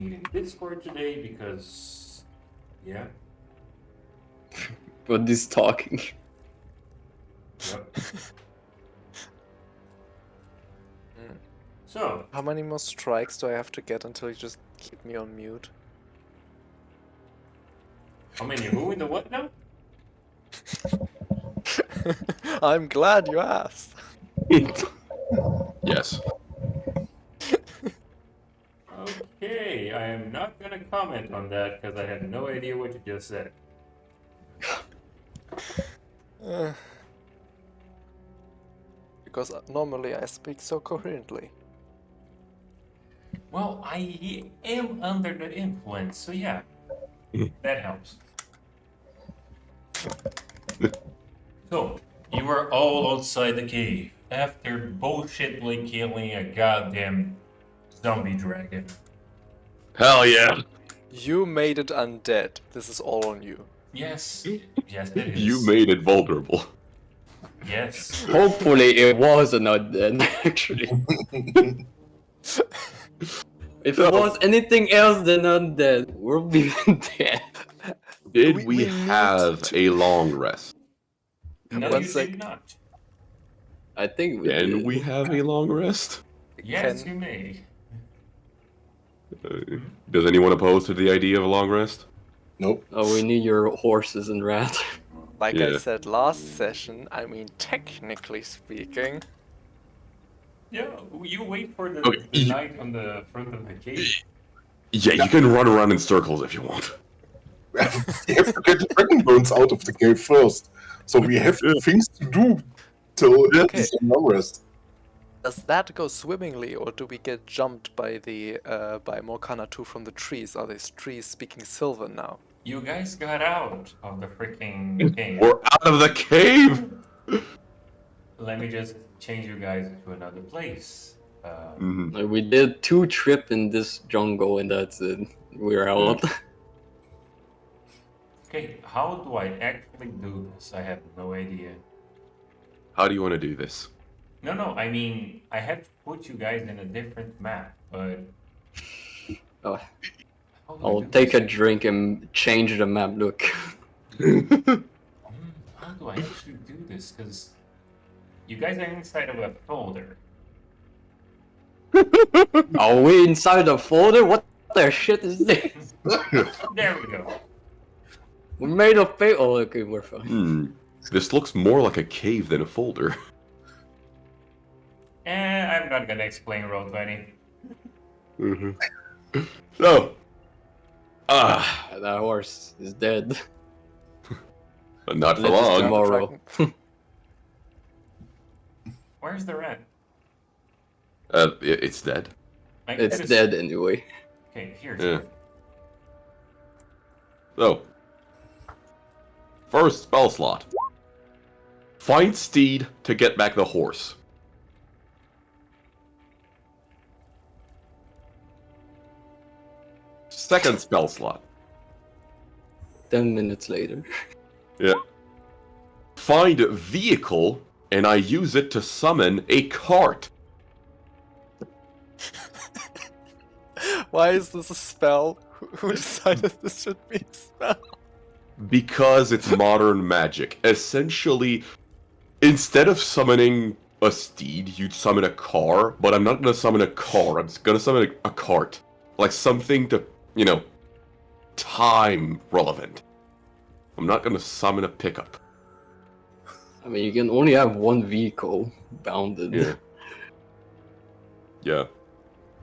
in Discord today because, yeah. But this talking. Yep. So, How many more strikes do I have to get until you just keep me on mute? how many who in the what now? I'm glad you asked. Yes. Okay, I am not gonna comment on that because I had no idea what you just said. Because normally I speak so coherently. Well, I am under the influence, so yeah, that helps. So, you were all outside the cave after bullshitly killing a goddamn zombie dragon. Hell yeah. You made it undead. This is all on you. Yes, yes it is. You made it vulnerable. Yes. Hopefully it was not then, actually. If it was anything else than undead, we'll be dead. Did we we have need a long rest? No, One you sec. did not. I think we Can did. we have a long rest? Yes, Can you may. Does anyone oppose to the idea of a long rest? Nope. Oh, we need your horses and rat. Like I Yeah. said last session, I mean technically speaking. Yeah, you wait for the, Okay, the night on the front of the cave. Yeah, you can run around in circles if you want. We have to get the dragon bones out of the cave first. So we have things to do till Okay. it's a long rest. Does that go swimmingly, or do we get jumped by the by Morgana 2 from the trees? Are these trees speaking Sylvan now? You guys got out of the freaking cave. We're out of the cave! Let me just change you guys to another place. Like, we did 2 trips in this jungle and that's it. We're out. Okay, how do I actually do this? I have no idea. How do you want to do this? No, I mean, I have to put you guys in a different map, but... Oh, how do I I'll do take a this? drink and change the map look. How do I actually do this? Because you guys are inside of a folder. Are we inside the folder? What the shit is this? There we go. We made a fake. Oh, okay, we're fine. This looks more like a cave than a folder. I'm not gonna explain Roll20. So, That horse is dead. not for Let us long. tomorrow. Where's the rat? It's dead. I It's could've- dead anyway. Okay, here's Yeah. it. So, first spell slot. Find Steed to get back the horse. Second spell slot. 10 minutes later. Yeah. Find a vehicle, and I use it to summon a cart. Why is this a spell? Who decided this should be a spell? Because it's modern magic. Essentially, instead of summoning a steed, you'd summon a car, but I'm not gonna summon a car, I'm just gonna summon a cart. Like something to, time relevant. I'm not gonna summon a pickup. I mean, you can only have one vehicle bounded. Yeah. Yeah.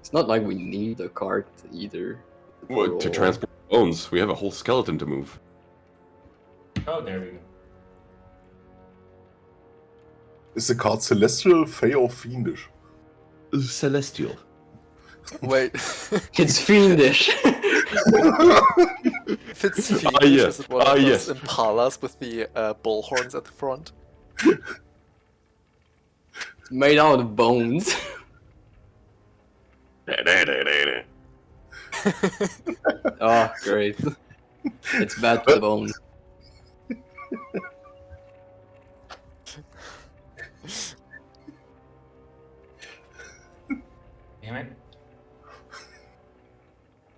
It's not like we need a cart either. Well, to transport bones, we have a whole skeleton to move. Oh, there we go. Is the card celestial, fey, or fiendish? Celestial. Wait, It's fiendish. if it's fiendish, yes. is it one of those Yes. impalas with the bullhorns at the front? It's made out of bones. Oh, great. It's bad for the bones. Damn it.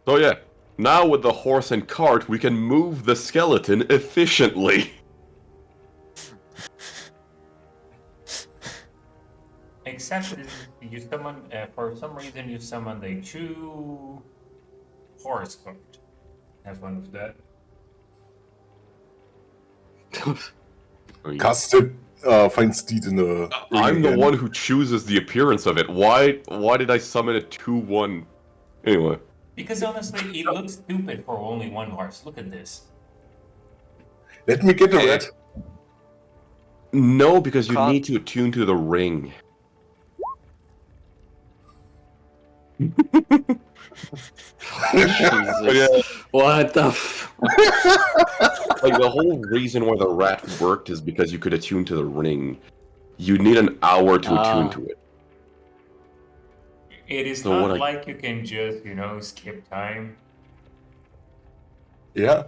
So yeah, now with the horse and cart, we can move the skeleton efficiently. Except you summon, for some reason, you summoned a true horse cart. Have fun with that. Cast it, find Steed in the. ring I'm the again. one who chooses the appearance of it. Why did I summon a 2-1? Anyway. Because honestly, it looks stupid for only one horse. Look at this. Let me get the red. No, because you Can't- need to attune to the ring. Jesus. What the Like, the whole reason why the rat worked is because you could attune to the ring. You need an hour to attune to it. It is So not what I- like you can just, skip time. Yeah,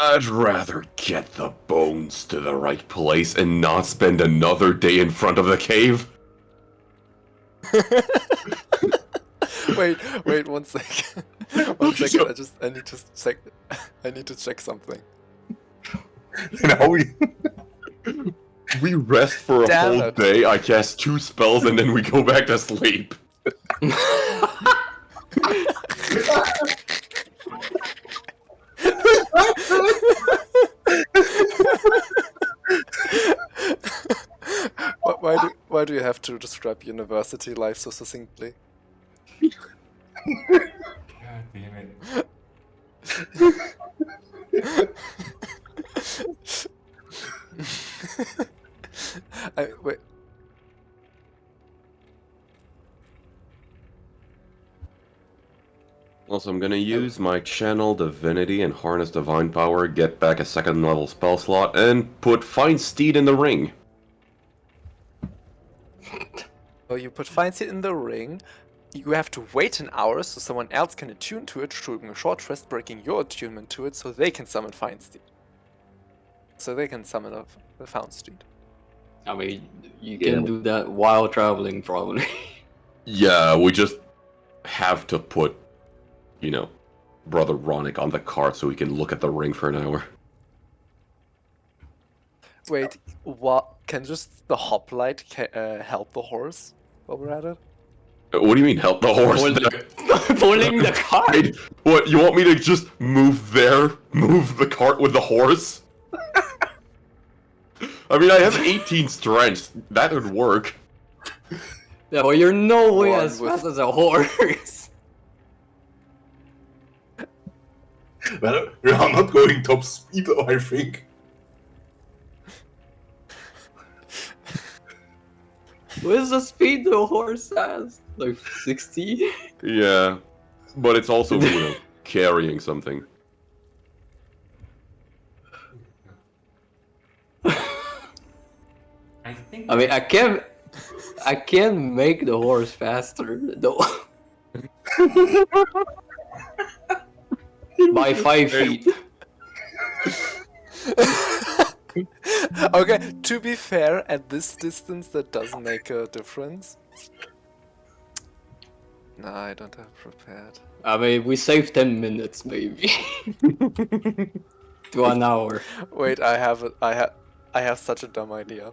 I'd rather get the bones to the right place and not spend another day in front of the cave. Wait 1 second. 1 second. I need to check. I need to check something. now we. We rest for a Damn whole it. day, I cast 2 spells, and then we go back to sleep. Why do you have to describe university life so succinctly? God damn it. Wait. Also, I'm gonna use my Channel Divinity and Harness Divine Power, get back a 2nd level spell slot, and put Find Steed in the ring. Oh, you put Find Seed in the ring. You have to wait an hour so someone else can attune to it, shooting a short rest, breaking your attunement to it, so they can summon Find Steed. So they can summon a Found Steed. I mean, you can do that while traveling, probably. Yeah, we just have to put, Brother Ronick on the cart so we can look at the ring for an hour. Wait, what? Can just the hoplite help the horse while we're at it? What do you mean, help the horse? Pulling the cart. Wait, what, you want me to just move the cart with the horse? I mean, I have 18 strength. That would work. Yeah, well, you're no way One as with- fast as a horse. Well, we are not going top speed, I think. What is the speed the horse has? Like 60? Yeah, but it's also, carrying something. I think. I mean, I can make the horse faster, though. By 5 feet. Okay, to be fair, at this distance that doesn't make a difference. Nah, I don't have prepared. I mean, we save 10 minutes, maybe. To an hour. Wait, I have such a dumb idea.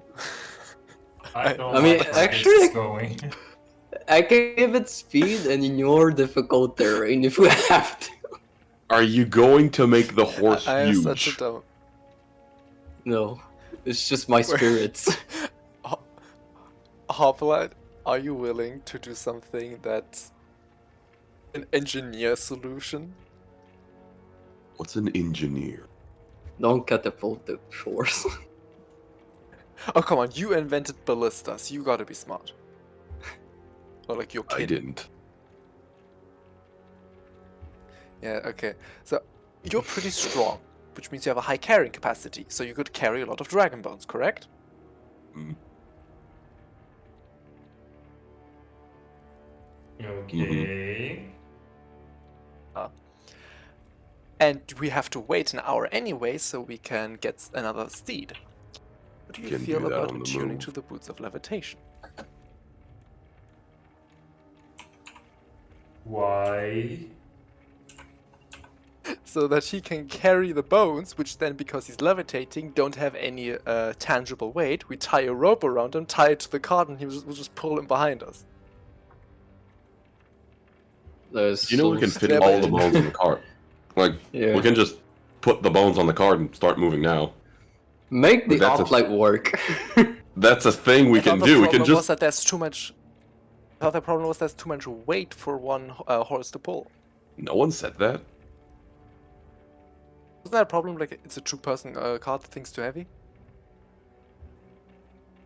I don't I mean, like where this actually- is going. I can give it speed and in your difficult terrain if we have to. Are you going to make the horse I have huge? such a dumb. No, it's just my spirits. Hoplite, are you willing to do something that's an engineer solution? What's an engineer? Don't catapult the horse. Oh come on, you invented ballistas. You gotta be smart. Or like you're I kidding. didn't. Yeah, okay. So you're pretty strong, which means you have a high carrying capacity. So you could carry a lot of dragon bones, correct? Mm. Okay. And we have to wait an hour anyway, so we can get another steed. What do you Can feel do that about on the attuning move. to the boots of levitation? Why? so that he can carry the bones, which then, because he's levitating, don't have any tangible weight. We tie a rope around him, tie it to the cart, and we'll just pull him behind us. There's You know, we can fit all the bones in the cart. Like, Yeah. we can just put the bones on the cart and start moving now. Make the But that's a- uplight work. That's a thing we I thought can the do. We can problem was just. that there's too much. I thought the problem was there's too much weight for one horse to pull. No one said that. Isn't that a problem? Like, it's a two-person cart, the thing's too heavy?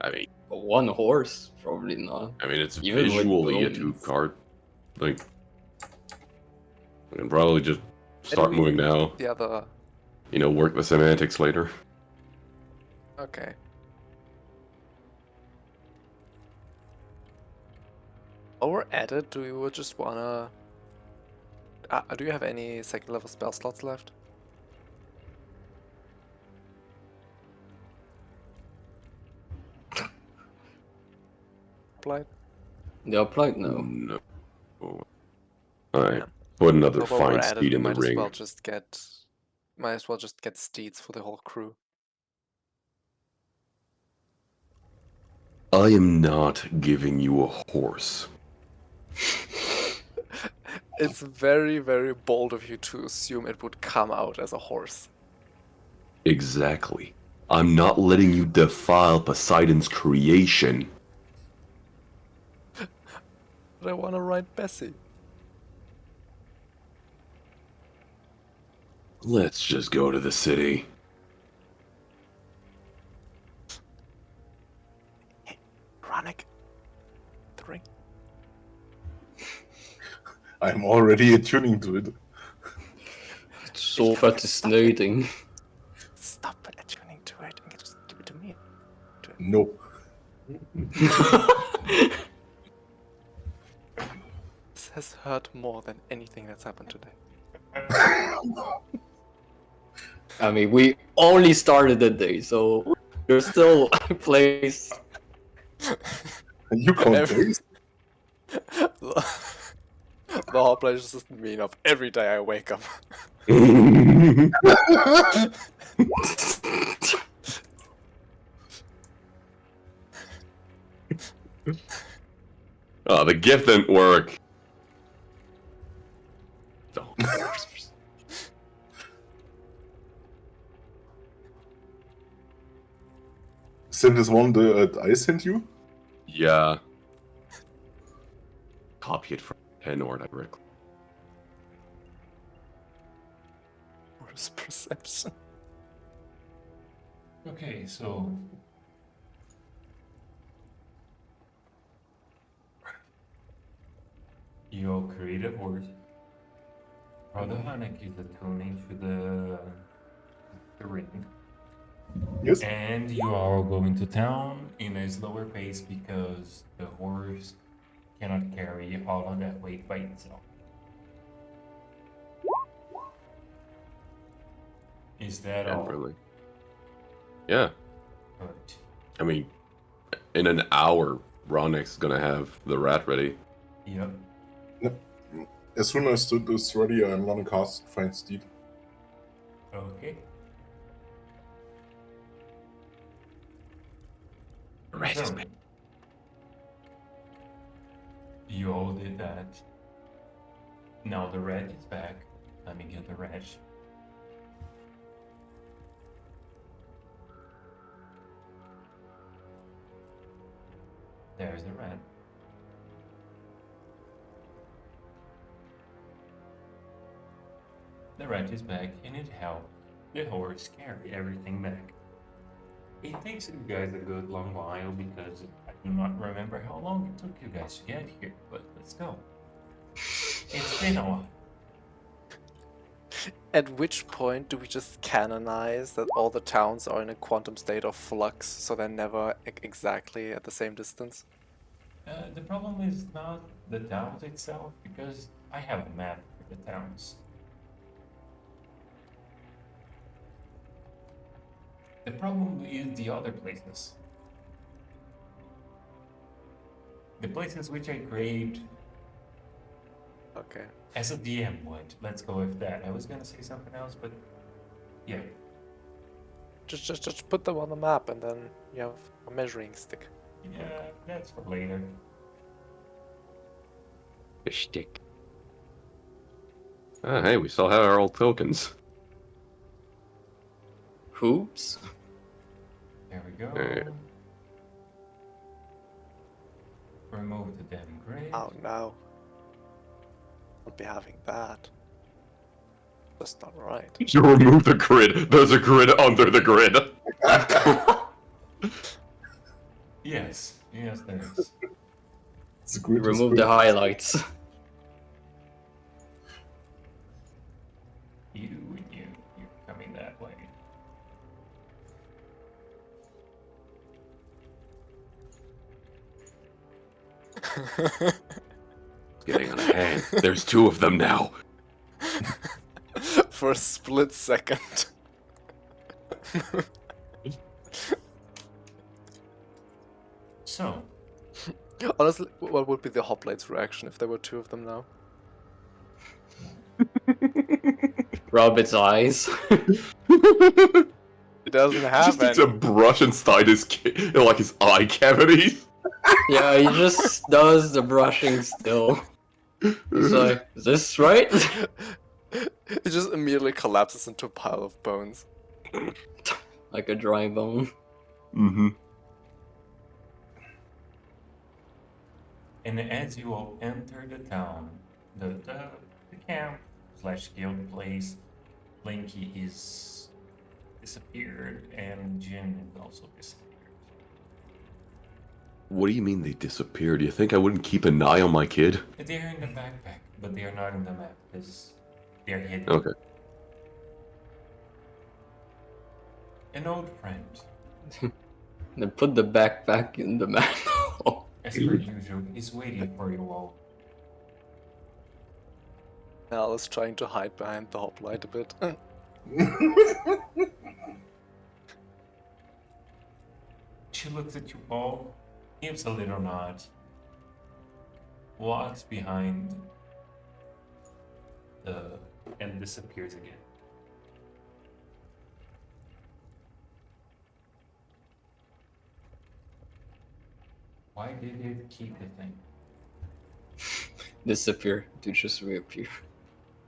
I mean, One horse, probably not. it's Even with visually a bones. tube cart. Like, we can probably just start Maybe we moving need now. The other. You know, work the semantics later. Okay. While we're at it, do you just wanna... do you have any second level spell slots left? Blight? The uplight, no. No. Alright. Yeah. Put another Well, while we're fine at it, speed we in the might as ring. well just get... Might as well just get steeds for the whole crew. I am not giving you a horse. It's very, very bold of you to assume it would come out as a horse. Exactly. I'm not letting you defile Poseidon's creation. But I wanna ride Bessie. Let's just go to the city. Hey, Ronick. The ring. I'm already attuning to it. It's so fascinating. Stop attuning to it and just give it to me. No. This has hurt more than anything that's happened today. I mean, we only started the day, so there's still a place. You can't Every- taste. The whole place is just mean of every day I wake up. Oh, the gift didn't work. Oh, Is that this one that I sent you? yeah. Copy it from Tenor directly. Where's perception? Okay, so you'll create a horse. Radhanek is attuning to the ring. Yes. And you are all going to town in a slower pace because the horse cannot carry all of that weight by itself. Is that all? Really. Yeah. Good. I mean, in an hour, Ronix is gonna have the rat ready. Yep. As soon as it is ready, I'm gonna cast Find Steed. Okay. The rat is So, back. you all did that. Now the rat is back. Let me get the rat. There's the rat. The rat is back and it helps the horse carry everything back. It takes you guys a good long while because I do not remember how long it took you guys to get here, but let's go. It's been a while. At which point do we just canonize that all the towns are in a quantum state of flux, so they're never exactly at the same distance? The problem is not the towns itself, because I have a map for the towns. The problem is the other places. The places which I craved Okay. As a DM would. Let's go with that. I was gonna say something else, but yeah. Just put them on the map, and then you have a measuring stick. Yeah, that's for later. A shtick. Ah, hey, we still have our old tokens. Hoops. There we go. Alright. Remove the damn grid. Oh no. Won't be having that. That's not right. You remove the grid. There's a grid under the grid. Yes, there is. It's a great Remove the highlights. You're coming that way. Getting on ahead. There's two of them now. For a split second. So, Honestly, what would be the hoplites' reaction if there were two of them now? Rub its eyes. It doesn't He have just needs a any. brush inside his like his eye cavities. Yeah, he just does the brushing still. He's like, is this right? It just immediately collapses into a pile of bones. Like a dry bone. Mm-hmm. and as you all enter the town, the camp / guild place, Blinky is disappeared and Jin is also disappeared. What do you mean they disappeared? Do you think I wouldn't keep an eye on my kid? They're in the backpack, but they are not in the map because they're hidden. Okay. An old friend, Then put the backpack in the manhole. as per usual, is waiting for you all. Al is trying to hide behind the hoplite a bit. She looks at you all, gives a little nod, walks behind and disappears again. Why did it keep the thing? Disappear to just reappear.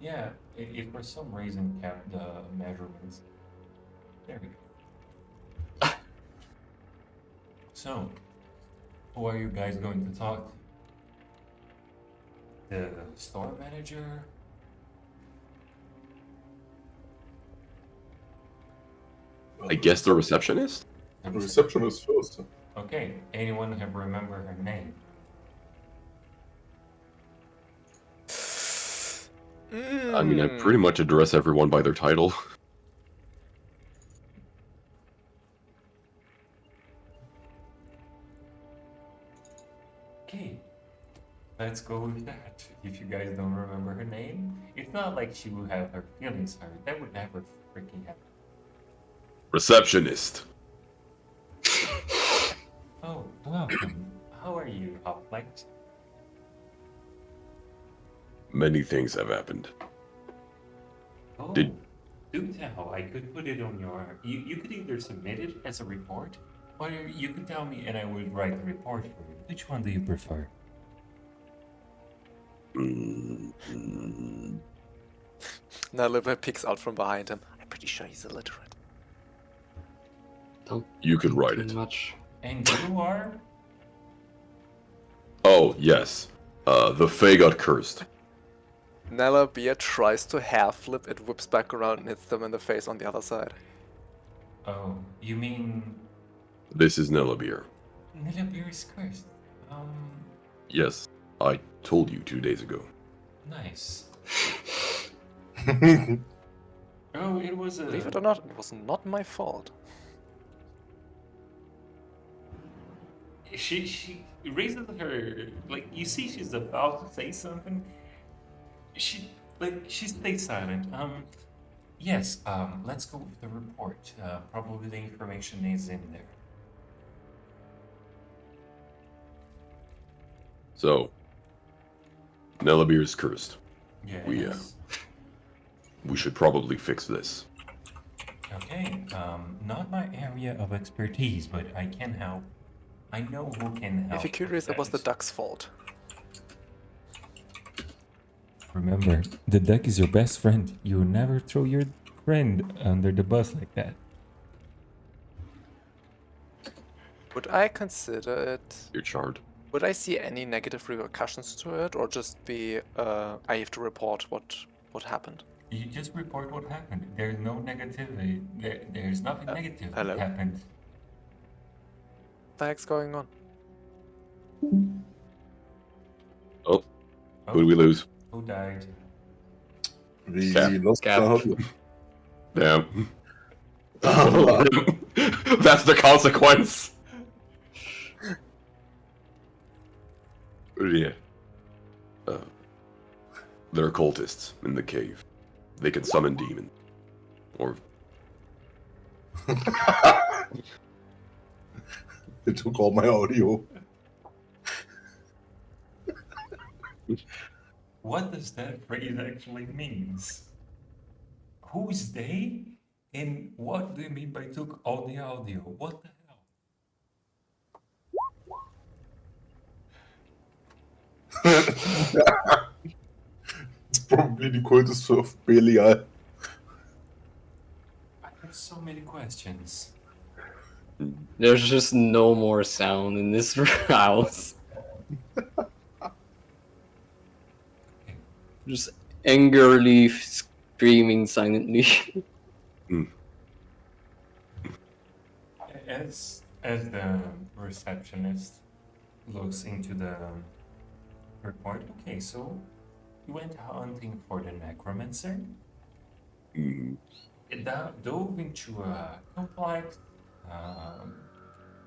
Yeah, if for some reason kept the measurements. There we go. So, who are you guys going to talk to? The store manager? I guess the receptionist? The receptionist first. Okay, anyone have remember her name? I mean, I pretty much address everyone by their title. Okay, let's go with that. If you guys don't remember her name, it's not like she will have her feelings hurt. That would never freaking happen. Receptionist. Oh, welcome. How are you, Hoplite? Many things have happened. Oh, Did- do tell. I could put it on your. You could either submit it as a report, or you could tell me and I would write the report for you. Which one do you prefer? Now Liver peeks out from behind him. I'm pretty sure he's illiterate. Don't You could write too it. much. And you are? Oh, yes. The Fae got cursed. Nella Beer tries to hair flip, it whips back around and hits them in the face on the other side. Oh, you mean This is Nelabir. Nilabir is cursed? Yes, I told you 2 days ago. Nice. Oh, it was a. Believe it or not, it was not my fault. She raises her, like, you see she's about to say something. She stays silent. Yes, let's go with the report. Probably the information is in there. So, Nelabir is cursed. Yes. We should probably fix this. Okay. Not my area of expertise, but I can help. I know who can help. If you're curious, it was the that. duck's fault. Remember, the duck is your best friend. You never throw your friend under the bus like that. Would I consider it? You're charred. Would I see any negative repercussions to it, or just be I have to report what happened? You just report what happened. There's no negativity. There's nothing negative hello? that happened. What the heck's going on? Oh, who did we lose? Who died? We Cap. lost Cap. Damn. That's the consequence. Yeah. There are cultists in the cave. They can summon demons. Or It took all my audio. What does that phrase actually means? Who is they? And what do you mean by took all the audio? What the hell? It's probably the cultist of Belial. I have so many questions. There's just no more sound in this house. Just angrily screaming silently. As the receptionist looks into the report, okay, so you went hunting for the necromancer. It dove into a complex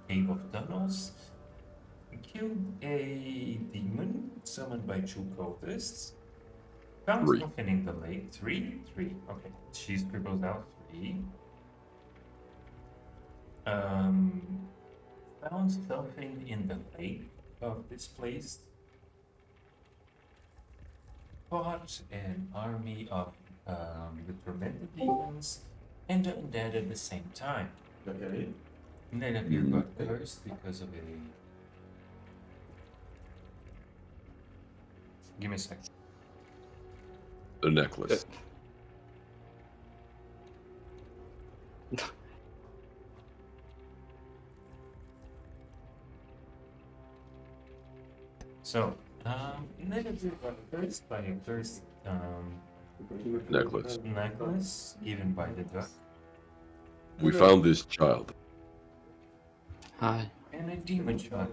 cave of tunnels, killed a demon summoned by 2 cultists, found 3. something in the lake. 3? 3. Okay, she scribbles out 3. Found something in the lake of this place. Fought an army of the tormented demons and the undead at the same time. Okay. Nenavir got cursed because of a. Give me a sec. the necklace. So, Nenavir got cursed by a cursed Necklace. necklace given by the duck. We found this child. Hi. And a demon child.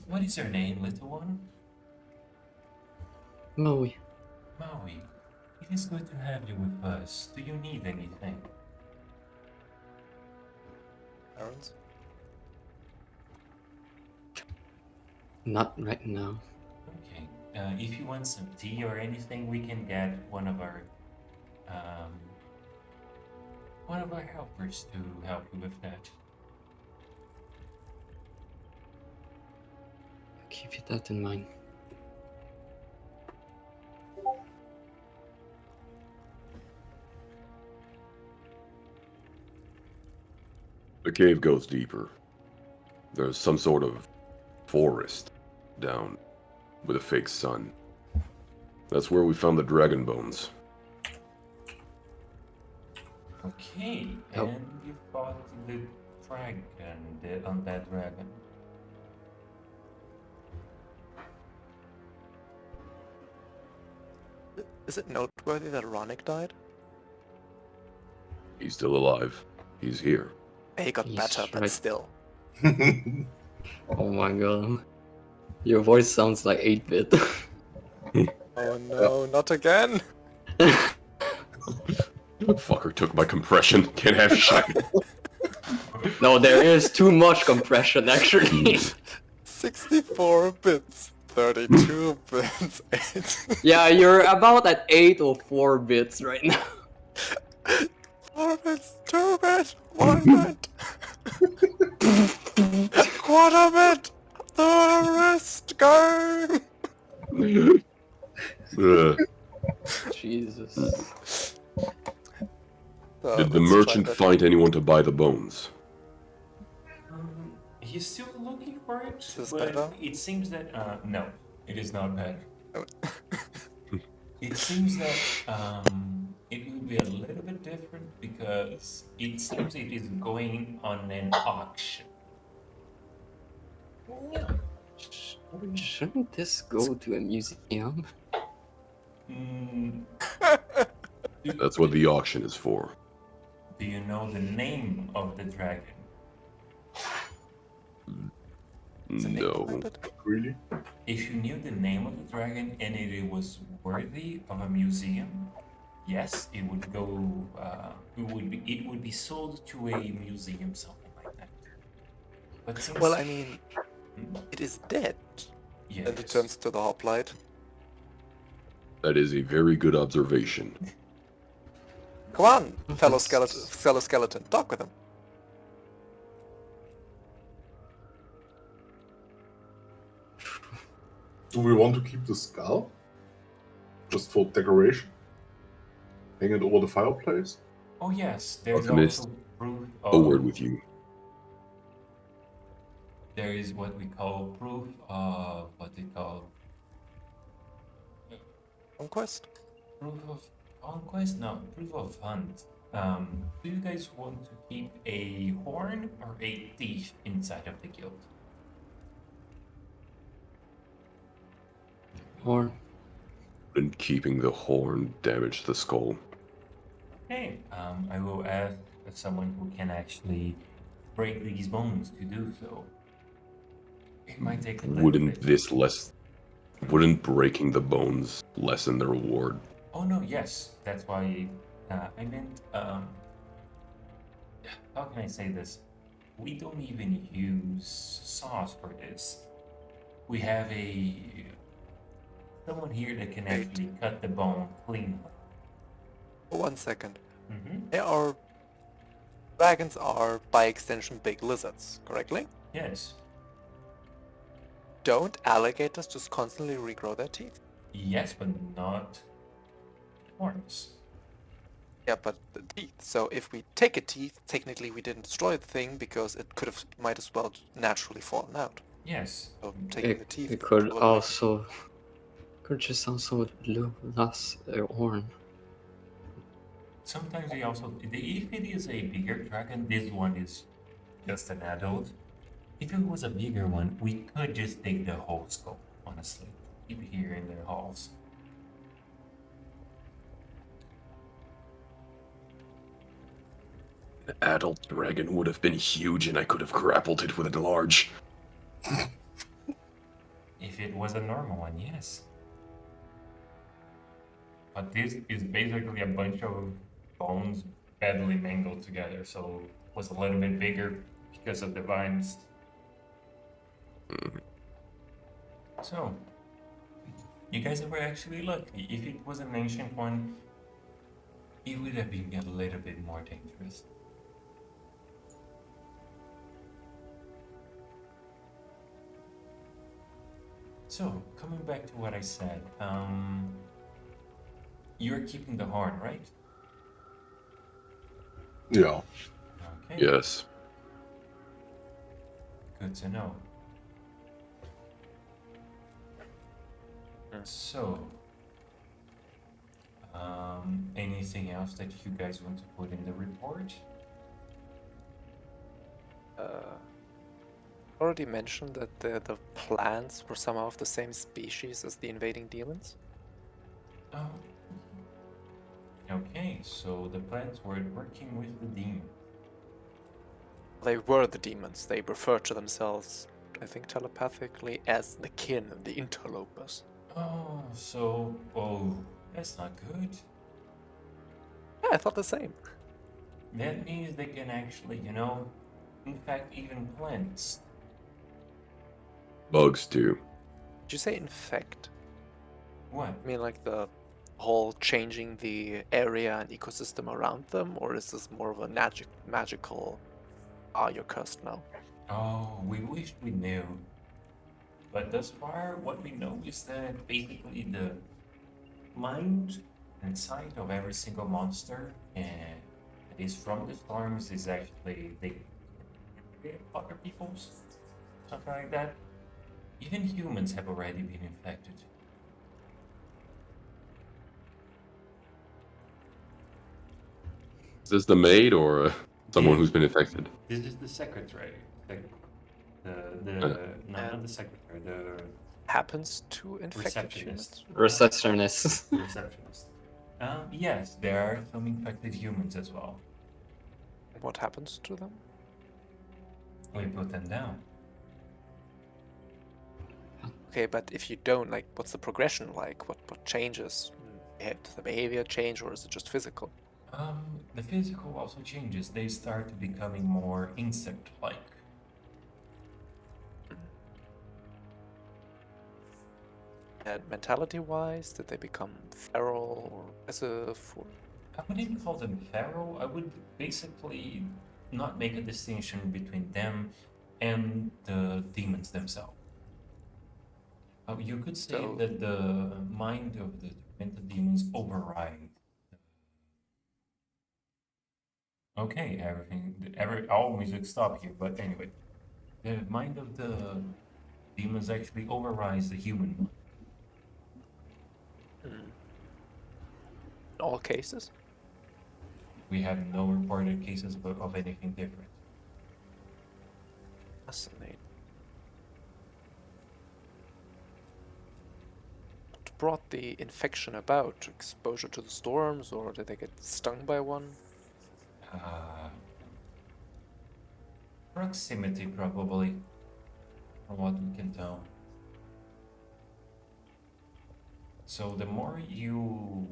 What is your name, little one? Maui. Maui. It is good to have you with us. Do you need anything? Parents? Not right now. Okay. If you want some tea or anything, we can get one of our helpers to help you with that. Keep that in mind. The cave goes deeper. There's some sort of forest down with a fake sun. That's where we found the dragon bones. Okay. Oh. And you fought the dragon, the undead dragon. Is it noteworthy that Ronick died? He's still alive. He's here. He got He's better, but right. still. Oh my god. Your voice sounds like 8-bit. Oh no, not again! Fucker took my compression. Can't have shit. No, there is too much compression actually. 64 bits, 32 bits, 8. Yeah, you're about at 8 or 4 bits right now. 4 bits, 2 bits, 1 bit, quarter bit, Tourist game! Jesus. So Did the let's try merchant that. find anyone to buy the bones? He's still looking for it, Is this but better? it seems that no, it is not better. Oh. It seems that it will be a little bit different because it seems it is going on an auction. Shouldn't this go to a museum? Mm, That's what the auction is for. do you know the name of the dragon? Is the name No. behind it? Really? If you knew the name of the dragon and it was worthy of a museum, yes, it would go. It would be sold to a museum, something like that. But since Well, I mean, Hmm? it is dead. Yes, And it turns to the hoplite. That is a very good observation. Come on, fellow skeleton, talk with him. Do we want to keep the skull? Just for decoration? Hang it over the fireplace? Oh yes, there is Alchemist, also proof A word of. with you. There is what we call proof of what they call Conquest? proof of conquest. No, proof of hunt. Do you guys want to keep a horn or a thief inside of the guild? Or And keeping the horn damage the skull. Okay, I will ask someone who can actually break these bones to do so. It might take a little Wouldn't bit. wouldn't breaking the bones lessen the reward? Oh no, yes, that's why I meant. How can I say this? We don't even use saws for this. We have someone here that can actually cut the bone cleanly. 1 second. Mm-hmm. Dragons are, by extension, big lizards, correctly? Yes. Don't alligators just constantly regrow their teeth? Yes, but not horns. Yeah, but the teeth. So if we take a teeth, technically we didn't destroy the thing because it might as well naturally fallen out. Yes. So taking the it, teeth. it could eliminate- also just also lose a horn. Sometimes we also, if it is a bigger dragon, this one is just an adult. If it was a bigger one, we could just take the whole skull, honestly. Keep it here in the halls. An adult dragon would have been huge and I could have grappled it with a large. If it was a normal one, yes. But this is basically a bunch of bones badly mangled together, so it was a little bit bigger because of the vines. So, you guys were actually lucky. If it was an ancient one, it would have been a little bit more dangerous. So, coming back to what I said, you're keeping the horn, right? Yeah. Okay. Yes. Good to know. So, anything else that you guys want to put in the report? Already mentioned that the plants were somehow of the same species as the invading demons. Oh. Okay, so the plants were working with the demon. They were the demons. They referred to themselves, I think telepathically, as the kin, the interlopers. Oh, that's not good. Yeah, I thought the same. That means they can actually, infect even plants. Bugs too. Did you say infect? What? I mean, like the whole changing the area and ecosystem around them, or is this more of a magical? Ah, you're cursed now. Oh, we wish we knew. But thus far, what we know is that basically the mind and sight of every single monster and that is from the storms is actually they other people's, something like that. Even humans have already been infected. Is this the maid or someone Yeah. who's been infected? This is the secretary. The no, not the secretary, the Happens to infected receptionist. humans? Receptionist. Receptionist. Yes, there are some infected humans as well. What happens to them? We put them down. Okay, but if you don't, like, what's the progression like? What changes? Does the behavior change, or is it just physical? The physical also changes. They start becoming more insect-like. And mentality-wise, did they become feral or aggressive? Or... I wouldn't call them feral. I would basically not make a distinction between them and the demons themselves. You could say So- that the mind of the tormented demons override. Okay, all music stop here. But anyway, the mind of the demons actually overrides the human mind. In all cases? We have no reported cases of anything different. Fascinating. What brought the infection about? Exposure to the storms, or did they get stung by one? Proximity, probably, from what we can tell. So the more you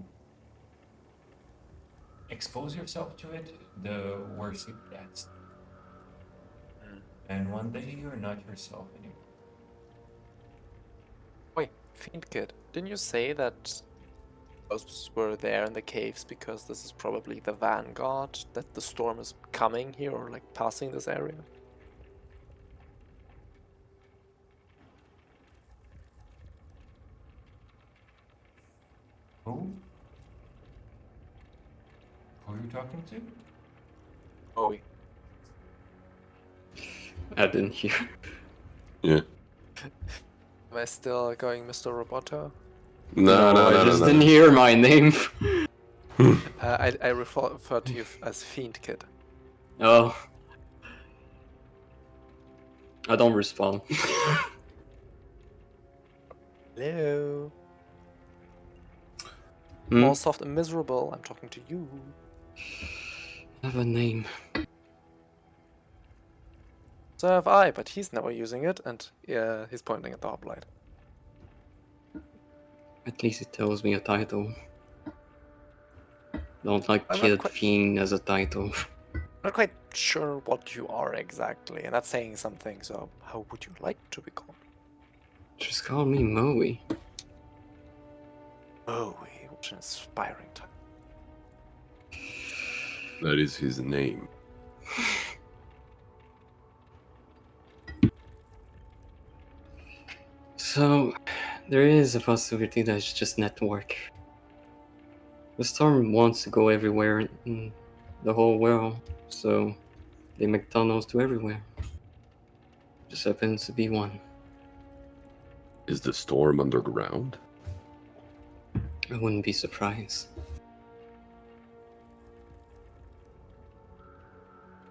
expose yourself to it, the worse it gets. And one day you're not yourself anymore. Wait, Fiend Kid, didn't you say that ghosts were there in the caves because this is probably the vanguard, that the storm is coming here or like passing this area? Who? Who are you talking to? Oh, I didn't hear. Yeah. am I still going Mr. Roboto? I just didn't hear my name. I refer to you as Fiend Kid. Oh. I don't respond. Hello. Hmm? All soft and miserable, I'm talking to you. I have a name. So have I, but he's never using it, and he's pointing at the hoplite. At least it tells me a title. Don't like I'm not Kid quite- Fiend as a title. Not quite sure what you are exactly, and that's saying something, so how would you like to be called? Just call me Moe. Oh, what an inspiring title. That is his name. So, there is a possibility that it's just network. The storm wants to go everywhere in the whole world, so they make tunnels to everywhere. Just happens to be one. Is the storm underground? I wouldn't be surprised.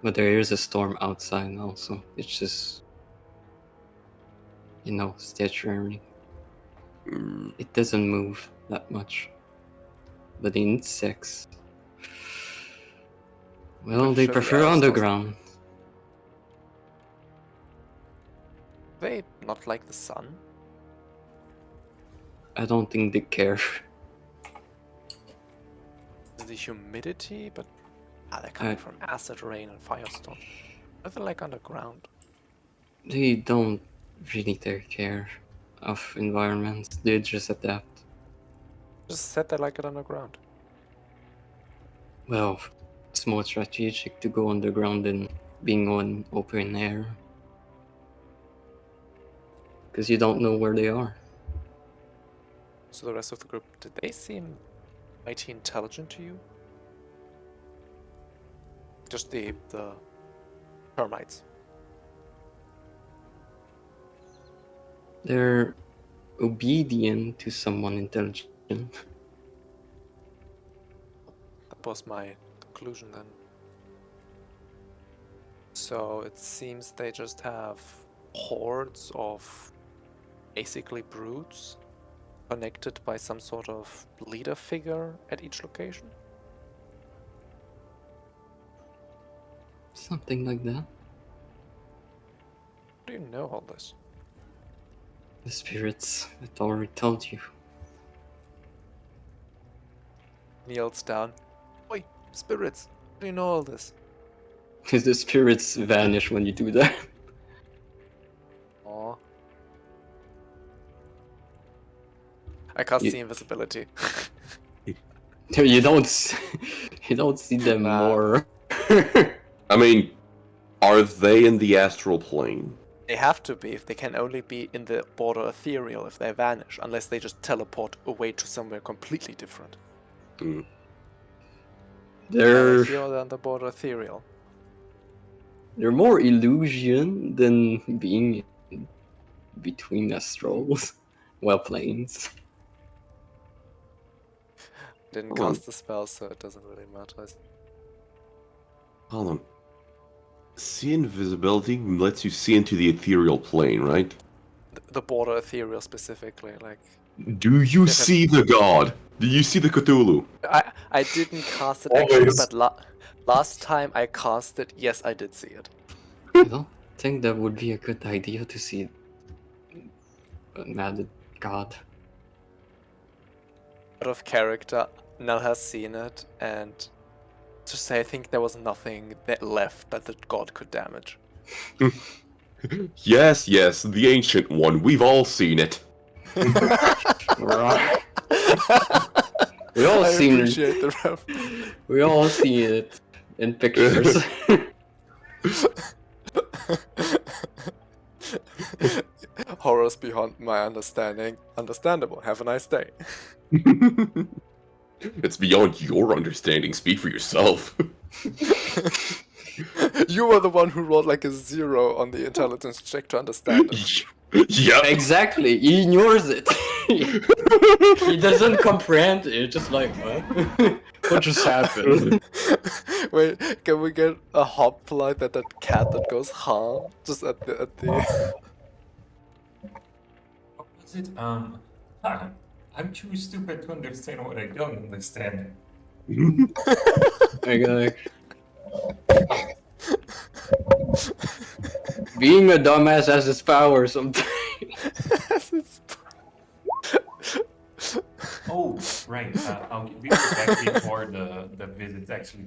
But there is a storm outside also. It's just, stationary. Mm, It doesn't move that much. But the insects, well, But they surely prefer ours doesn't. underground. They not like the sun? I don't think they care. The humidity, but they're coming from acid rain and firestorm. Nothing like underground. They don't really take care of environment. They just adapt. Just said they like it underground. Well, it's more strategic to go underground than being on open air. because you don't know where they are. So the rest of the group, did they seem mighty intelligent to you? Just the termites. They're obedient to someone intelligent. That was my conclusion then. So it seems they just have hordes of basically brutes connected by some sort of leader figure at each location. Something like that. How do you know all this? The spirits, it already told you. Kneels down. Oi, spirits! How do you know all this? Because the spirits vanish when you do that. Aw. I can't You- see invisibility. You don't, you don't see them Nah. more. I mean, are they in the astral plane? They have to be if they can only be in the border ethereal if they vanish, unless they just teleport away to somewhere completely different. Hmm. They're Here or on the border ethereal. they're more illusion than being in between astrals, well, planes. Didn't Hold on. cast the spell, so it doesn't really matter. Hold on. See invisibility lets you see into the ethereal plane, right? The border ethereal specifically, like Do you Yes, see the god? Do you see the Cthulhu? I didn't cast it actually, Always. but last time I cast it, yes, I did see it. I don't think that would be a good idea to see a mad god. Out of character, Nell has seen it, and to say I think there was nothing that left that the god could damage. Yes, yes, the ancient one. We've all seen it. Right. We all I seen appreciate the ref. We all see it in pictures. Horrors beyond my understanding. Understandable. Have a nice day. It's beyond your understanding. Speak for yourself. You were the one who rolled like a 0 on the intelligence check to understand it. Yeah. Exactly, he ignores it. He doesn't comprehend it. Just like what? What just happened? Wait, can we get a hoplite that cat that goes huh? Just at the What was it? I'm too stupid to understand what I don't understand. Like, being a dumbass has its power sometimes. Oh, right. I'll be back before the visits actually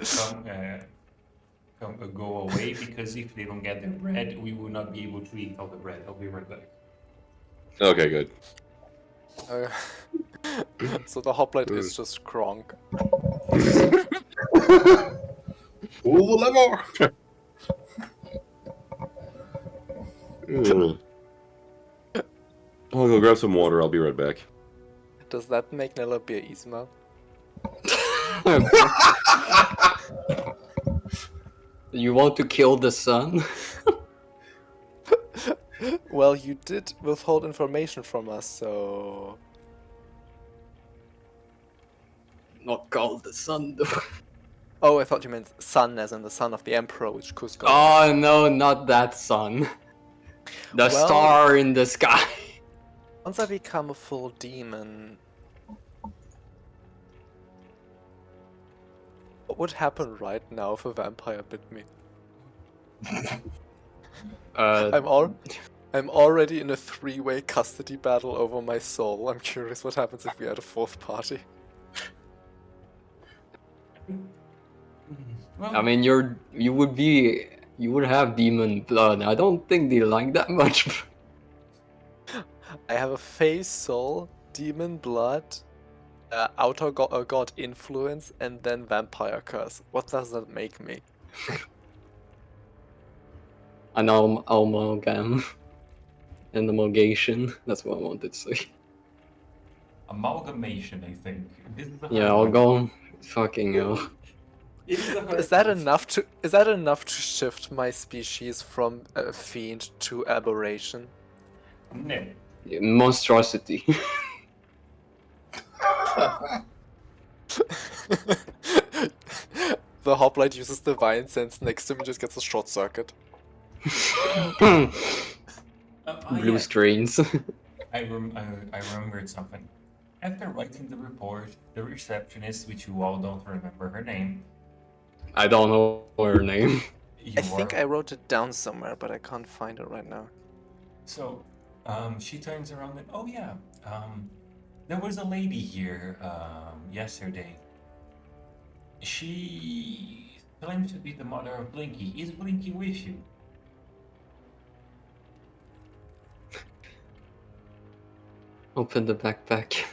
go away, because if they don't get the bread, we will not be able to eat all the bread. I'll be right back. Okay, good. So the hoplite is just Kronk. Pull the lever! I'll go grab some water. I'll be right back. Does that make Nella be a Isma? You want to kill the sun? Well, you did withhold information from us, so Not called the sun though. oh, I thought you meant son, as in the son of the emperor, which Cusco. Oh no, not that sun. The Well- star in the sky. Once I become a full demon, what would happen right now if a vampire bit me? I'm already in a 3-way custody battle over my soul. I'm curious what happens if we add a 4th party. Well, I mean, you would have demon blood. I don't think they like that much. I have a face soul, demon blood, outer god influence, and then vampire curse. What does that make me? An amalgam. An amalgamation. That's what I wanted to say. Amalgamation, I think. This is a Yeah, hard I'll one. go. Fucking hell. It is a hard Is that one. enough to shift my species from a fiend to aberration? No. Monstrosity. The hoplite uses divine sense next to him and just gets a short circuit. Oh, Blue yeah. strains. I remembered something. After writing the report, the receptionist, which you all don't remember her name, I don't know her name. you I think are- I wrote it down somewhere, but I can't find it right now. So, she turns around and, oh yeah, there was a lady here yesterday. She claims to be the mother of Blinky. Is Blinky with you? Open the backpack.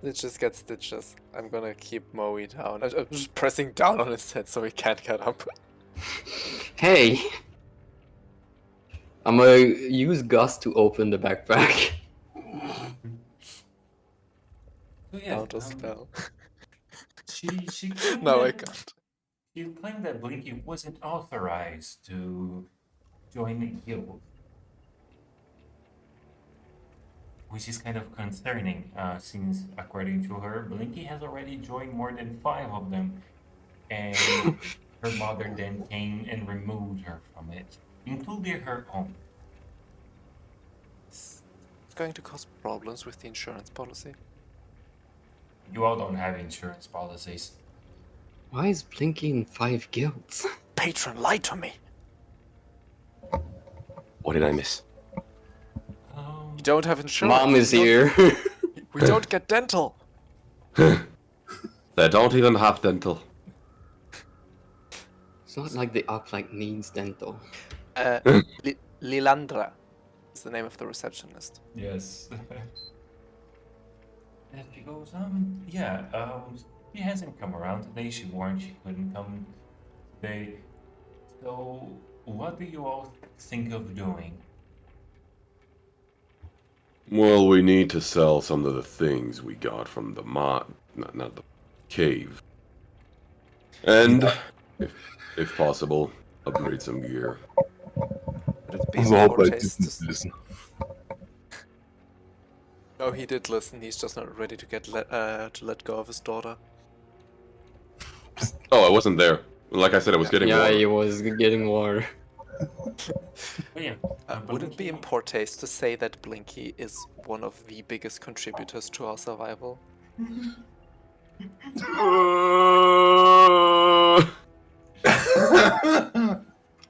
It just gets stitches. I'm gonna keep Moe down. I'm just pressing down on his head so he can't get up. Hey! I'm gonna use Gus to open the backpack. So yeah, Out a spell. she claimed No, I that- can't. She claimed that Blinky wasn't authorized to join the guild, which is kind of concerning, since according to her, Blinky has already joined more than 5 of them, and her mother then came and removed her from it, including her own. It's going to cause problems with the insurance policy. You all don't have insurance policies. Why is Blinky in 5 guilds? Patron lied to me. What did I miss? You don't have insurance. Mom is We don't- here. We don't get dental. They don't even have dental. It's not like the uplight needs dental. Lilandra is the name of the receptionist. Yes. And she goes, she hasn't come around today. She warned she couldn't come today. So, what do you all think of doing? Well, we need to sell some of the things we got from the not the cave. And, if possible, upgrade some gear. Would it be The in poor hoplite taste didn't to... listen. No, he did listen. He's just not ready to to let go of his daughter. Oh, I wasn't there. Like I said, I was getting Yeah, water. he was getting water. But yeah, Would it be in poor taste to say that Blinky is one of the biggest contributors to our survival?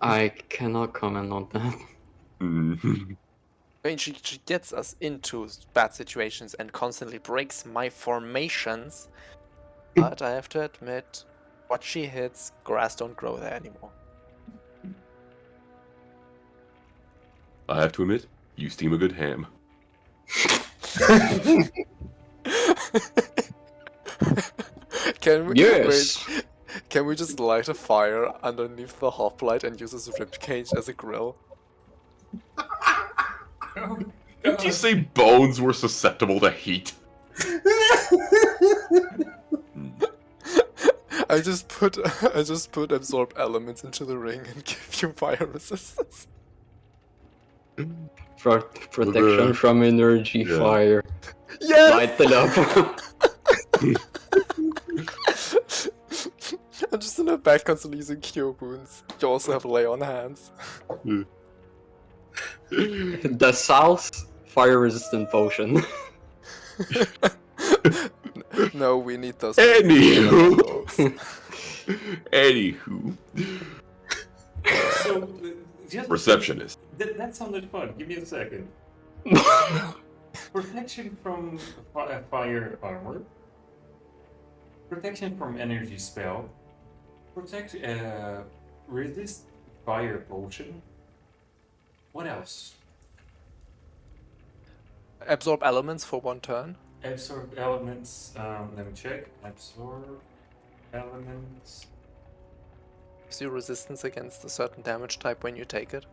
I cannot comment on that. Mhm. I mean, she gets us into bad situations and constantly breaks my formations. But I have to admit, what she hits, grass don't grow there anymore. I have to admit, you steam a good ham. Can we? Yes! Wait, can we just light a fire underneath the hoplite and use his ribcage as a grill? Did you say bones were susceptible to heat? I just put absorb elements into the ring and give you fire resistance. Protection from energy Yeah. fire. Yes! Light it up. I'm just in the back constantly using cure wounds. You also have lay on hands. The South fire resistant potion. No, we need those. Anywho. elementals. Anywho. So, just Receptionist. That sounded fun. Give me a second. Protection from fire armor. Protection from energy spell. Resist fire potion. What else? Absorb elements for 1 turn. Absorb elements. Let me check. Absorb elements. Gives you resistance against a certain damage type when you take it.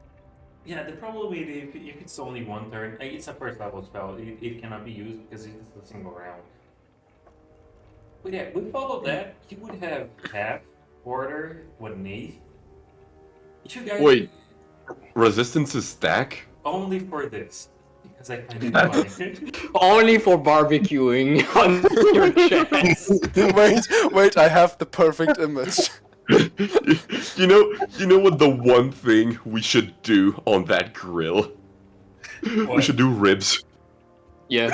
Yeah, the problem with it, if it's only one turn, it's a first level spell. It cannot be used because it's a single round. But yeah, with all of that, you would have half, quarter, 1/8. You guys Wait, resistance is stack? only for this because I find it That's- funny. Only for barbecuing on your chest. Wait, I have the perfect image. you know what the one thing we should do on that grill? We What? should do ribs. Yeah.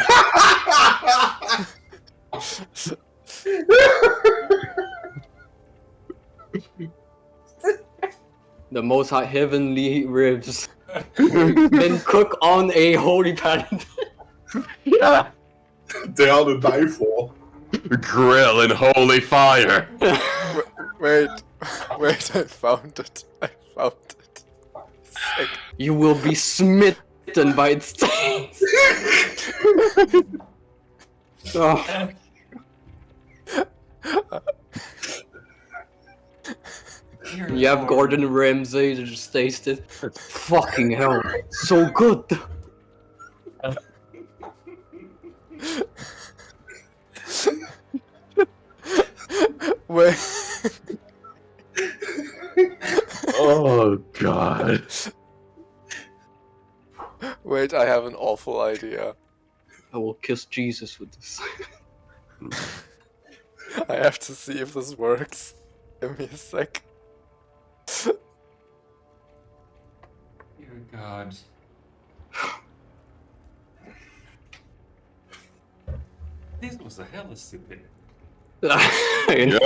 The most heavenly ribs. Then cook on a holy planet. Yeah. They are the die for. Grill in holy fire. Wait, I found it. Sick. You will be smitten by its taste. Oh, you have Gordon Ramsay to just taste it. Fucking hell, so good. Wait, Oh god. wait, I have an awful idea. I will kiss Jesus with this. I have to see if this works. Give me a sec. Dear God. This was a hella stupid. Yeah.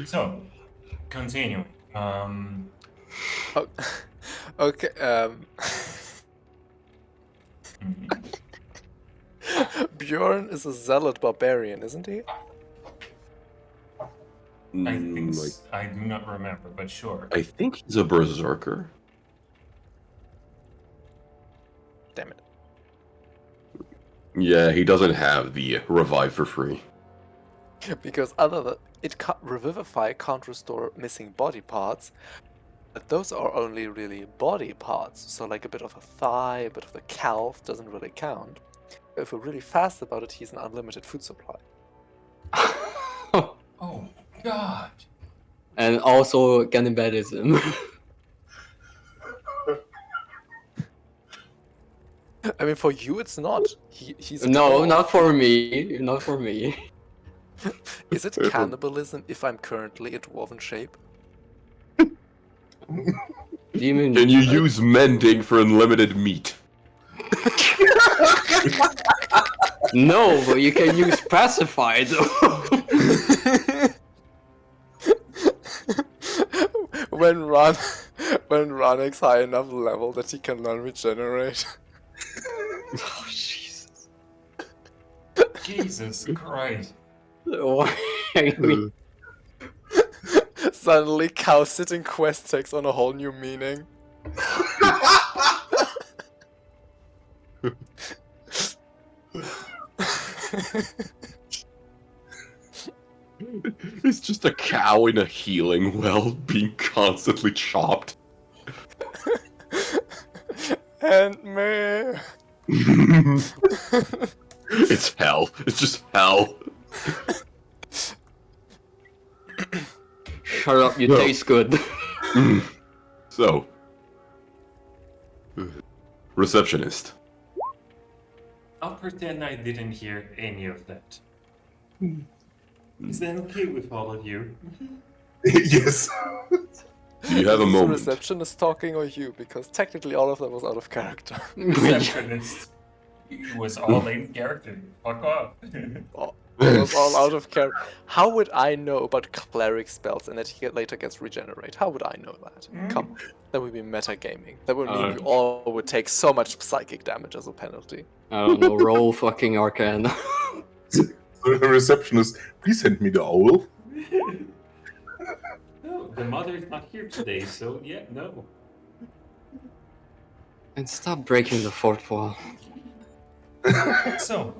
So, continuing. Oh, okay, Mhm. Bjorn is a zealot barbarian, isn't he? I think Like, I do not remember, but sure. I think he's a berserker. Damn it. Yeah, he doesn't have the revive for free. Because other than Revivify can't restore missing body parts, but those are only really body parts. So like a bit of a thigh, a bit of the calf doesn't really count. If we're really fast about it, he's an unlimited food supply. Oh God. And also cannibalism. I mean, for you it's not. He's a No, dwarf. not for me. Not for me. Is it cannibalism if I'm currently a dwarven shape? Demon. Can you use mending for unlimited meat? No, but you can use pacify though. when Ranek's high enough level that he can learn regenerate. Oh Jesus. Jesus Christ. Why? I mean, Suddenly, cow sitting quest takes on a whole new meaning. It's just a cow in a healing well being constantly chopped. And me. It's hell. It's just hell. shut up, you No. taste good. So, receptionist. I'll pretend I didn't hear any of that. Is that okay with all of you? Yes. Do you have a Is the moment? receptionist talking or you? Because technically all of that was out of character. Receptionist. It was all in character. Fuck off. It was all out of character. How would I know about cleric spells and that he later gets regenerate? How would I know that? Come on. That would be metagaming. That would mean we all would take so much psychic damage as a penalty. I don't know, roll fucking Arcana. The receptionist, please send me the owl. No, the mother is not here today, so yeah, no. And stop breaking the fourth wall. So.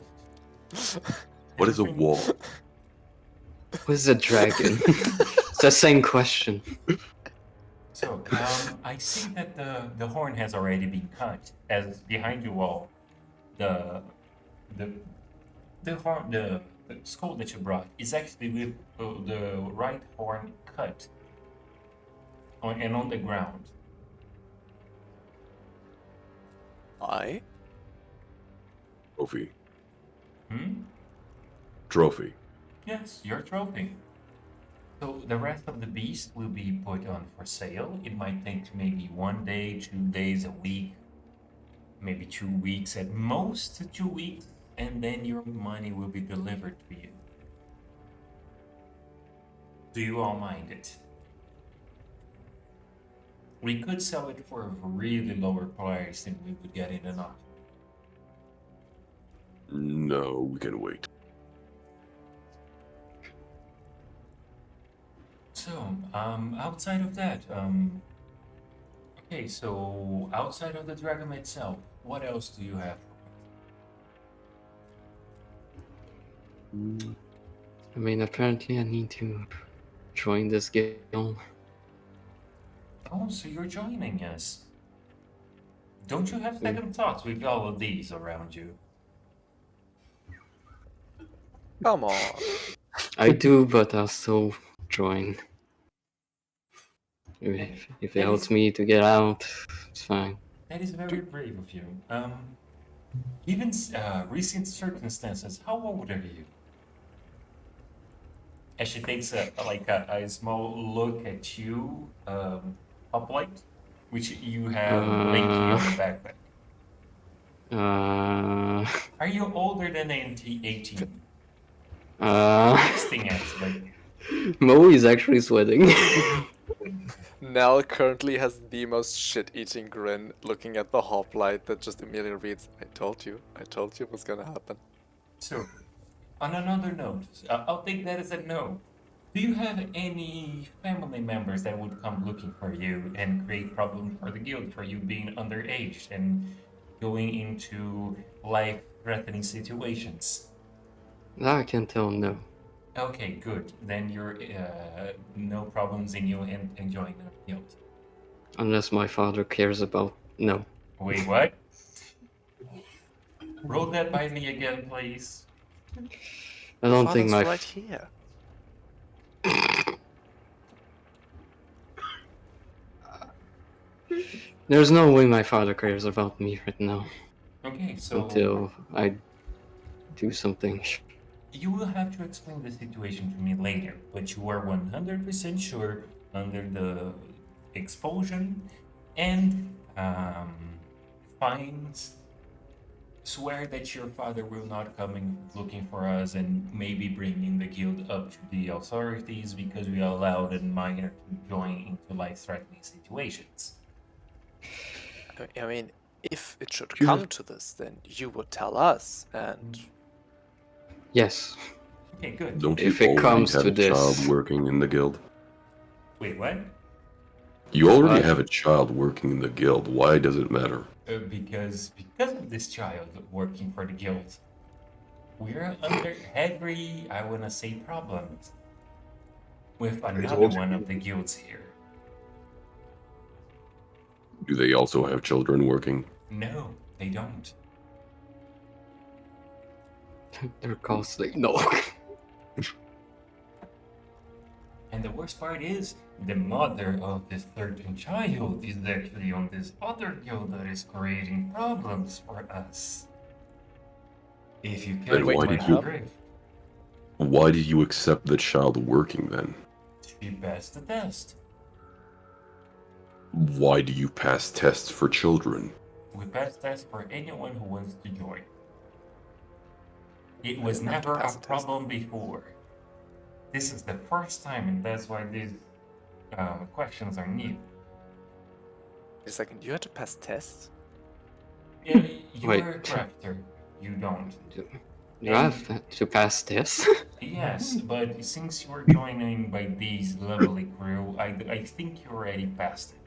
What is a wall? What is a dragon? It's the same question. So, I see that the horn has already been cut. As behind you all, the the the skull that you brought is actually with the right horn cut and on the ground. Why? Trophy. Hmm? Trophy. Yes, your trophy. So the rest of the beast will be put on for sale. It might take maybe 1 day, 2 days, a week, maybe 2 weeks at most, 2 weeks, and then your money will be delivered to you. Do you all mind it? We could sell it for a really lower price than we would get it in an auction. No, we can wait. So, outside of that, okay, so outside of the dragon itself, what else do you have? I mean, apparently I need to join this guild. Oh, so you're joining us. Don't you have second thoughts with all of these around you? Come on. I do, but I'll still join. If it helps me to get out, it's fine. That is very brave of you. Given recent circumstances, how old are you? As she takes a small look at you, uplight, which you have blinking on the backpack. Are you older than 18? Interesting, actually. Mo is actually sweating. Nell currently has the most shit-eating grin, looking at the hoplite that just immediately reads, I told you it was gonna happen. So, on another note, I'll take that as a no. Do you have any family members that would come looking for you and create problems for the guild for you being underage and going into life-threatening situations? I can tell no. Okay, good. Then you're no problems in you and enjoying the guild. Unless my father cares about no. Wait, what? Roll that by me again, please. I don't think Father's my right here. There's no way my father cares about me right now Okay, so until I do something. you will have to explain the situation to me later, but you are 100% sure under the expulsion and fines. Swear that your father will not come in looking for us and maybe bringing the guild up to the authorities because we allowed a minor to join into life-threatening situations. I mean, if it should You come have- to this, then you would tell us, and Yes. Okay, good. Don't If you it already comes have to a child this. working in the guild? Wait, what? You already What? have a child working in the guild. Why does it matter? Because of this child working for the guild, we're under heavy, I wanna say, problems with another told you. one of the guilds here. Do they also have children working? No, they don't. They're costly. No. And the worst part is, the mother of this certain child is actually on this other guild that is creating problems for us. If you Then catch why my did you- drift, Why did you accept the child working then? she passed the test. Why do you pass tests for children? We pass tests for anyone who wants to join. It I was didn't have to never a pass a test. problem before. This is the first time, and that's why these questions are new. wait a second, you had to pass tests? Yeah, you Wait. are a crafter. You don't. You have to pass this. Yes, but since you are joining by these lovely crew, I think you already passed it.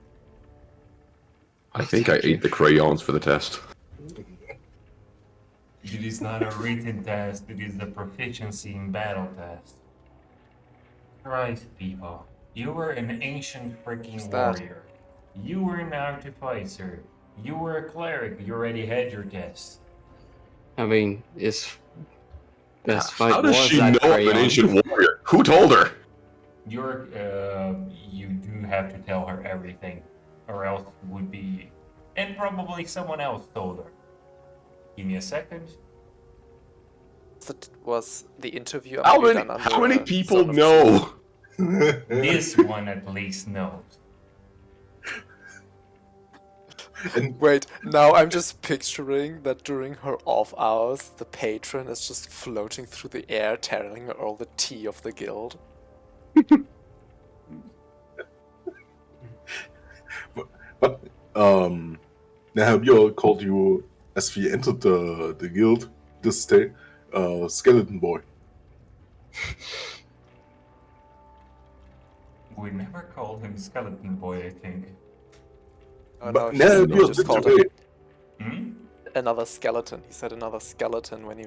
I think I ate the crayons for the test. It is not a written test, it is a proficiency in battle test. Right, people. You were an ancient freaking Who's that? warrior. You were an artificer. You were a cleric. You already had your test. I mean, his best How fight does was she at know I'm an Crayon. ancient warrior? Who told her? You do have to tell her everything, or else it would be, and probably someone else told her. Give me a second. That was the interview How maybe many, done how under many a people zone of truth? know? This one at least knows. And Wait, now I'm just picturing that during her off hours, the patron is just floating through the air, telling her all the tea of the guild. but now we all called you as we entered the guild this day, Skeleton Boy. We never called him Skeleton Boy, I think. Oh But no, now he you're just called today. Hmm? another skeleton. He said another skeleton when he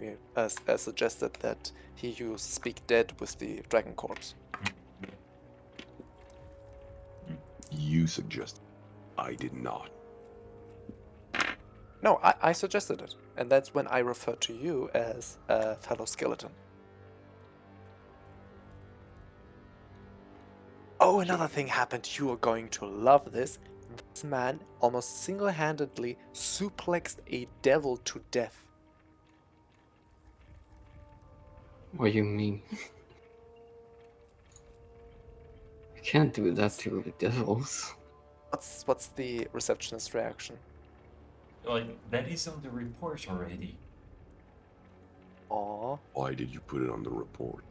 suggested that he use Speak Dead with the dragon corpse. You suggested. I did not. No, I suggested it, and that's when I referred to you as a fellow skeleton. Oh, another thing happened. You are going to love this. This man almost single-handedly suplexed a devil to death. What do you mean? You can't do that to the devils. What's the receptionist reaction? Like, that is on the report already. Aw. Why did you put it on the report?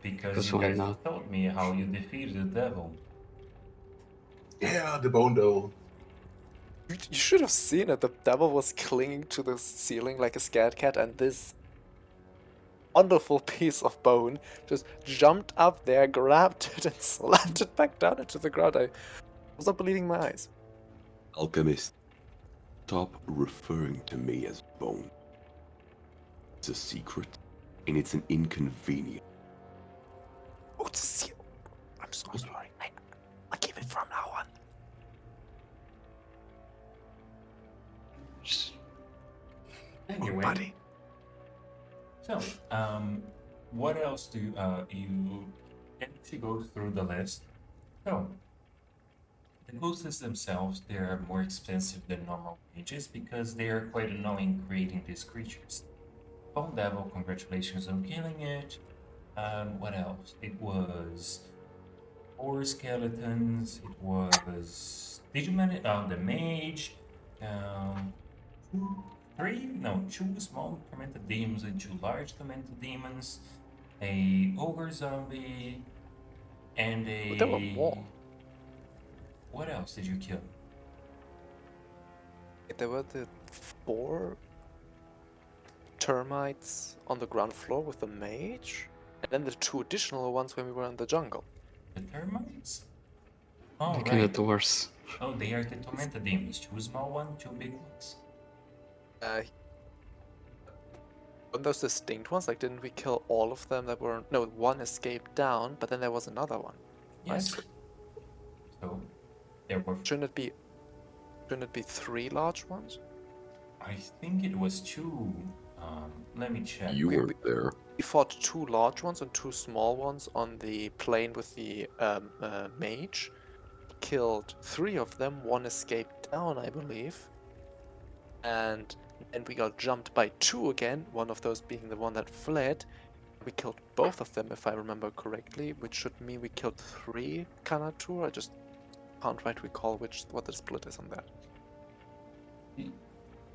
Because you why guys not? told me how you defeated the devil. Yeah, the Bone Devil. You should have seen it. The devil was clinging to the ceiling like a scared cat, and this wonderful piece of bone just jumped up there, grabbed it, and slapped it back down into the ground. I was not believing my eyes. Alchemist, stop referring to me as Bone. It's a secret, and it's an inconvenience. Oh, to see. I'm so sorry. I'll keep it from now on. Just- Anyway, Buddy. so, what else do you can actually go through the list? So, the ghosts themselves, they are more expensive than normal mages because they are quite annoying creating these creatures. Bone Devil, congratulations on killing it. What else? It was 4 skeletons. It was. Did you manage? The mage. Two small tormented demons and 2 large tormented demons. A ogre zombie. And a. But there were more. What else did you kill? There were the 4 termites on the ground floor with the mage, and then the 2 additional ones when we were in the jungle. The termites? Oh, Looking right. at the worse. Oh, they are the tormented demons. 2 small ones, 2 big ones. On those distinct ones, like didn't we kill all of them that were... No, 1 escaped down, but then there was another one. Yes. So, there were. Shouldn't it be 3 large ones? I think it was 2. Let me check. You we- weren't there. We fought 2 large ones and 2 small ones on the plane with the mage. Killed 3 of them, 1 escaped down, I believe. And we got jumped by 2 again, one of those being the one that fled. We killed both of them, if I remember correctly, which should mean we killed 3 Kanatur. I just can't quite recall what the split is on that.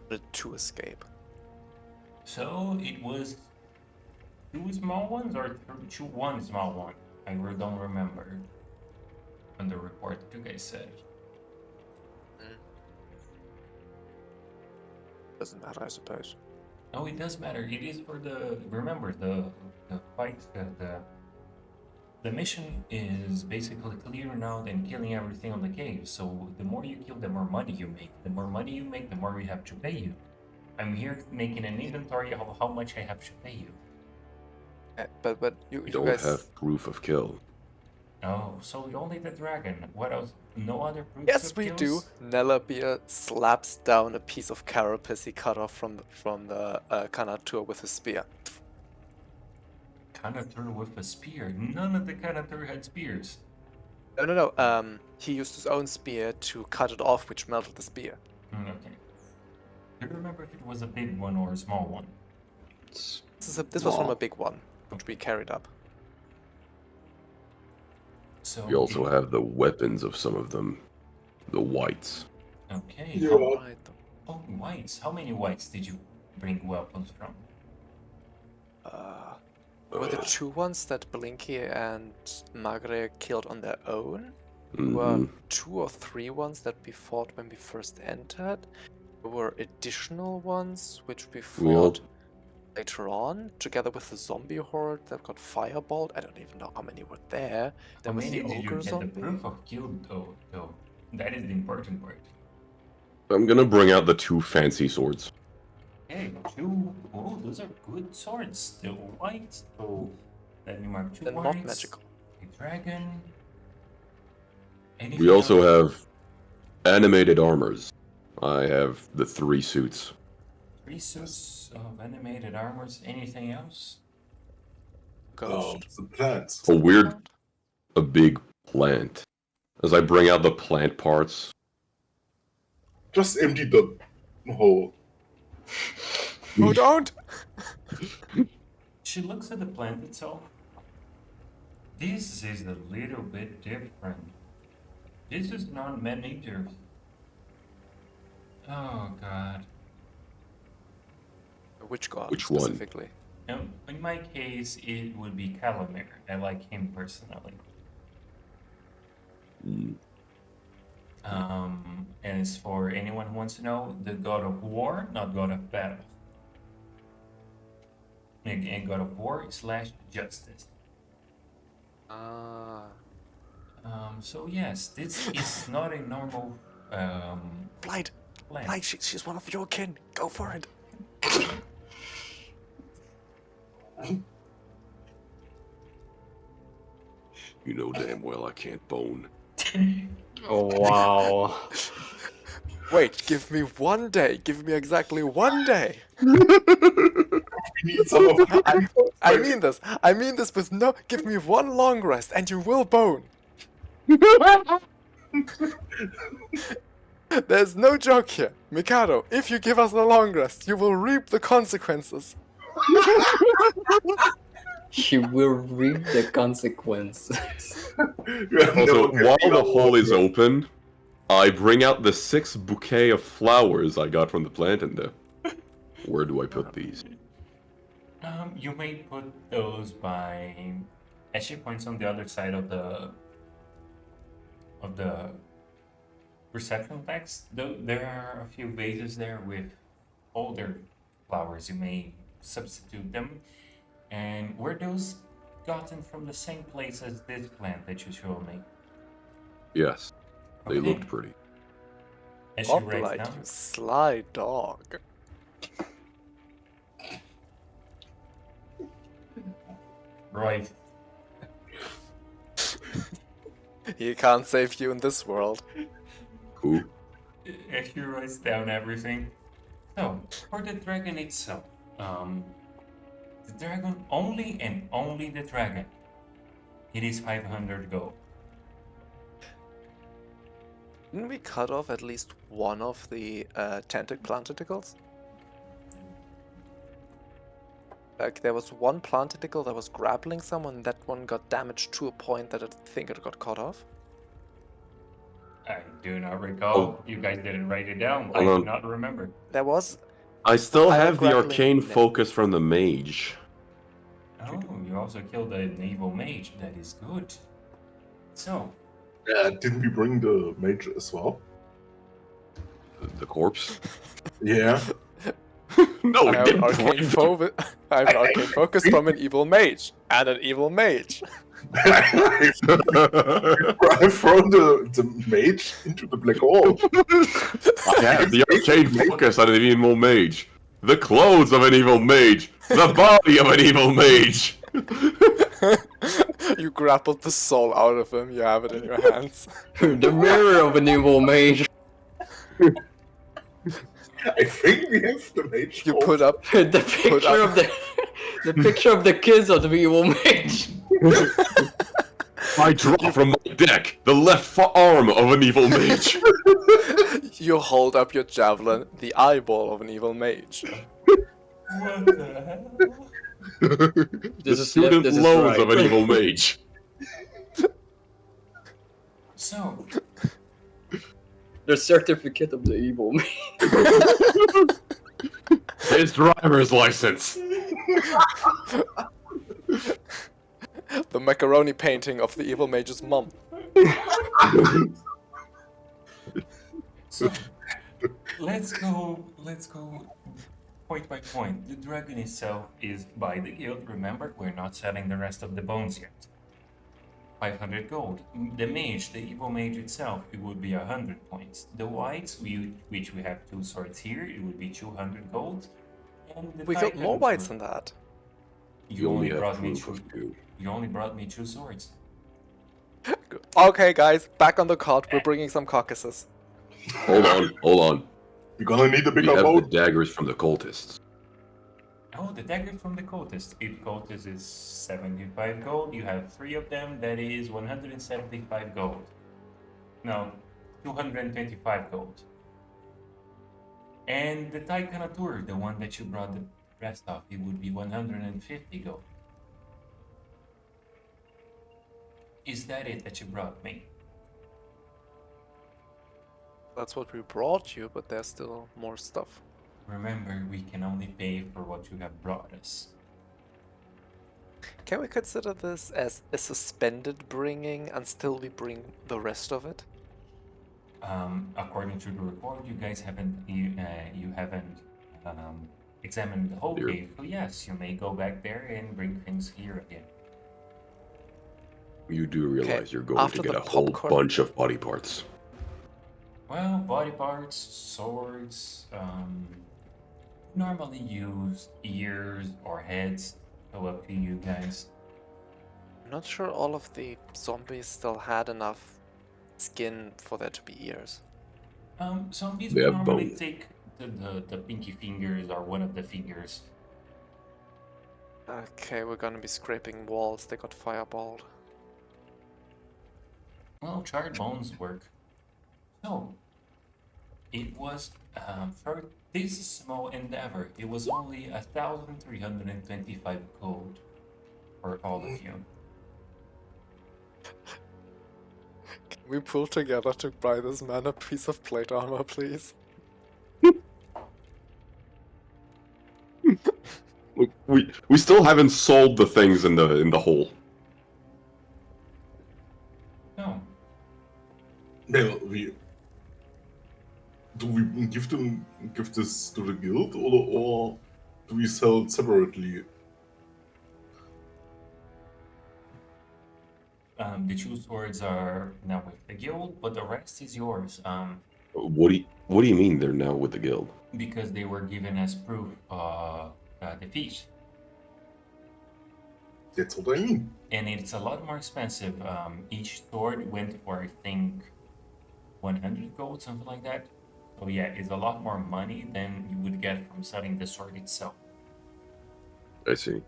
But 2 escape. So, it was 2 small ones or 1 small one? I don't remember on the report that you guys said. Doesn't matter, I suppose. No, it does matter. It is for the. Remember, the fight, the mission is basically clearing out and killing everything on the cave. So the more you kill, the more money you make. The more money you make, the more we have to pay you. I'm here making an inventory of how much I have to pay you. But We you don't guys have proof of kill. Oh, so only the dragon. What else? No other proof Yes, of we do. kills? Nellabeer slaps down a piece of carapace he cut off from the Kanatur with his spear. Kanatur with a spear. None of the Kanatur had spears. No. He used his own spear to cut it off, which melted the spear. Okay. Do you remember if it was a big one or a small one? It's This was from a big one, which we carried up. So We also have the weapons of some of them. The whites. Okay. Yeah. Alright. Oh, whites. How many whites did you bring weapons from? Were the two ones that Blinky and Magre killed on their own? Mhm. Were 2 or 3 ones that we fought when we first entered? There were additional ones which we We all- fought later on, together with the zombie horde that got fireballed. I don't even know how many were there. How There was many the did you ogre get the zombie. proof of kill though? That is the important part. I'm gonna bring out the 2 fancy swords. Okay, 2. Oh, those are good swords. Still white. So let me mark 2 They're whites. not magical. A dragon. We Anything also else? have animated armors. I have the 3 suits. 3 suits of animated armors. Anything else? Ghost. The plants. A weird, a big plant. As I bring out the plant parts. Just empty the hole. Oh, don't! She looks at the plant itself. This is a little bit different. This is not man-eater. Oh god. Which god? Which one? Specifically? In my case, it would be Calamir. I like him personally. Mm, As for anyone who wants to know, the god of war, not god of battle. Again, god of war / justice. Ah. So yes, this is not a normal Blight! plant. Blight, she's one of your kin. Go for it. You know damn well I can't bone. Oh wow. Wait, give me 1 day. Give me exactly 1 day. We need some of I mean this. I mean this with no. Give me 1 long rest, and you will bone. There's no joke here, Mikado. If you give us a long rest, you will reap the consequences. You will reap the consequences. Also, while the hole is open, I bring out the 6 bouquet of flowers I got from the plant in there. Where do I put these? You may put those by. As she points on the other side of the reception desk. There are a few vases there with older flowers. You may substitute them. And were those gotten from the same place as this plant that you showed me? Yes, they Okay. looked pretty. As she Not writes like down. you sly dog. Right. He can't save you in this world. Who? As she writes down everything. So, for the dragon itself, the dragon only and only the dragon. It is 500 gold. Didn't we cut off at least one of the plant tentacles? Like, there was one plant tentacle that was grappling someone, and that one got damaged to a point that I think it got cut off. I do not recall. You guys didn't write it down. I Hold do on. not remember. There was. I still I have the grappling arcane net. focus from the mage. Oh, you also killed an evil mage. That is good. So, Didn't we bring the mage as well? The corpse? Yeah. No, I we have, didn't. arcane I have an arcane focus from an evil mage. And an evil mage. I've thrown the mage into the black hole. I have the arcane focus on an evil mage. The clothes of an evil mage. The body of an evil mage. You grappled the soul out of him. You have it in your hands. The mirror of an evil mage. I think we have the mage. You put up. The picture of the picture of the kids of the evil mage. I draw from my deck the left arm of an evil mage. You hold up your javelin, the eyeball of an evil mage. What the hell? The This is student left, this is loathes right. of an evil mage. So, The certificate of the evil mage. His driver's license. The macaroni painting of the evil mage's mom. so let's go point by point. The dragon itself is by the guild. Remember, we're not selling the rest of the bones yet. 500 gold. The mage, the evil mage itself, it would be 100 points. The whites, which we have 2 swords here, it would be 200 gold. And the We got more titan whites sword- than that. You only have brought me proof of 2. You only brought me 2 swords. Okay, guys, back on the cart. We're bringing some carcasses. Hold on. We're gonna need a We bigger have the boat. daggers from the cultists. Oh, the dagger from the cultist. Each cultist is 75 gold. You have 3 of them. That is 175 gold. No, 225 gold. And the Taikanatur, the one that you brought the rest of, it would be 150 gold. Is that it that you brought me? That's what we brought you, but there's still more stuff. Remember, we can only pay for what you have brought us. Can we consider this as a suspended bringing and still we bring the rest of it? According to the report, you guys haven't examined the whole Here. cave. So yes, you may go back there and bring things here again. You do realize you're going after to get the a whole popcorn- bunch of body parts. Well, body parts, swords, normally use ears or heads. So up to you guys. I'm not sure all of the zombies still had enough skin for there to be ears. Zombies They will have normally bone. take the pinky fingers or one of the fingers. Okay, we're gonna be scraping walls. They got fireballed. Well, charred bones work. So, it was for this small endeavor. It was only 1,325 gold for all of you. Can we pull together to buy this man a piece of plate armor, please? We still haven't sold the things in the hole. No, Well, do we give this to the guild or do we sell it separately? the 2 swords are now with the guild, but the rest is yours. What do you mean they're now with the guild? Because they were given as proof of defeat. That's what I mean. And it's a lot more expensive. Each sword went for, I think, 100 gold, something like that. So yeah, it's a lot more money than you would get from selling the sword itself. I see.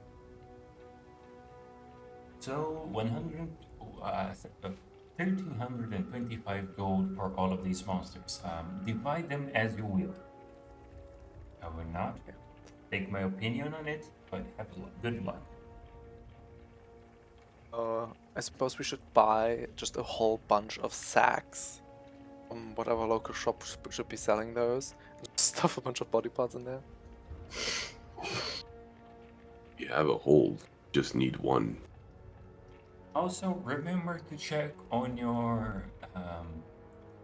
So 1,325 gold for all of these monsters. Divide them as you will. I will not take my opinion on it, but have good luck. I suppose we should buy just a whole bunch of sacks from whatever local shop should be selling those. And stuff a bunch of body parts in there. You have a hole. Just need one. Also, remember to check on your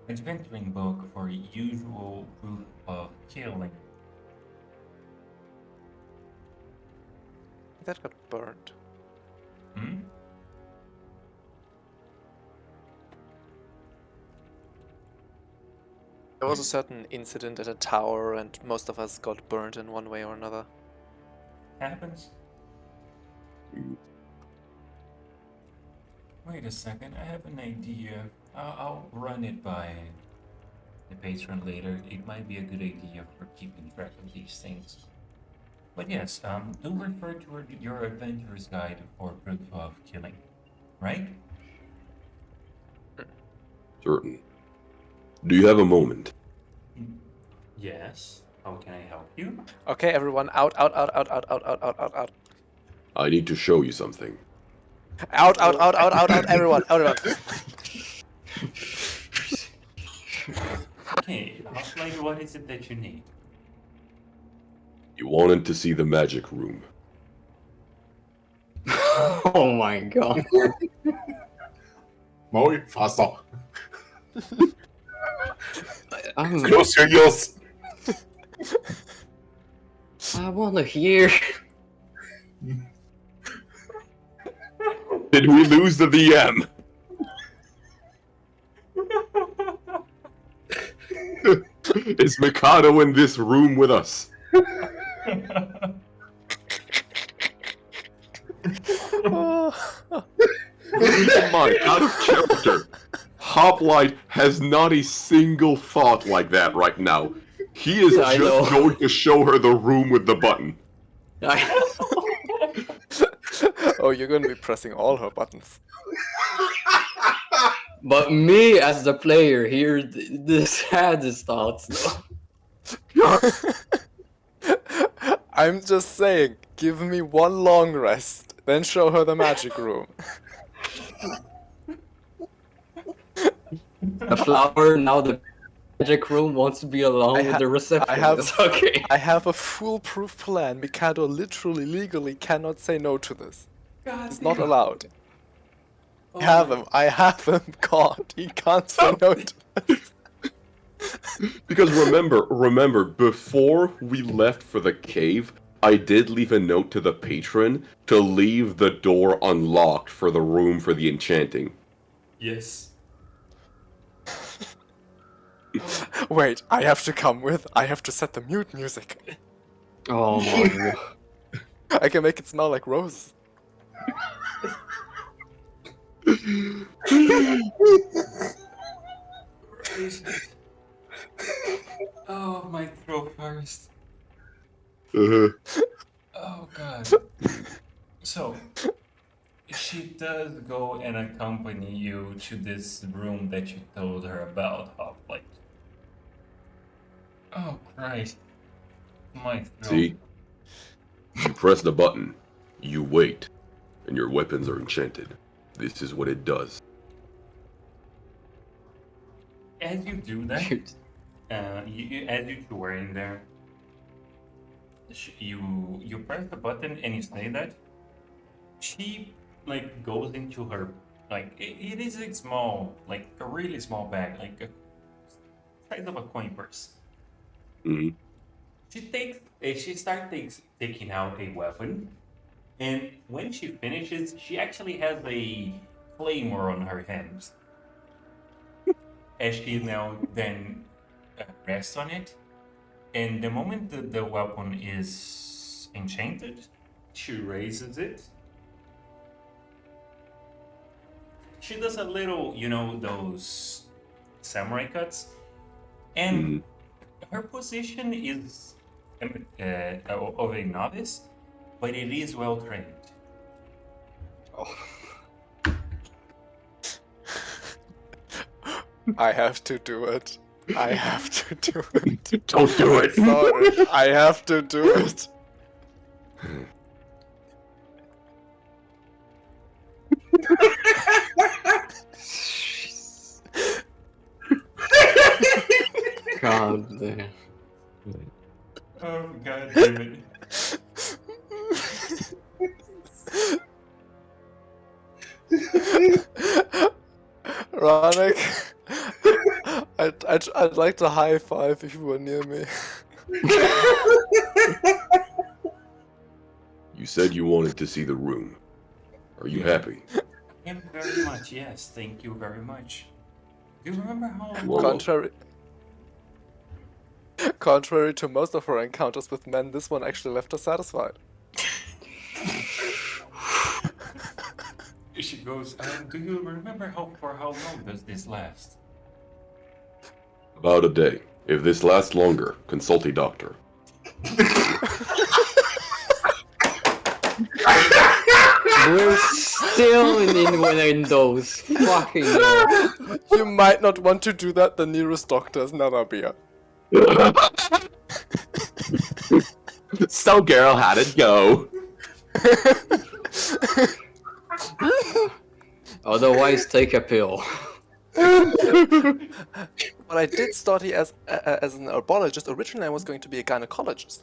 adventuring book for usual proof of killing. That got burned. Hmm? There was a certain incident at a tower and most of us got burned in one way or another. Happens. Wait a second, I have an idea. I'll run it by the patron later. It might be a good idea for keeping track of these things. But yes, do refer to your adventurer's guide for proof of killing, right? Certain. Do you have a moment? Yes. How can I help you? Okay, everyone, out, out, out, out, out, out, out, out, out, out. I need to show you something. Out, out, out, out, out, out, everyone, everyone. Okay, Hoplite, what is it that you need? You wanted to see the magic room. Oh my god. Maui, faster. I'm, Close your ears. I wanna hear. Did we lose the DM? Is Mikado in this room with us? Keep in mind, out of character, Hoplite has not a single thought like that right now. He is I just know. going to show her the room with the button. Oh, you're gonna be pressing all her buttons. But me as the player here, the saddest thoughts though. I'm just saying, give me one long rest, then show her the magic room. The flower, now the magic room wants to be alone with the receptionist. Okay. I have a foolproof plan. Mikado literally, legally cannot say no to this. God It's not damn. allowed. Oh I have my- him. I have him caught. He can't say no to this. Because remember, before we left for the cave, I did leave a note to the patron to leave the door unlocked for the room for the enchanting. Yes. Wait, I have to come with. I have to set the mute music. Oh my god. I can make it smell like roses. Oh, my throat hurts. Uh, Oh god. So, she does go and accompany you to this room that you told her about, Hoplite. Oh Christ. My throat. see? You press the button, you wait, and your weapons are enchanted. This is what it does. As you do that, as you two are in there, you press the button and you say that. She like goes into her it is a small, like a really small bag, like a size of a coin purse. Mhm. She starts taking out a weapon, and when she finishes, she actually has a claymore on her hands. As she now then rests on it, and the moment that the weapon is enchanted, she raises it. She does a little, those samurai cuts, and her position is of a novice, but it is well trained. I have to do it. I have to do it. Don't do it! Sorry, I have to do it. God damn. Oh god damn it. Ranek, I'd like to high five if you were near me. You said you wanted to see the room. Are you happy? Him very much, yes, thank you very much. Do you remember how Well, Contrary to most of her encounters with men, this one actually left her satisfied. she goes, do you remember for how long does this last? About a day. If this lasts longer, consult a doctor. We're still in windows. Fucking hell. You might not want to do that. The nearest doctor is Narabia. So, girl, how'd it go? Otherwise, take a pill. But I did study as an herbologist. Originally, I was going to be a gynecologist.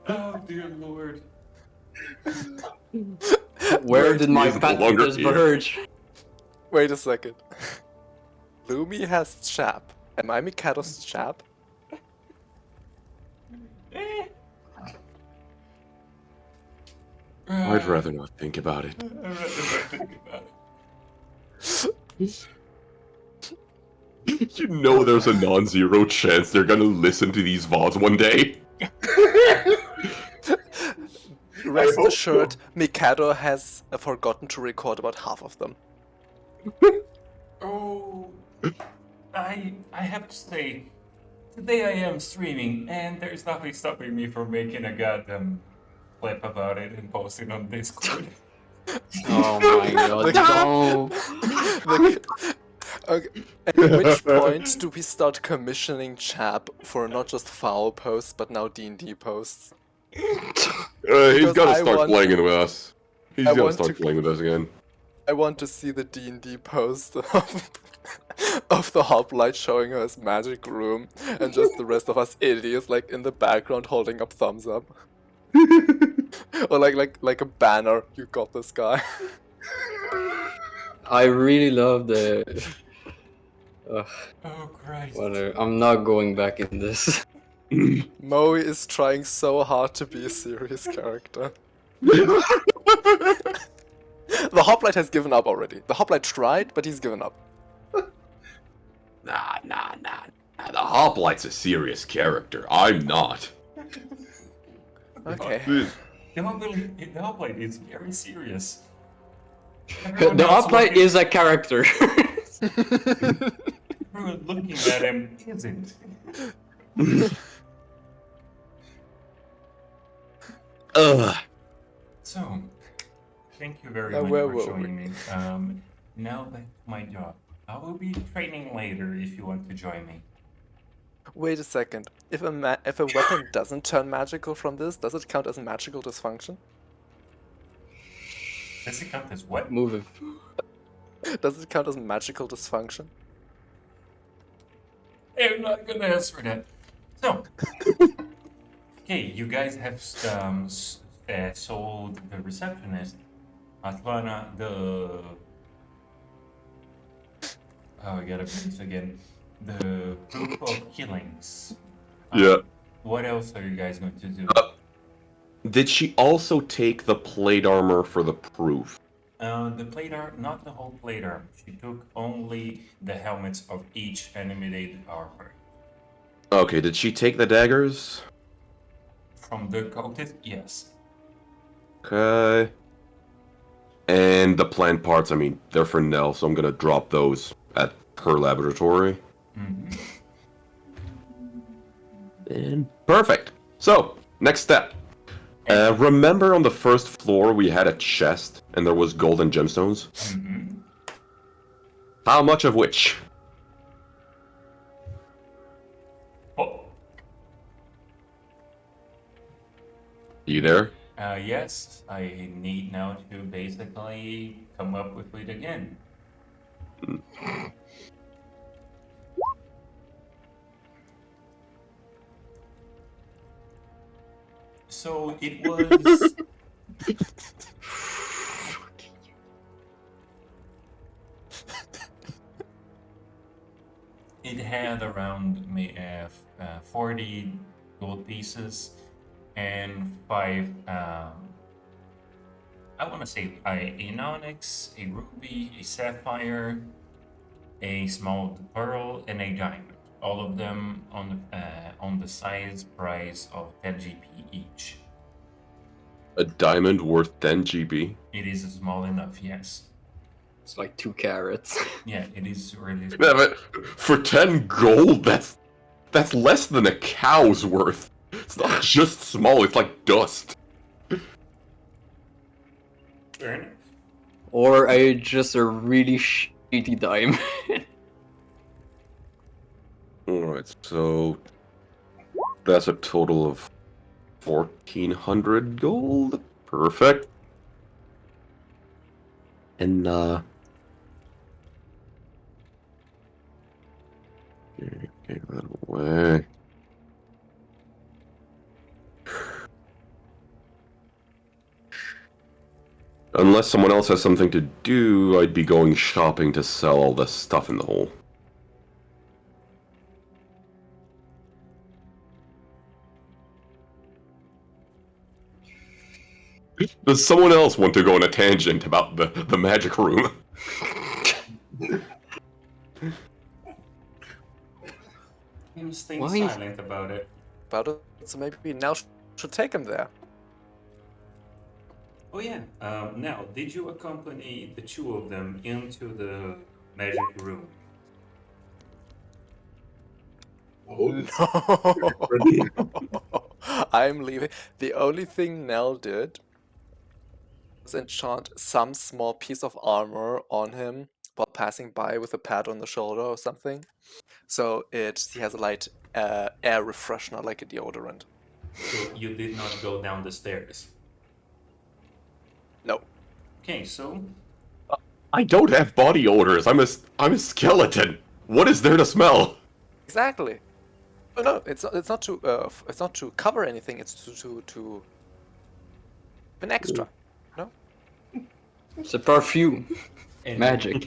Oh dear lord. Where did my He is no longer patent here. diverge? Wait a second. Lumi has chap. Am I Mikado's chap? I'd rather not think about it. I'd rather not think about it. You know there's a non-zero chance they're gonna listen to these VODs one day. Rest hope assured, Mikado has forgotten to record about half of them. Oh, I have to say, today I am streaming, and there's nothing stopping me from making a goddamn clip about it and posting on Discord. Oh my god, no. Okay. At which point do we start commissioning Chap for not just foul posts, but now D&D posts? He's Because gotta I start want- playing with us. He's I gotta want start to- playing with us again. I want to see the D&D post of the hoplite showing us magic room, and just the rest of us idiots like in the background holding up thumbs up. Or like a banner, you got this guy. I really love the. Ugh, Oh Christ. whatever. I'm not going back in this. Moe is trying so hard to be a serious character. The hoplite has given up already. The hoplite tried, but he's given up. Nah. The Hoplite's a serious character. I'm not. Okay. The hoplite is very serious. The upright is a character. Everyone looking at him isn't. Ugh. So, thank you very Now, much where for were joining me. Now back to my job. I will be training later if you want to join me. Wait a second. If a weapon doesn't turn magical from this, does it count as magical dysfunction? Does it count as what? Moving. Does it count as magical dysfunction? I'm not gonna answer that. So, okay, you guys have sold the receptionist, Atlana, the. Oh, I gotta do this again. The proof of killings. Yeah. What else are you guys going to do? Did she also take the plate armor for the proof? The plate armor, not the whole plate armor. She took only the helmets of each animated armor. Okay, did she take the daggers? From the cultist, yes. Okay. And the plant parts, I mean, they're for Nell, so I'm gonna drop those at her laboratory. Mm-hmm. Perfect. So, next step. Remember on the first floor we had a chest and there was gold and gemstones? Mm-hmm. How much of which? Oh, You there? yes, I need now to basically come up with it again. So it was. It had around 40 gold pieces and 5. I want to say an onyx, a ruby, a sapphire, a small pearl, and a diamond. All of them on the size price of 10 GP each. A diamond worth 10 GB. It is small enough, yes. It's like 2 carrots. Yeah, it is really Yeah, small. but for 10 gold, that's less than a cow's worth. It's not just small, it's like dust. Fair enough. Or I just a really shitty diamond. Alright, so that's a total of 1400 gold. Perfect. And take that away. Unless someone else has something to do, I'd be going shopping to sell all the stuff in the hole. Does someone else want to go on a tangent about the magic room? I'm staying Why? silent about it. About it, so maybe now should take him there. Oh yeah. Now, did you accompany the two of them into the magic room? Oh, No. I'm leaving. The only thing Nell did was enchant some small piece of armor on him while passing by with a pat on the shoulder or something. So he has a light air refreshener like a deodorant. So you did not go down the stairs. No. Okay, so I don't have body odors. I'm a skeleton. What is there to smell? Exactly. Oh, no, it's not to cover anything. It's to an extra. No. It's a perfume. and Magic.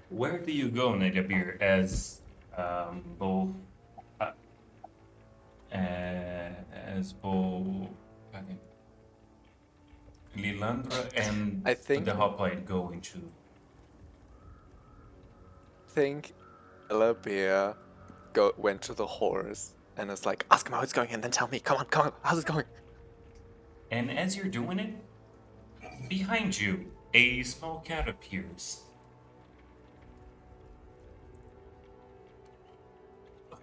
where do you go, Negabir, as both Lilandra and I think- the hoplite go into? Think Bear went to the horse and is like, ask him how it's going and then tell me. Come on, how's it going? And as you're doing it, behind you, a small cat appears.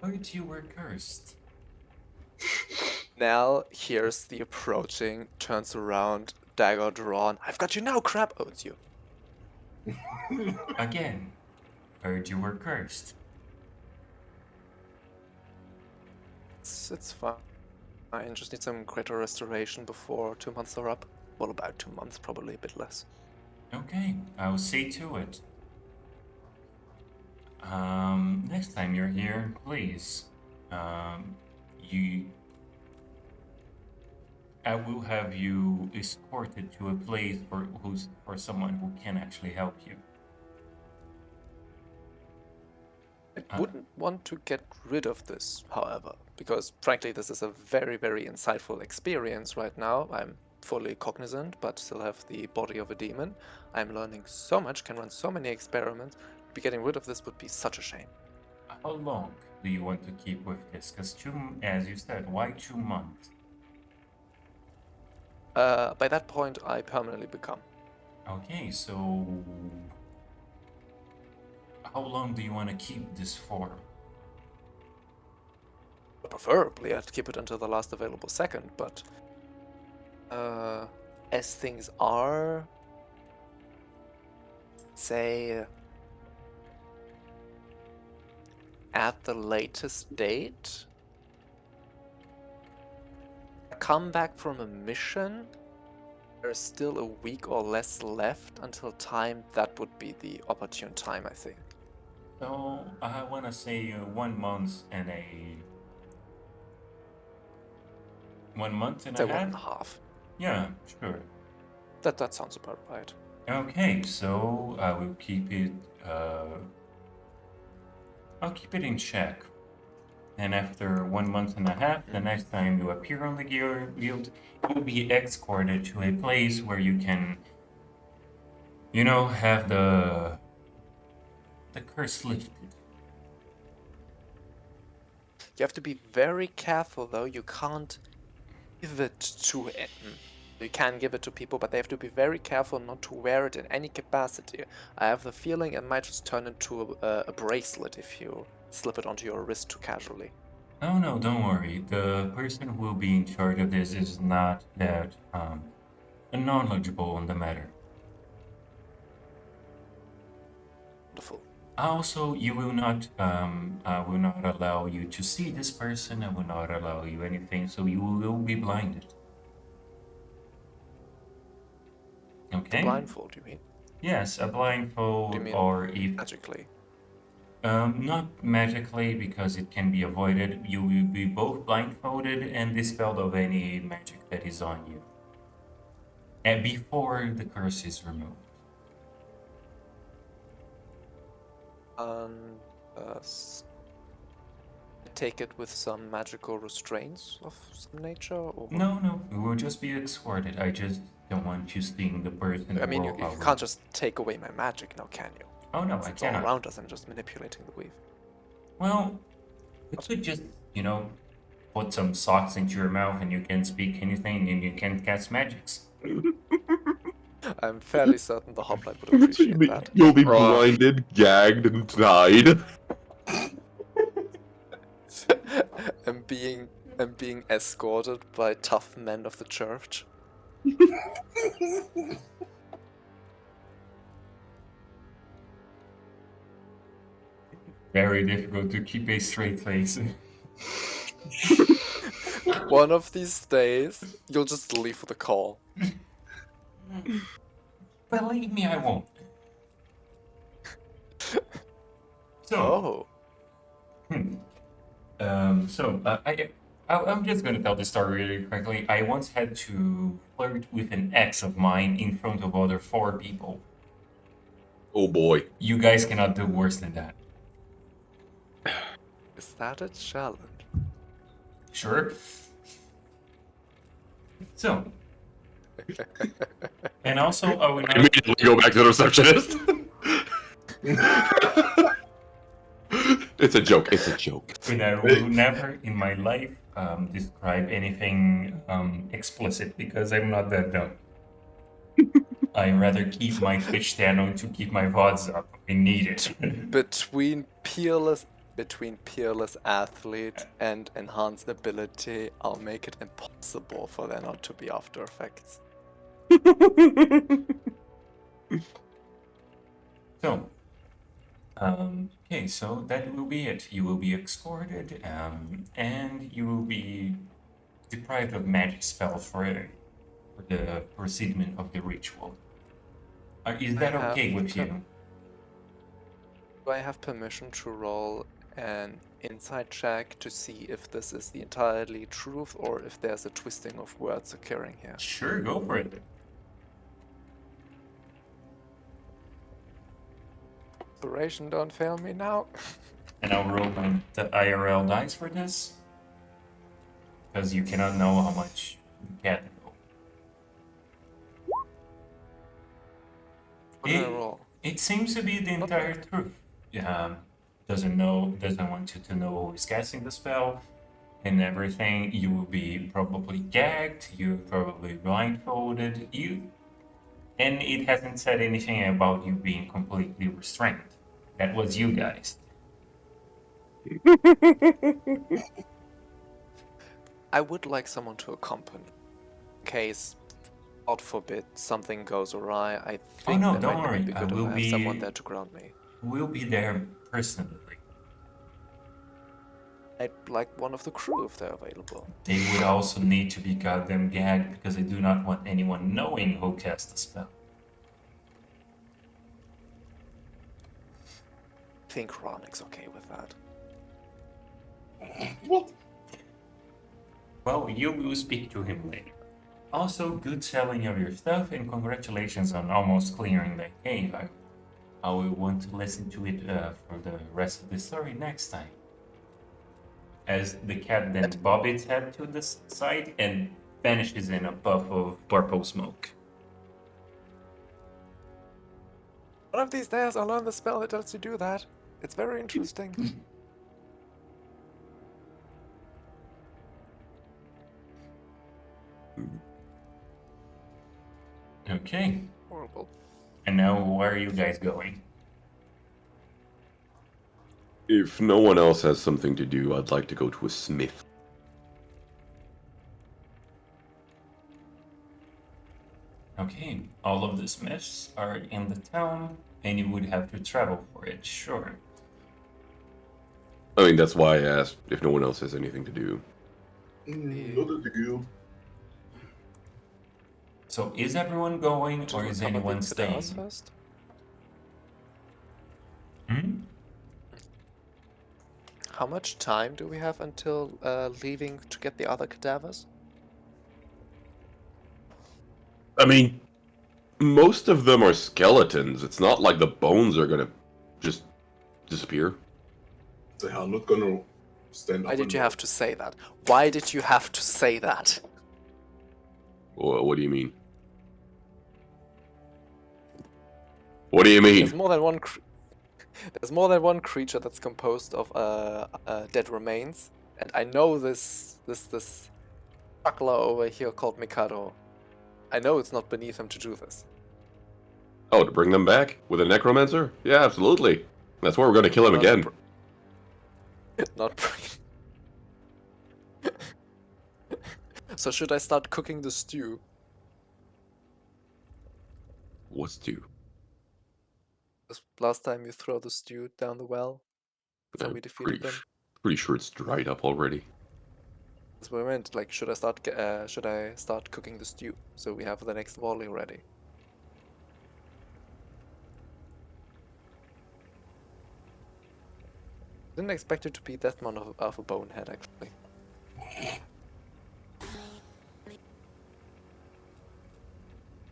Heard you were cursed. Nell hears the approaching, turns around, dagger drawn. I've got you now, crap! Oh, it's you. Again, heard you were cursed. It's fine. I just need some greater restoration before 2 months are up. Well, about 2 months, probably a bit less. Okay, I'll see to it. Next time you're here, please, I will have you escorted to a place for someone who can actually help you. I wouldn't want to get rid of this, however, because frankly, this is a very, very insightful experience right now. I'm fully cognizant, but still have the body of a demon. I'm learning so much, can run so many experiments. Be getting rid of this would be such a shame. How long do you want to keep with this? Because as you said, why 2 months? By that point, I permanently become. Okay, so how long do you want to keep this for? Preferably, I'd keep it until the last available second, but as things are, say, at the latest date, I come back from a mission, there's still a week or less left until time. That would be the opportune time, I think. So I want to say 1 month and a 1 month and Say a 1.5. half. Yeah, sure. That sounds about right. Okay, so I will keep it. I'll keep it in check. And after 1 month and a half, the next time you appear on the guild, you'll be escorted to a place where you can, have the curse lifted. You have to be very careful, though. You can't give it to him. You can give it to people, but they have to be very careful not to wear it in any capacity. I have the feeling it might just turn into a bracelet if you slip it onto your wrist too casually. Oh no, don't worry. The person who will be in charge of this is not that knowledgeable on the matter. Wonderful. Also, you will not. I will not allow you to see this person. I will not allow you anything. So you will be blinded. The Okay. blindfold, you mean? Yes, a blindfold, Do you mean or if magically? not magically because it can be avoided. You will be both blindfolded and dispelled of any magic that is on you. And before the curse is removed. And take it with some magical restraints of some nature, or No, it will just be escorted. I just don't want you seeing the person. I mean, or you how can't just take away my magic now, can you? Oh no, Since I it's all cannot. around us and just manipulating the weave. Well, you could just, put some socks into your mouth and you can speak anything and you can cast magics. I'm fairly certain the hoplite would appreciate that. You'll be Bruh. blinded, gagged, and died. I'm being escorted by tough men of the church. Very difficult to keep a straight face. One of these days, you'll just leave with a call. Believe me, I won't. So, I'm just gonna tell the story really quickly. I once had to flirt with an ex of mine in front of other 4 people. Oh boy. You guys cannot do worse than that. Is that a challenge? Sure. So, and also I would not. Immediately go back to the receptionist. It's a joke. It's a joke. And I will never in my life describe anything explicit because I'm not that dumb. I rather keep my Twitch channel to keep my VODs up. I need it. Between peerless athlete and enhanced ability, I'll make it impossible for there not to be after effects. So, okay, so that will be it. You will be escorted, and you will be deprived of magic spells for the proceedment of the ritual. Is that I okay have with you? Do I have permission to roll an insight check to see if this is the entirely truth or if there's a twisting of words occurring here? Sure, go for it. Inspiration, don't fail me now. And I'll roll the IRL dice for this. Because you cannot know how much you can roll. What did I roll? It seems to be the entire truth. Doesn't want you to know who is casting the spell and everything. You will be probably gagged, you're probably blindfolded, and it hasn't said anything about you being completely restrained. That was you guys. I would like someone to accompany. In case, God forbid, something goes awry, I think no, that don't might worry, be I good if will I have be- someone there to ground me. We'll be there personally. I'd like one of the crew if they're available. They would also need to be goddamn gagged because I do not want anyone knowing who cast the spell. I think Ronik's okay with that. What? Well, you will speak to him later. Also, good selling of your stuff and congratulations on almost clearing that cave. I will want to listen to it for the rest of the story next time. As the cat then bobs its head to the side and vanishes in a puff of purple smoke. One of these days I'll learn the spell that lets you do that. It's very interesting. Okay. Horrible. And now, where are you guys going? If no one else has something to do, I'd like to go to a smith. Okay, all of the smiths are in the town, and you would have to travel for it, sure. I mean, that's why I asked if no one else has anything to do. Not at the guild. So, is everyone going, Do or we is cover the anyone cadavers staying? first? Hmm? How much time do we have until leaving to get the other cadavers? I mean, most of them are skeletons. It's not like the bones are gonna just disappear. They are not gonna stand Why up did and you have to say that? Why did you have to say that? What do you mean? What do you There's mean? more than one. There's more than one creature that's composed of dead remains, and I know this buckler over here called Mikado. I know it's not beneath him to do this. Oh, to bring them back with a necromancer? Yeah, absolutely. That's where we're gonna kill him Not again. Not. So should I start cooking the stew? What's due? 'Cause last time you throw the stew down the well, so we defeated them. Pretty sure it's dried up already. That's what I meant. Like, should I start cooking the stew so we have the next volley ready? Didn't expect it to be that much of a bonehead, actually.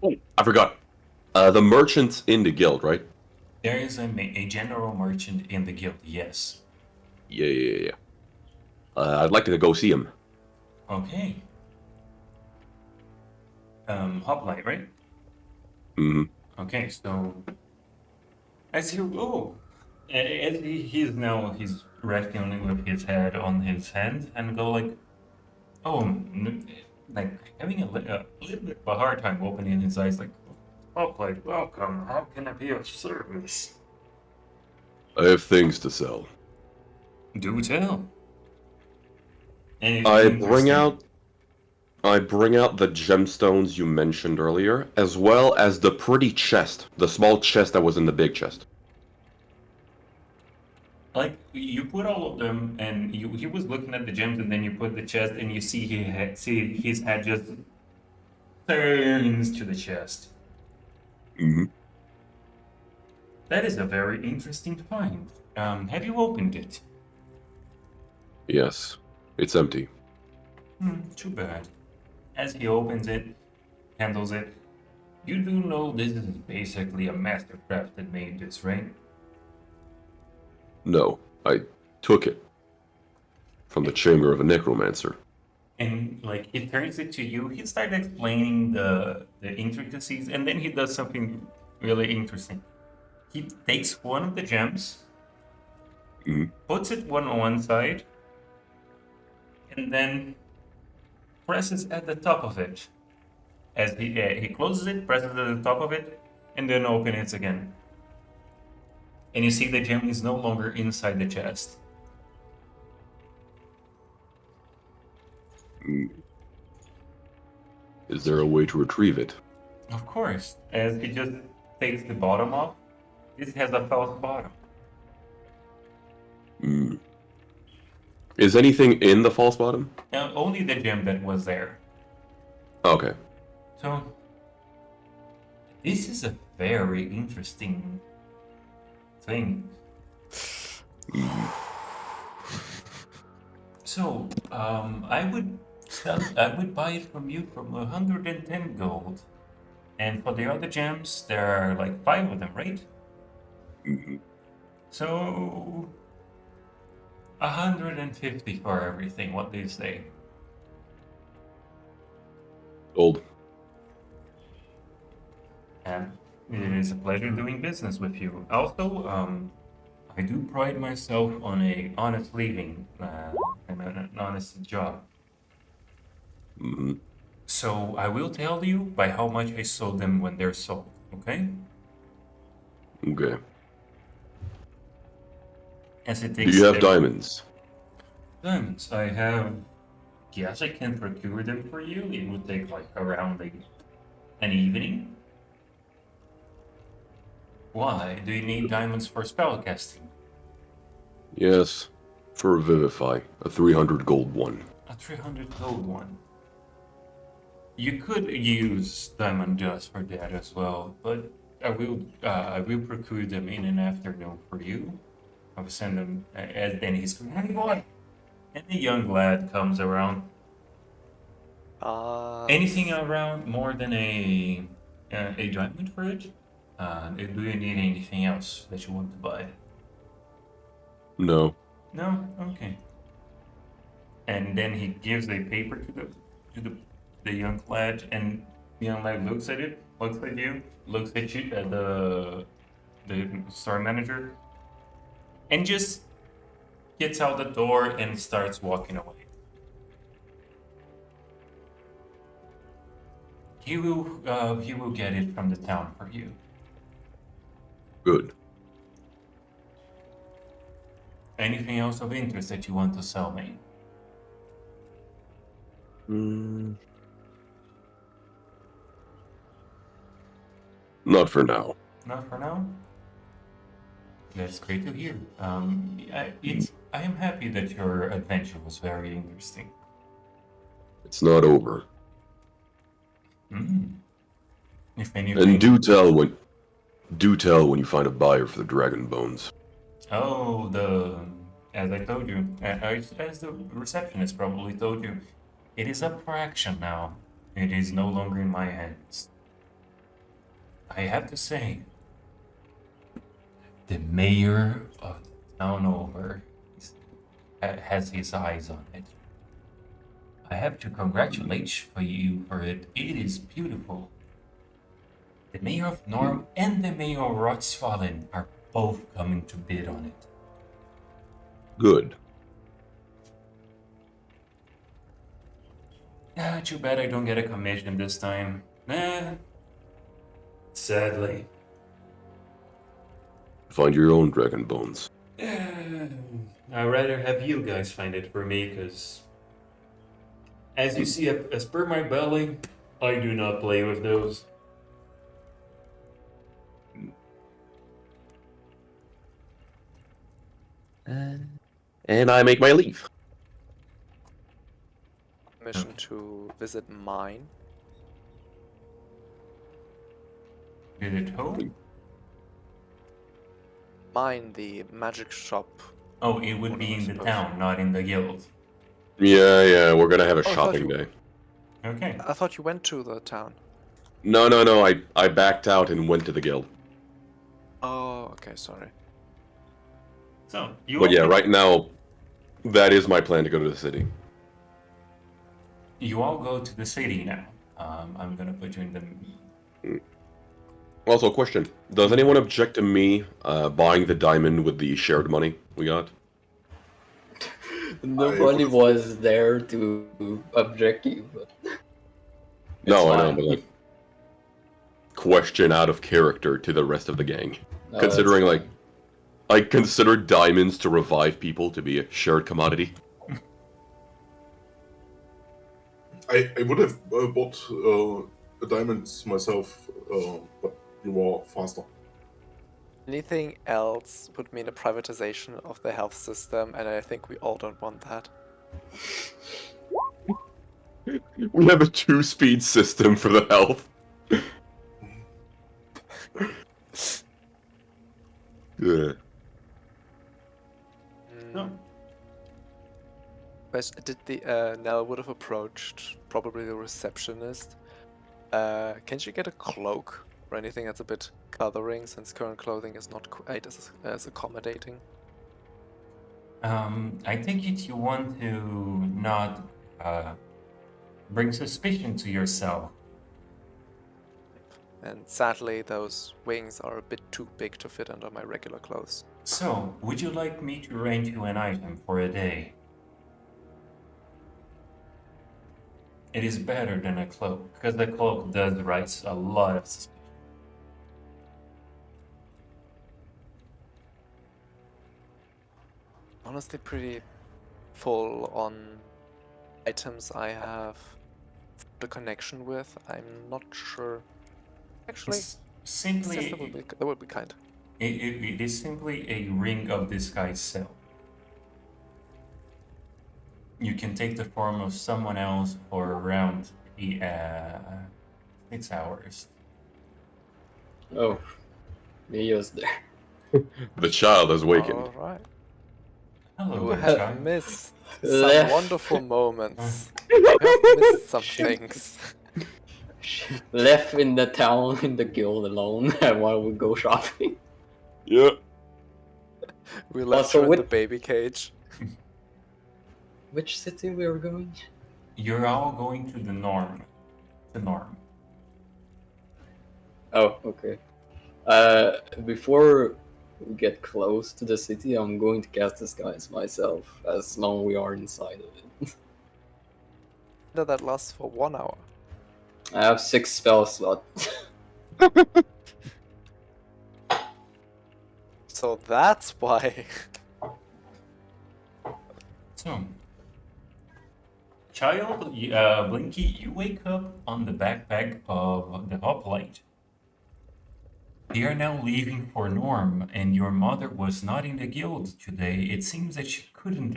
Oh, I forgot. The merchants in the guild, right? There is a general merchant in the guild, yes. Yeah. I'd like to go see him. Okay. Hoplite, right? Hmm. Okay, so as you go, as he's resting with his head on his hand and go like, oh, like having a little bit of a hard time opening his eyes, like, Hoplite, welcome. How can I be of service? I have things to sell. Do tell. Anything I interesting? bring out the gemstones you mentioned earlier, as well as the pretty chest, the small chest that was in the big chest. Like you put all of them, and he was looking at the gems, and then you put the chest, and you see see his head just turns to the chest. Hmm. That is a very interesting find. Have you opened it? Yes, it's empty. Too bad. As he opens it, handles it, you do know this is basically a mastercraft that made this, right? No, I took it from the chamber of a necromancer. And like he turns it to you, he starts explaining the intricacies, and then he does something really interesting. He takes one of the gems, Mhm. puts it one on one side, and then presses at the top of it. As he closes it, presses at the top of it, and then opens it again. And you see the gem is no longer inside the chest. Is there a way to retrieve it? Of course, as he just takes the bottom off, this has a false bottom. Hmm. Is anything in the false bottom? Only the gem that was there. Okay. So, this is a very interesting thing. So, I would buy it from you for 110 gold. And for the other gems, there are like 5 of them, right? Mhm. So, 150 for everything. What do you say? Old. And it is a pleasure doing business with you. Also, I do pride myself on a honest living and an honest job. Hmm. So I will tell you by how much I sold them when they're sold, okay? Okay. As it Do takes you have diamonds? diamonds. I have. Yes, I can procure them for you. It would take like around an evening. Why? Do you need diamonds for spellcasting? Yes. For Vivify, a 300 gold one. A 300 gold one. You could use diamond dust for that as well, but I will procure them in an afternoon for you. I will send them, and then he's going, hey boy! And the young lad comes around. Anything around more than a diamond fridge? Do you need anything else that you want to buy? No. No? Okay. And then he gives a paper to the young lad, and the young lad looks at it, looks at you, looks at you, at the store manager, and just gets out the door and starts walking away. He will get it from the town for you. Good. Anything else of interest that you want to sell me? Not for now. Not for now. That's great to hear. I am happy that your adventure was very interesting. It's not over. If anything. And do tell when you find a buyer for the dragon bones. Oh, as I told you, as the receptionist probably told you, it is up for action now. It is no longer in my hands. I have to say, the mayor of the town over has his eyes on it. I have to congratulate you for it. It is beautiful. The mayor of Norm and the mayor of Rotsfallen are both coming to bid on it. Good. Too bad I don't get a commission this time. Sadly. Find your own dragon bones. I'd rather have you guys find it for me, because as you see, as per my belly, I do not play with those. And I make my leave. Mission to visit mine. Did it home? Mine, the magic shop. Oh, it would be in the town, not in the guild. Yeah, we're gonna have a Oh, I thought shopping you- day. Okay. I thought you went to the town. No, I backed out and went to the guild. Oh, okay, sorry. So, you But all yeah, can- right now, that is my plan to go to the city. You all go to the city now. I'm gonna put you in the... Also, question. Does anyone object to me buying the diamond with the shared money we got? Nobody was there to object you, but No, I know, fine. but like, question out of character to the rest of the gang. no, Considering, that's like, I consider diamonds to revive people to be a shared commodity. I would have bought a diamond myself, but you were faster. Anything else would mean a privatization of the health system, and I think we all don't want that. We have a 2-speed system for the health. Yeah. No. Did the Nell would have approached probably the receptionist? Can she get a cloak or anything that's a bit coloring, since current clothing is not quite as accommodating? I think if you want to not bring suspicion to yourself. And sadly, those wings are a bit too big to fit under my regular clothes. So, would you like me to rent you an item for a day? It is better than a cloak, because the cloak does raise a lot of suspicion. Honestly, pretty full on items I have the connection with. I'm not sure. Actually, It's yes, that would simply be kind. it is simply a ring of disguise self. You can take the form of someone else for around 6 hours. Oh, Mio's there. The child has wakened. All right. Hello You there, have child. missed some Left. wonderful moments. You have missed some things. Left in the town in the guild alone while we go shopping. Yeah. We left Also, her in the with- baby cage. Which city we are going? You're all going to the norm. The norm. Oh, okay. Before we get close to the city, I'm going to cast disguise myself, as long we are inside of it. That lasts for 1 hour. I have 6 spell slots. So that's why. So, child, Blinky, you wake up on the backpack of the hoplite. They are now leaving for Norm, and your mother was not in the guild today. It seems that she couldn't,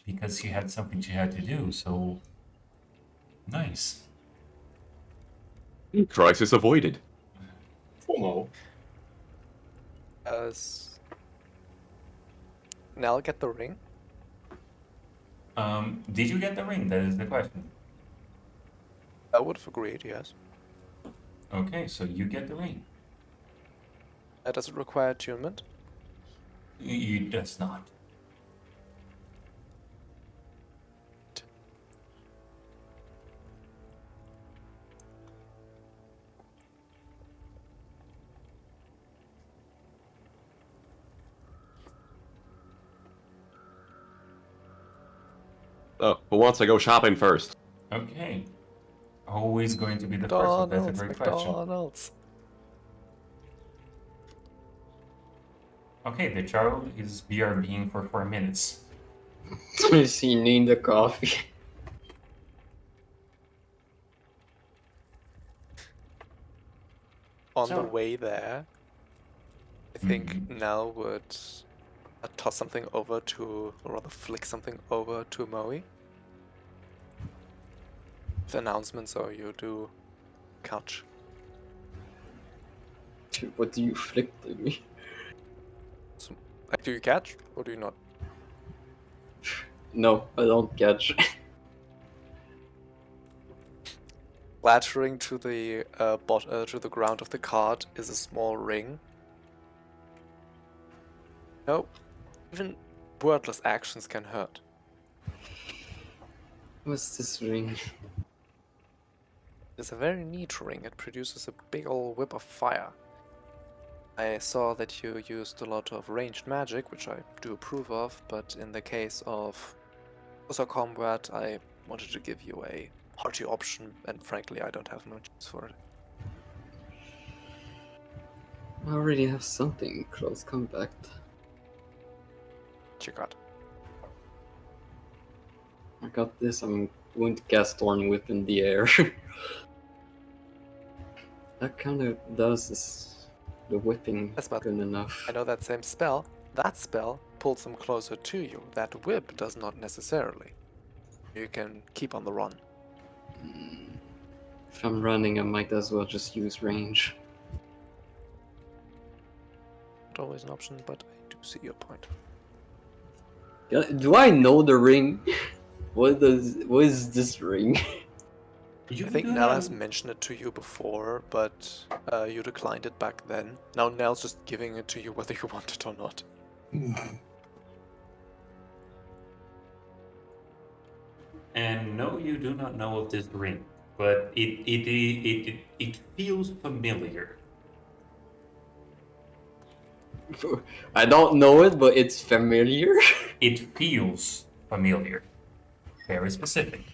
because she had something she had to do. So, nice. Crisis avoided. For now. Does Nell get the ring? Did you get the ring? That is the question. I would have agreed, yes. Okay, so you get the ring. Does it require attunement? It does not. Oh, who wants to go shopping first? Okay. Always going to be the first one. That's a great question. McDonald's. Okay, the child is BRBing for 4 minutes. Is he need the coffee? On the So- way there, I think Nell would toss something over to, or rather flick something over to Moe. The announcement, so you do catch. What do you flick to me? Like, do you catch, or do you not? No, I don't catch. Lattering to the to the ground of the cart is a small ring. No, even wordless actions can hurt. What's this ring? It's a very neat ring. It produces a big old whip of fire. I saw that you used a lot of ranged magic, which I do approve of, but in the case of closer combat, I wanted to give you a party option, and frankly, I don't have much use for it. I already have something close combat. What you got? I got this. I'm going to cast Thorn Whip in the air. That kind of does this, the whipping That's about- good enough. I know that same spell. That spell pulls them closer to you. That whip does not necessarily. You can keep on the run. If I'm running, I might as well just use range. Not always an option, but I do see your point. Do I know the ring? What is this ring? You I think do Nell not- has mentioned it to you before, but you declined it back then. Now Nell's just giving it to you whether you want it or not. And no, you do not know of this ring, but it feels familiar. I don't know it, but it's familiar. It feels familiar. Very specific.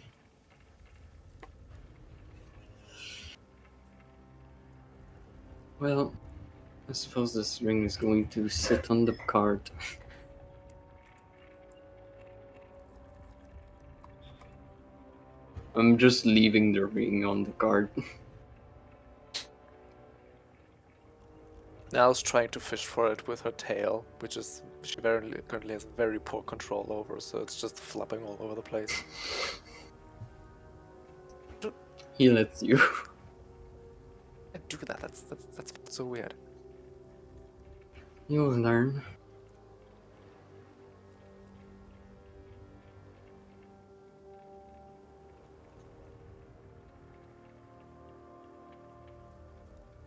Well, I suppose this ring is going to sit on the cart. I'm just leaving the ring on the cart. Nell's trying to fish for it with her tail, which she currently has very poor control over, so it's just flopping all over the place. He lets you. I do that. That's so weird. You'll learn.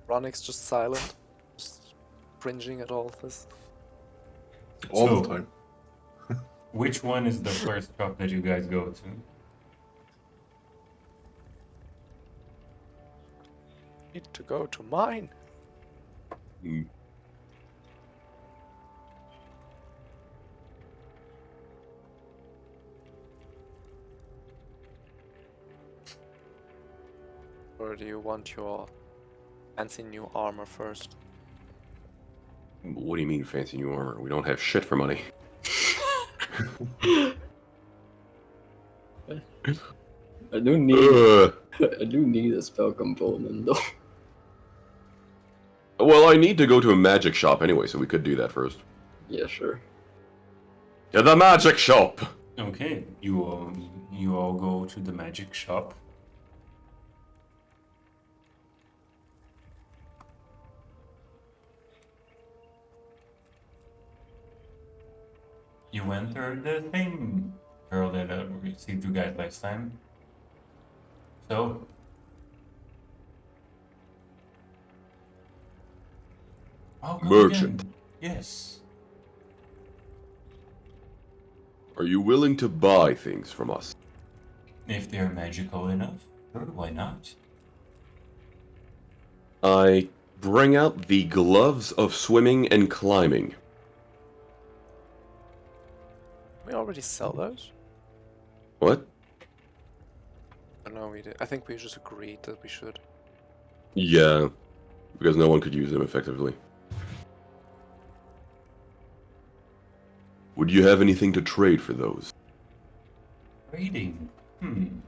Ronix just silent, just cringing at all of this. All So- the time. Which one is the first shop that you guys go to? Need to go to mine. Mm. Or do you want your fancy new armor first? What do you mean fancy new armor? We don't have shit for money. I do need. Ugh. I do need a spell component though. Well, I need to go to a magic shop anyway, so we could do that first. Yeah, sure. To the magic shop! Okay, you all go to the magic shop. You enter the same girl that received you guys last time. So, welcome Merchant. again. Yes. Are you willing to buy things from us? If they're magical enough, sure, why not? I bring out the gloves of swimming and climbing. We already sell those? What? I don't know, we did. I think we just agreed that we should. Yeah, because no one could use them effectively. Would you have anything to trade for those? Trading. Um,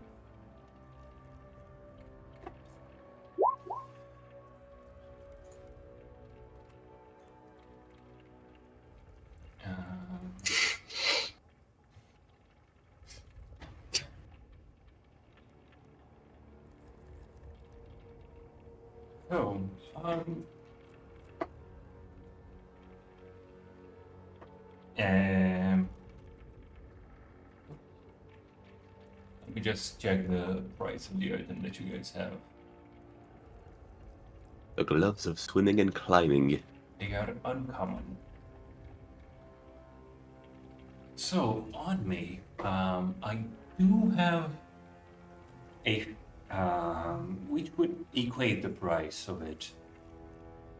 So, let me just check the price of the item that you guys have. The gloves of swimming and climbing. They are uncommon. So, on me, I do have a, which would equate the price of it.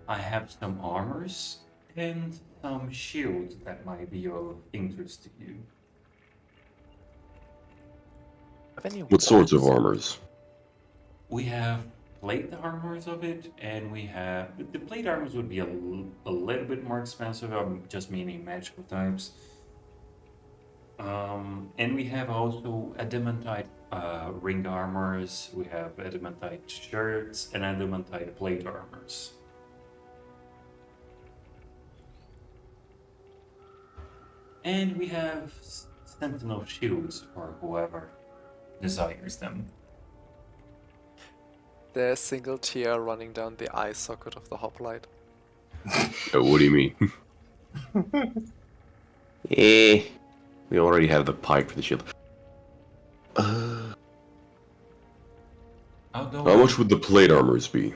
I have some armors and some shields that might be of interest to you. Have any What sorts of wands? armors? We have plate armors of it, and we have the plate armors would be a little bit more expensive. I'm just meaning magical types. And we have also adamantite ring armors. We have adamantite shirts and adamantite plate armors. And we have sentinel shields for whoever desires them. There's a single tear running down the eye socket of the hoplite. What do you mean? We already have the pike for the shield. Although How much would the plate armors be?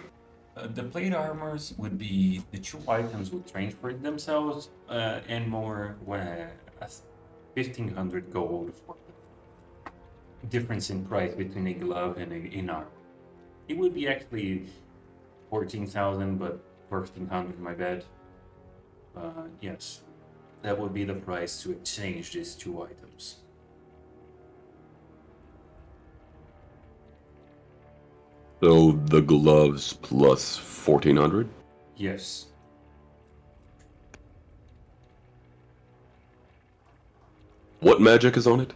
the plate armors would be the two items would transfer themselves, and more 1,500 gold for the difference in price between a glove and an armor. It would be actually 14,000, but 1,300, my bad. Yes, that would be the price to exchange these two items. So the gloves plus 1,400? Yes. What magic is on it?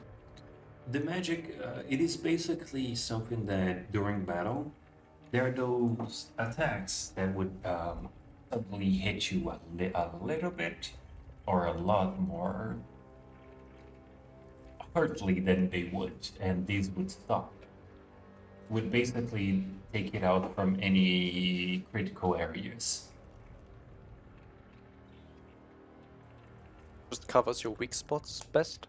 The magic, it is basically something that during battle, there are those attacks that would suddenly hit you a little bit or a lot more hurtly than they would, and these would stop. Would basically take it out from any critical areas. Just covers your weak spots best.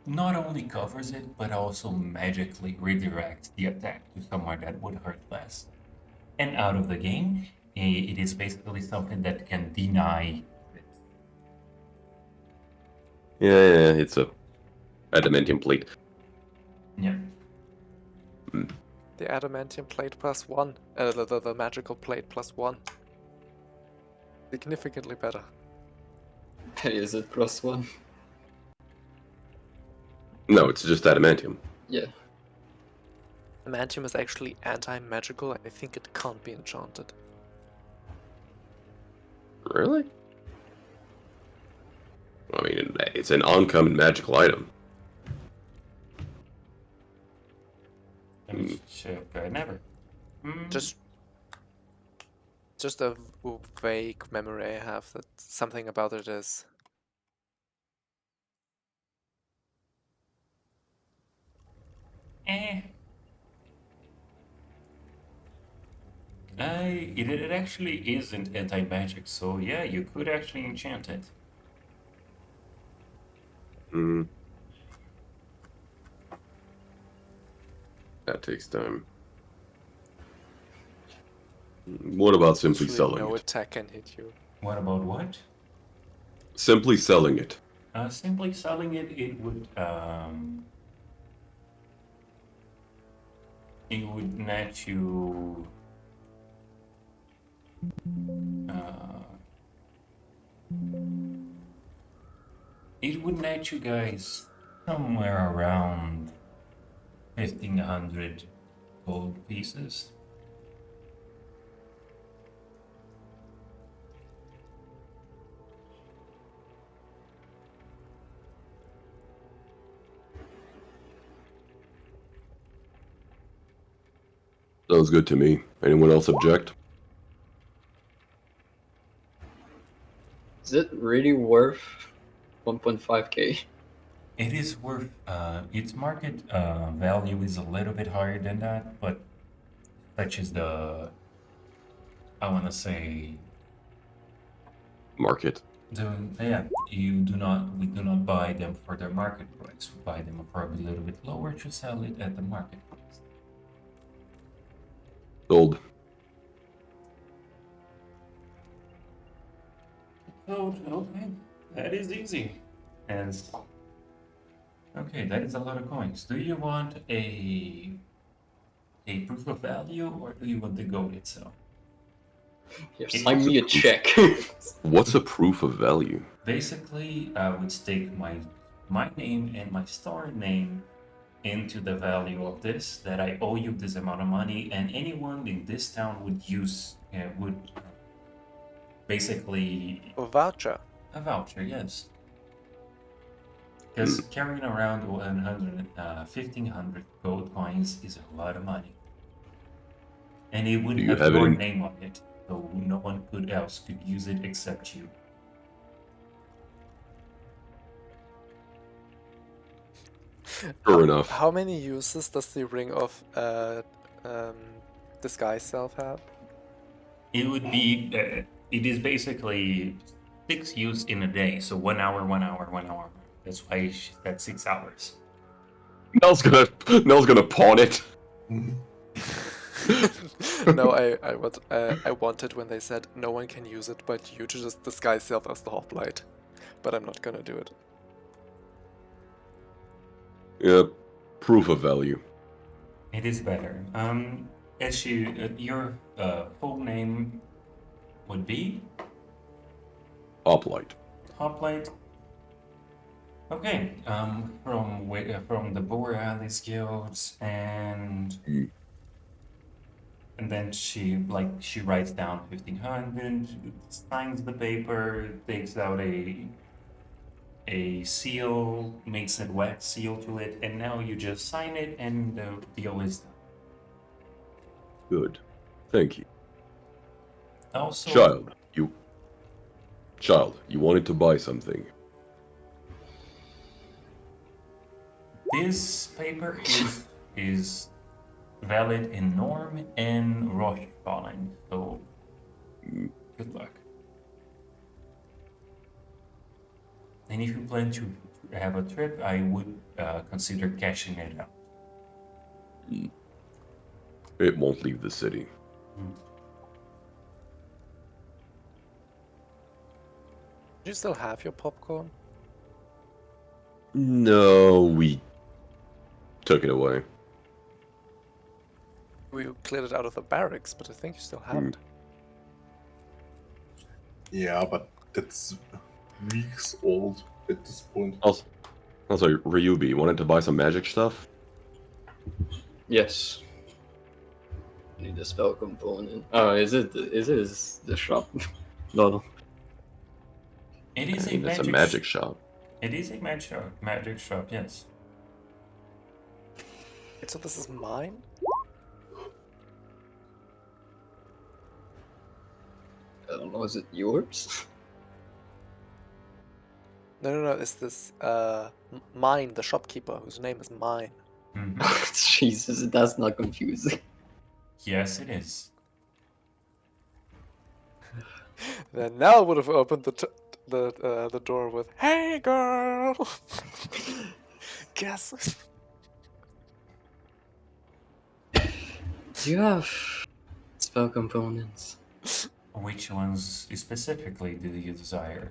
Not only covers it, but also magically redirects the attack to somewhere that would hurt less. And out of the game, it is basically something that can deny it. Yeah, it's a adamantium plate. Yeah. The adamantium plate +1. The magical plate +1. Significantly better. Is it +1? No, it's just adamantium. Yeah. Adamantium is actually anti-magical. I think it can't be enchanted. Really? I mean, it's an uncommon magical item. Let me check. Never. Just a vague memory I have that something about it is. Eh. It actually isn't anti-magic, so yeah, you could actually enchant it. Hmm. That takes time. What about simply Literally selling no it? attack can hit you. What about what? Simply selling it. Simply selling it, it would net you. It would net you guys somewhere around 1,500 gold pieces. Sounds good to me. Anyone else object? Is it really worth 1.5k? It is worth, its market value is a little bit higher than that, but such is the, I want to say, Market. we do not buy them for their market price. We buy them probably a little bit lower to sell it at the market price. Sold. So, okay, that is easy. And okay, that is a lot of coins. Do you want a proof of value, or do you want the gold itself? Here, sign me a check. What's a proof of value? Basically, I would stake my name and my store name into the value of this, that I owe you this amount of money, and anyone in this town would basically A voucher. a voucher, yes. Because carrying around 1,500 gold coins is a lot of money, and it would Do you have have your any- name on it, so no one else could use it except you. Sure enough. How many uses does the ring of disguise self have? It would be. It is basically 6 use in a day, so 1 hour, 1 hour, 1 hour. That's why she said 6 hours. Nell's gonna pawn it. No, I wanted when they said no one can use it but you to just disguise self as the hoplite, but I'm not gonna do it. Yeah, proof of value. It is better. Your full name would be Hoplite. Hoplite. Okay. From the Borealis guilds, and And then she writes down 1500, signs the paper, takes out a seal, makes a wax seal to it, and now you just sign it and the deal is done. Good. Thank you. Also, Child, you wanted to buy something. this paper is valid in Norm and Roshfallen, so good luck. And if you plan to have a trip, I would consider cashing it out. It won't leave the city. Do you still have your popcorn? No, we took it away. We cleared it out of the barracks, but I think you still have it. Yeah, but that's weeks old at this point. Also, Ryubi, you wanted to buy some magic stuff? Yes. Need a spell component. Oh, is it the shop? No. It is It's a magic shop. It is a magic shop, yes. So this is mine? I don't know, is it yours? No, it's this, mine, the shopkeeper, whose name is mine. Mhm. Jesus, that's not confusing. Yes, it is. Then Nell would have opened the door with, "Hey, girl! Guess." Do you have spell components? Which ones specifically do you desire?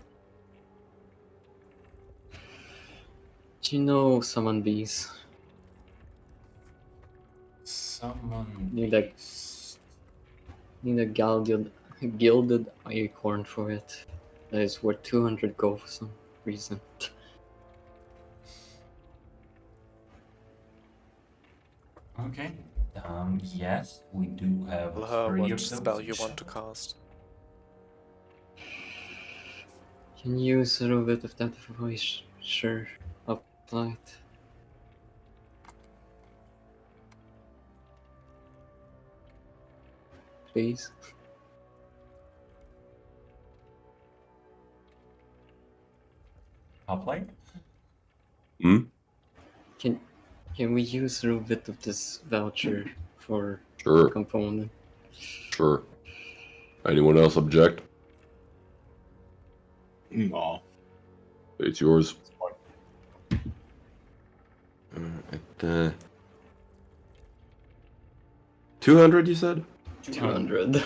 Do you know summon bees? Someone Need a gilded acorn for it. That is worth 200 gold for some reason. Okay. Yes, we do have Tell her 3 what of those spell you in want to shop. cast. Can you use a little bit of that voice? Sure. Apply it. Please. I'll play. Hmm? Can we use a little bit of this voucher for Sure, component? sure. Anyone else object? No. It's yours. It's fine. At 200, you said? 200.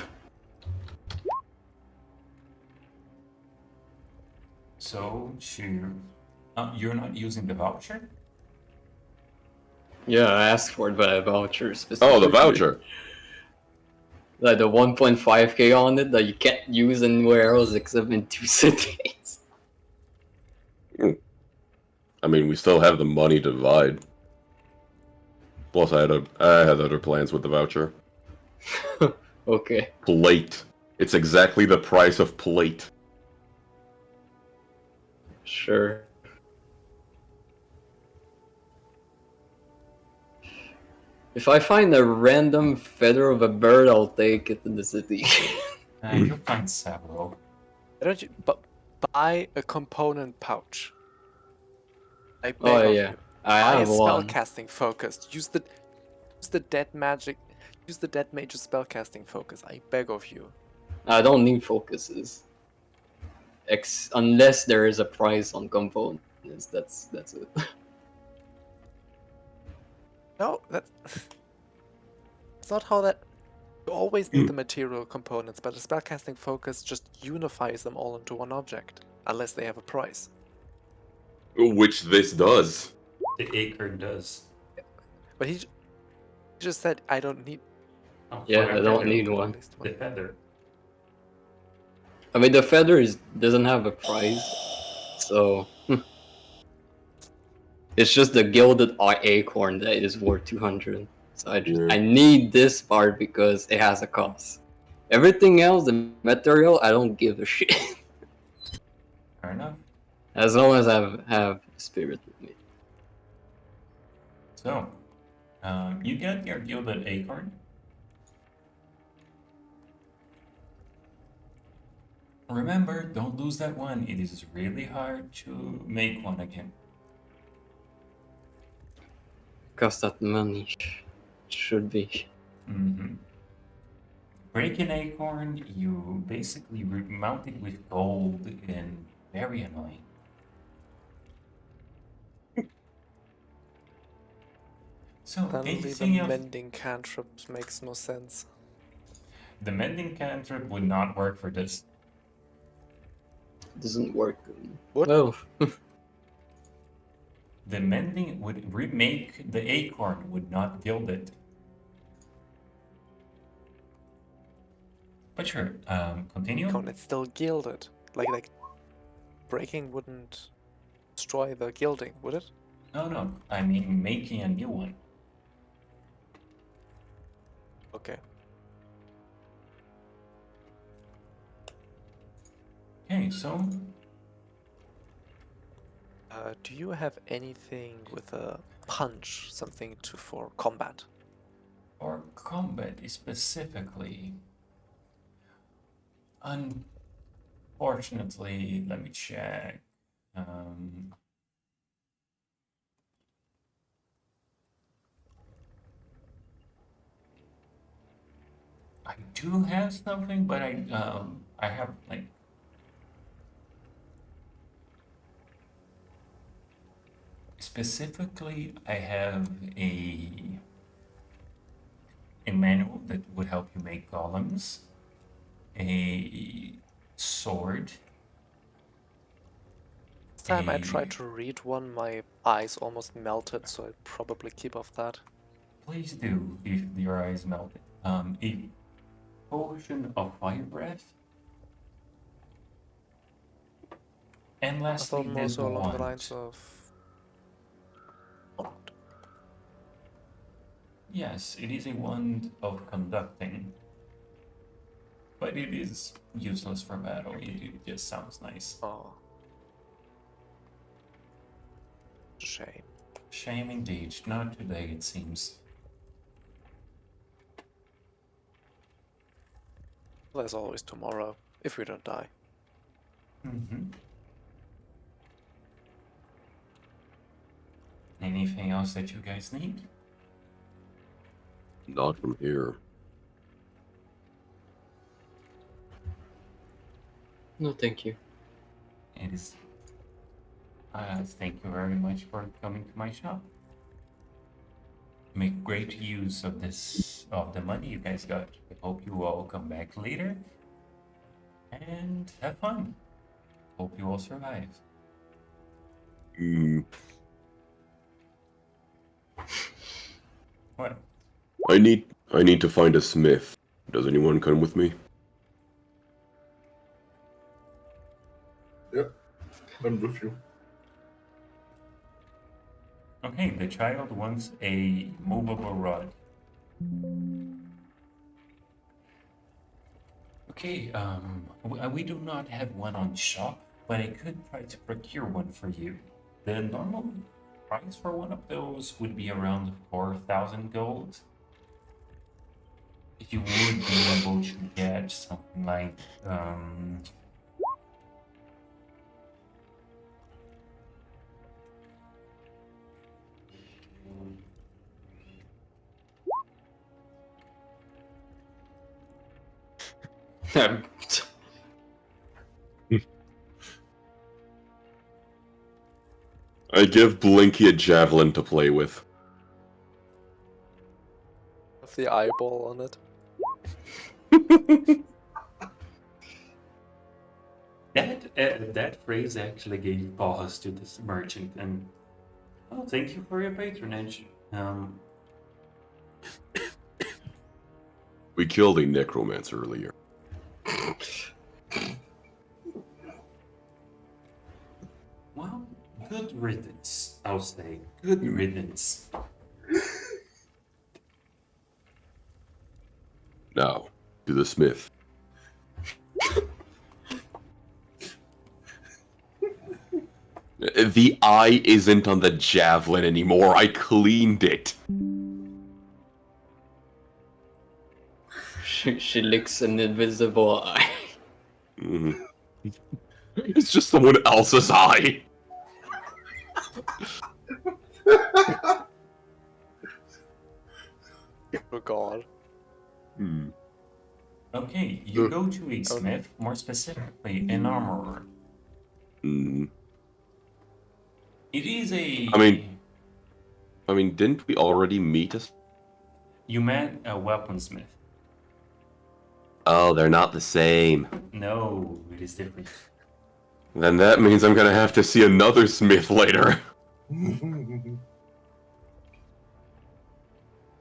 So, you're not using the voucher? Yeah, I asked for it, but a voucher specifically. Oh, the voucher. Like the 1.5k on it that you can't use anywhere else except in 2 cities. I mean, we still have the money to divide. Plus, I had other plans with the voucher. Okay. Plate. It's exactly the price of plate. Sure. If I find a random feather of a bird, I'll take it in the city. You'll find several. Why don't you buy a component pouch? I beg Oh of yeah, you. I Buy a have one. spellcasting focus. Use the dead magic. Use the dead mage's spellcasting focus. I beg of you. I don't need focuses. Unless there is a price on components, that's it. No, that's not how that. You always need the material components, but a spellcasting focus just unifies them all into one object, unless they have a price. Which this does. The acre does. But he just said, "I don't need." Oh, Yeah, for I a don't feather. need At one. least The one. feather. I mean, the feather doesn't have a price, so it's just the gilded acorn that is worth 200. So I Yeah. need this part because it has a cost. Everything else, the material, I don't give a shit. Fair enough. As long as I have spirit with me. So, you get your gilded acorn. Remember, don't lose that one. It is really hard to make one again. Cost that money. Should be. Mm-hmm. Break an acorn, you basically mount it with gold and very annoying. So, Suddenly the anything else? mending cantrips makes no sense. The mending cantrip would not work for this. Doesn't work. What? Well, The mending would remake the acorn, would not gild it. But sure, continue. Acorn, it's still gilded. Like breaking wouldn't destroy the gilding, would it? No, I mean making a new one. Okay. Okay, so Do you have anything with a punch, something to for combat? for combat specifically, unfortunately, let me check. I do have something, but I have like specifically I have a manual that would help you make golems, a sword. Last time I tried to read one, my eyes almost melted, so I'd probably keep off that. Please do if your eyes melted. A potion of fire breath. And I lastly, thought more this so along the wand. lines of. Yes, it is a wand of conducting, but it is useless for battle. It just sounds nice. Oh. Shame. Shame indeed. Not today, it seems. There's always tomorrow, if we don't die. Mm-hmm. Anything else that you guys need? Not from here. no, thank you. It is. Thank you very much for coming to my shop. Make great use of the money you guys got. I hope you all come back later and have fun. Hope you all survive. Hmm. What? I need to find a smith. Does anyone come with me? Yep, I'm with you. Okay, the child wants a movable rod. Okay, we do not have one on shop, but I could try to procure one for you. The normal price for one of those would be around 4,000 gold. If you would be able to get something like, I give Blinky a javelin to play with. Have the eyeball on it. that phrase actually gave pause to this merchant, and oh, thank you for your patronage. We killed a necromancer earlier. Well, good riddance, I'll say. Good riddance. Now, to the smith. The eye isn't on the javelin anymore. I cleaned it. She licks an invisible eye. Mhm. It's just someone else's eye. Oh god. Hmm. Okay, you go to a smith, more specifically an armorer. Hmm. It is a. I mean, didn't we already meet us? You met a weaponsmith. Oh, they're not the same. No, it is different. Then that means I'm gonna have to see another smith later.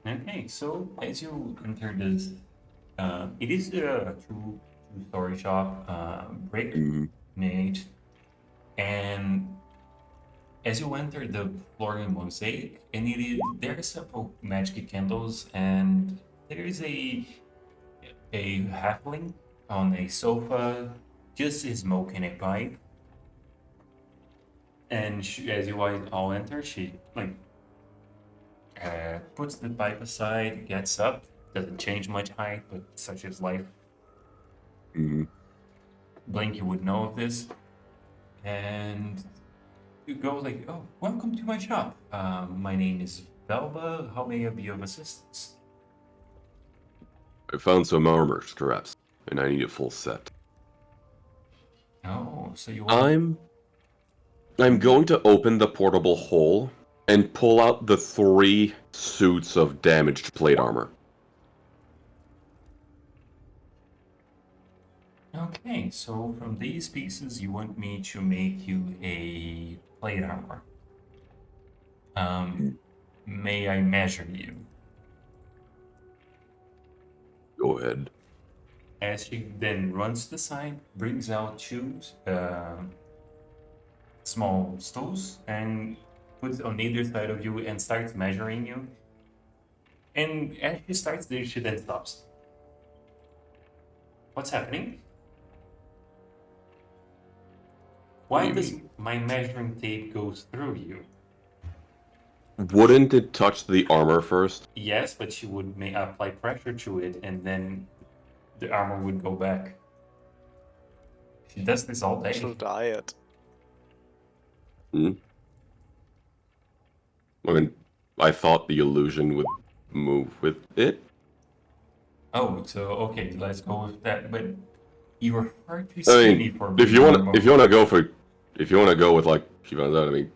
Okay, so as you enter this, it is a two-story shop, brick Mhm. made, and as you enter the flooring mosaic, and there are several magic candles, and there is a halfling on a sofa, just smoking a pipe. And as you all enter, she puts the pipe aside, gets up, doesn't change much height, but such is life. Mhm. Blink, you would know of this. And you go like, oh, welcome to my shop. My name is Velva. How may I be of assistance? I found some armor straps, and I need a full set. Oh, so you want... I'm going to open the portable hole and pull out the 3 suits of damaged plate armor. Okay, so from these pieces, you want me to make you a plate armor. May I measure you? Go ahead. As she then runs to the side, brings out 2 small stools and puts on either side of you and starts measuring you. And as she starts there, she then stops. What's happening? Why does my measuring tape goes through you? Wouldn't it touch the armor first? Yes, but she would apply pressure to it, and then the armor would go back. She does this all day. She'll diet. Hmm? I mean, I thought the illusion would move with it. Oh, so okay, let's go with that. But you're far too I skinny mean, for if you being want to go with like she found out. I mean,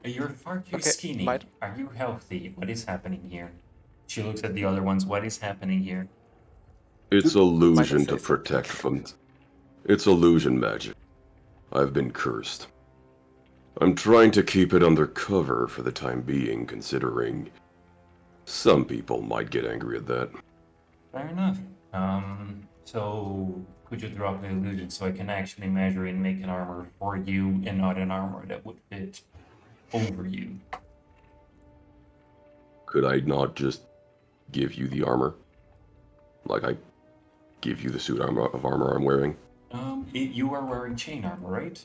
You're far too Okay, skinny. might- Are you healthy? What is happening here? She looks at the other ones. What is happening here? it's illusion say to something. protect from. It's illusion magic. I've been cursed. I'm trying to keep it under cover for the time being, considering some people might get angry at that. Fair enough. So could you drop the illusion so I can actually measure and make an armor for you and not an armor that would fit over you? Could I not just give you the armor? Like I give you the suit of armor I'm wearing? You are wearing chain armor, right?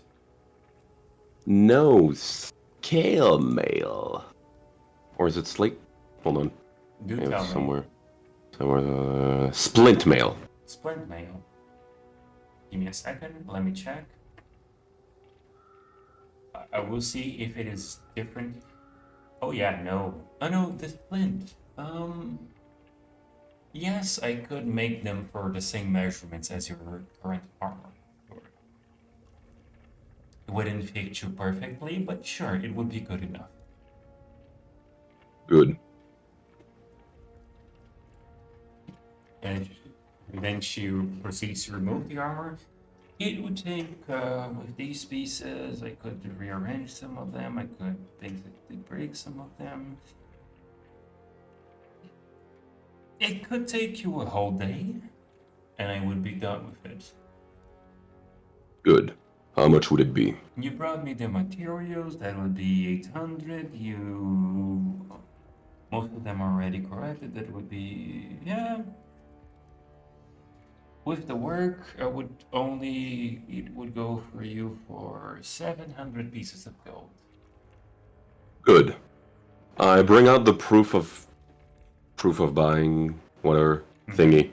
No, scale mail. Or is it slate? Hold on. Do I have tell me. somewhere, splint mail. Splint mail. Give me a second. Let me check. I will see if it is different. Oh yeah, no. Oh no, the splint. Yes, I could make them for the same measurements as your current armor. Sure. It wouldn't fit you perfectly, but sure, it would be good enough. Good. And then she proceeds to remove the armor. It would take, with these pieces, I could rearrange some of them, I could basically break some of them. It could take you a whole day, and I would be done with it. Good. How much would it be? You brought me the materials, that would be 800, Most of them are already corrected. That would be, yeah. With the work, it would go for you for 700 pieces of gold. Good. I bring out the proof of buying, whatever thingy.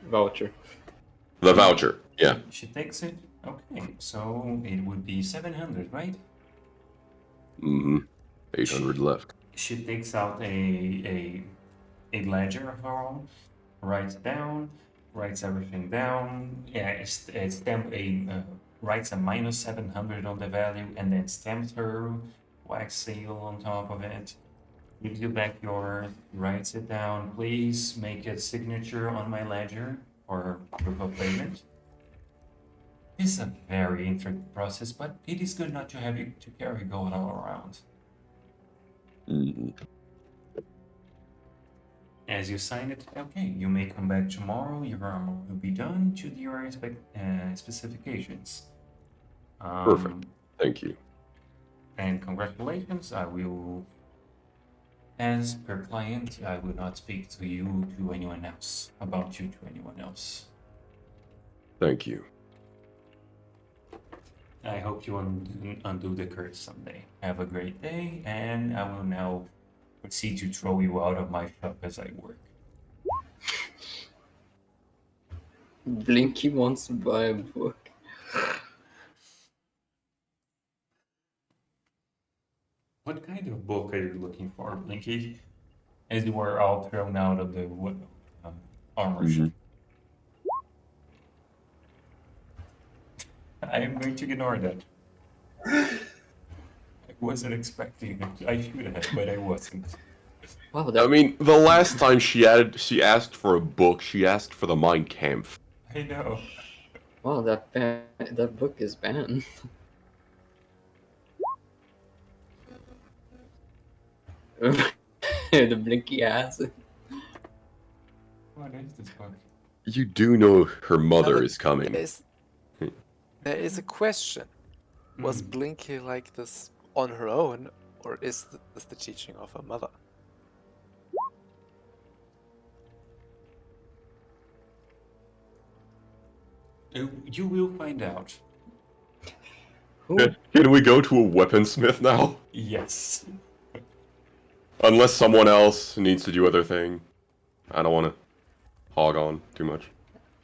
Voucher. The voucher. Yeah. She takes it. Okay, so it would be 700, right? Mm-hmm. 800 left. She takes out a ledger of her own, writes down, writes everything down. Yeah, writes a minus 700 on the value, and then stamps her wax seal on top of it. Gives you back yours, writes it down. Please make a signature on my ledger for proof of payment. It's a very intricate process, but it is good not to have you to carry gold all around. Mm-hmm. As you sign it, okay, you may come back tomorrow. Your armor will be done to your specifications. Perfect. Thank you. And congratulations. I will, as per client, I will not speak to you to anyone else, about you to anyone else. Thank you. I hope you undo the curse someday. Have a great day, and I will now proceed to throw you out of my shop as I work. Blinky wants to buy a book. What kind of book are you looking for, Blinky? As you were all thrown out of the armor shop. I am going to ignore that. I wasn't expecting it. I should have, but I wasn't. Wow, I mean, the last time she asked for a book, she asked for the Mein Kampf. I know. wow, that book is banned. The Blinky ass. What is this book? You do know her mother but is coming. There is a question. Was Blinky like this on her own, or is this the teaching of her mother? You will find out. Who? Can we go to a weaponsmith now? Yes. Unless someone else needs to do other thing. I don't want to hog on too much.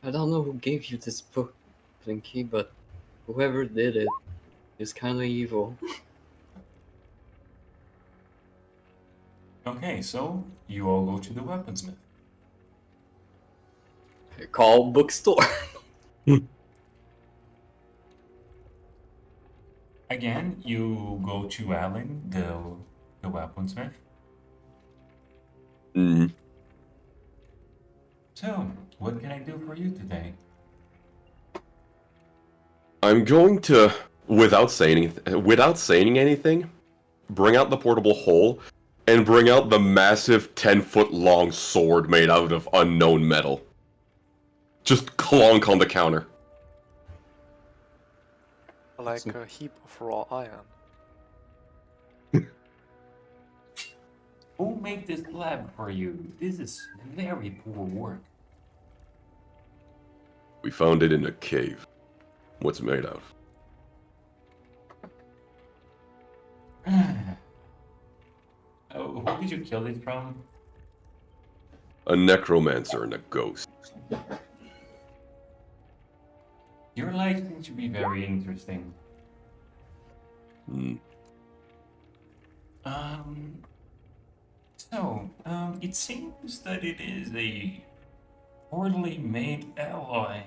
I don't know who gave you this book, Blinky, but whoever did it is kind of evil. Okay, so you all go to the weaponsmith. Call bookstore. Again, you go to Alan, the weaponsmith. Mm-hmm. So, what can I do for you today? I'm going to, without saying anything, bring out the portable hole and bring out the massive 10-foot long sword made out of unknown metal. Just clonk on the counter. Like a heap of raw iron. Who made this lab for you? This is very poor work. We found it in a cave. What's it made out of? Oh, who did you kill it from? A necromancer and a ghost. Your life seems to be very interesting. Hmm. It seems that it is a poorly made alloy.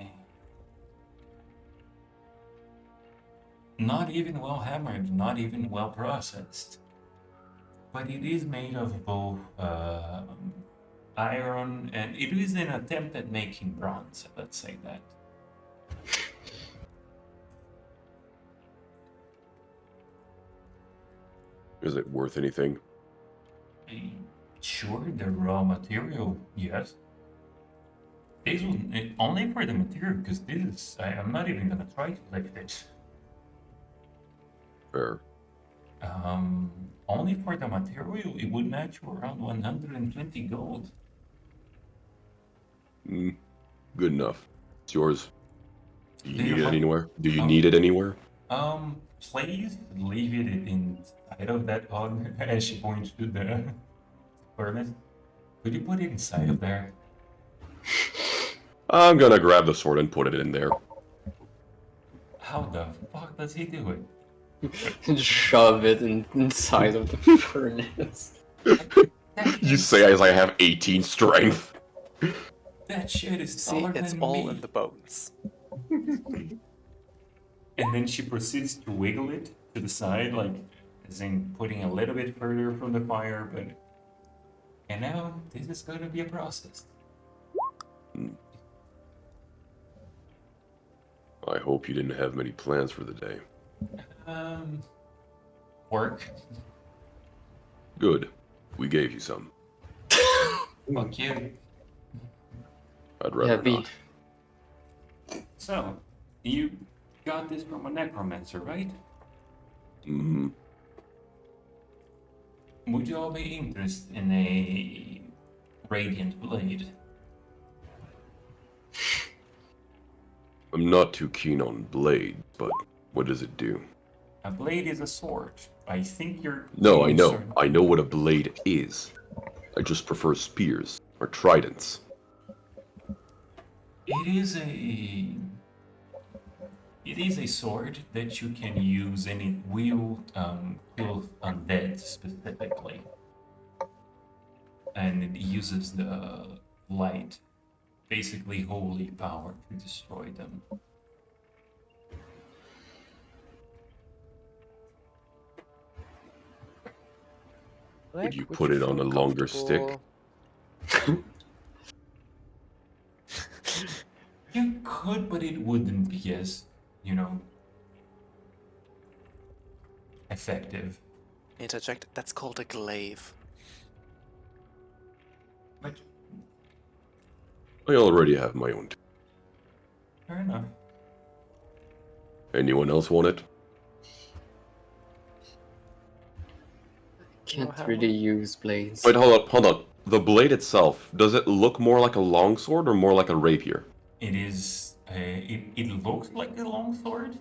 Not even well hammered, not even well processed. But it is made of both iron and it is an attempt at making bronze, let's say that. Is it worth anything? Sure, the raw material, yes. This was only for the material, because this is, I'm not even gonna try to lift it. Fair. Only for the material, it would match you around 120 gold. Good enough. It's yours. Do you Do you need it want- anywhere? Do you um, need it anywhere? Please leave it inside of that pod as she points to the furnace. Could you put it inside of there? I'm gonna grab the sword and put it in there. How the fuck does he do it? Shove it inside of the furnace. You say as I have 18 strength. That shit is See, taller it's than all me. in the bones. And then she proceeds to wiggle it to the side, like, as in putting a little bit further from the fire, but... And now, this is gonna be a process. I hope you didn't have many plans for the day. Work. Good. We gave you some. Fuck you. I'd rather Heavy. not. So, you got this from a necromancer, right? Hmm. Would you all be interested in a radiant blade? I'm not too keen on blades, but what does it do? A blade is a sword. I think you're... No, I know. concerned- I know what a blade is. I just prefer spears or tridents. It is a sword that you can use, and it will kill undead specifically. And it uses the light, basically holy power, to destroy them. Like, you put it on feel a longer stick? comfortable- You could, but it wouldn't be as, effective. Interject. That's called a glaive. But I already have my own. fair enough. Anyone else want it? Can't how- really use blades. Wait, hold on. The blade itself, does it look more like a longsword or more like a rapier? It is. It looks like a longsword.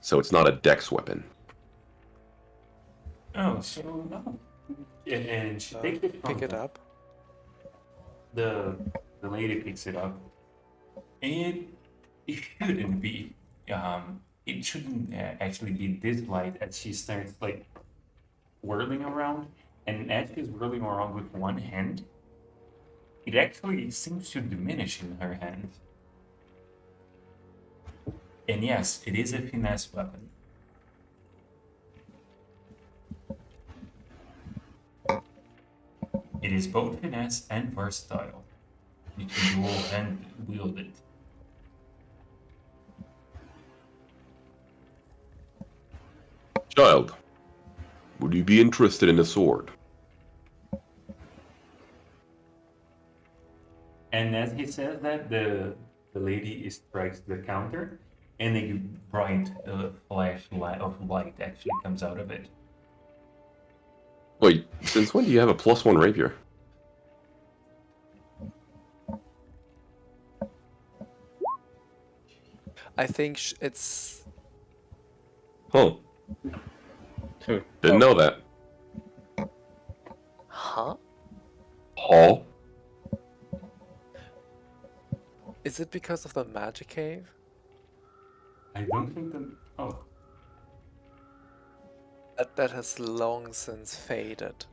So it's not a dex weapon. Oh, so no. Yeah, and she takes it from Pick it her. up. The lady picks it up, and it shouldn't be. It shouldn't actually be this light as she starts like whirling around, and as she's whirling around with one hand, it actually seems to diminish in her hand. And yes, it is a finesse weapon. It is both finesse and versatile. You can dual hand wield it. Child, would you be interested in a sword? And as he says that, the lady strikes the counter, and a bright flash of light actually comes out of it. Wait, since when do you have a +1 rapier? I think it's. Huh. Hmm. Didn't know that. Huh? Huh? Is it because of the magic cave? I don't think that. Oh, That has long since faded.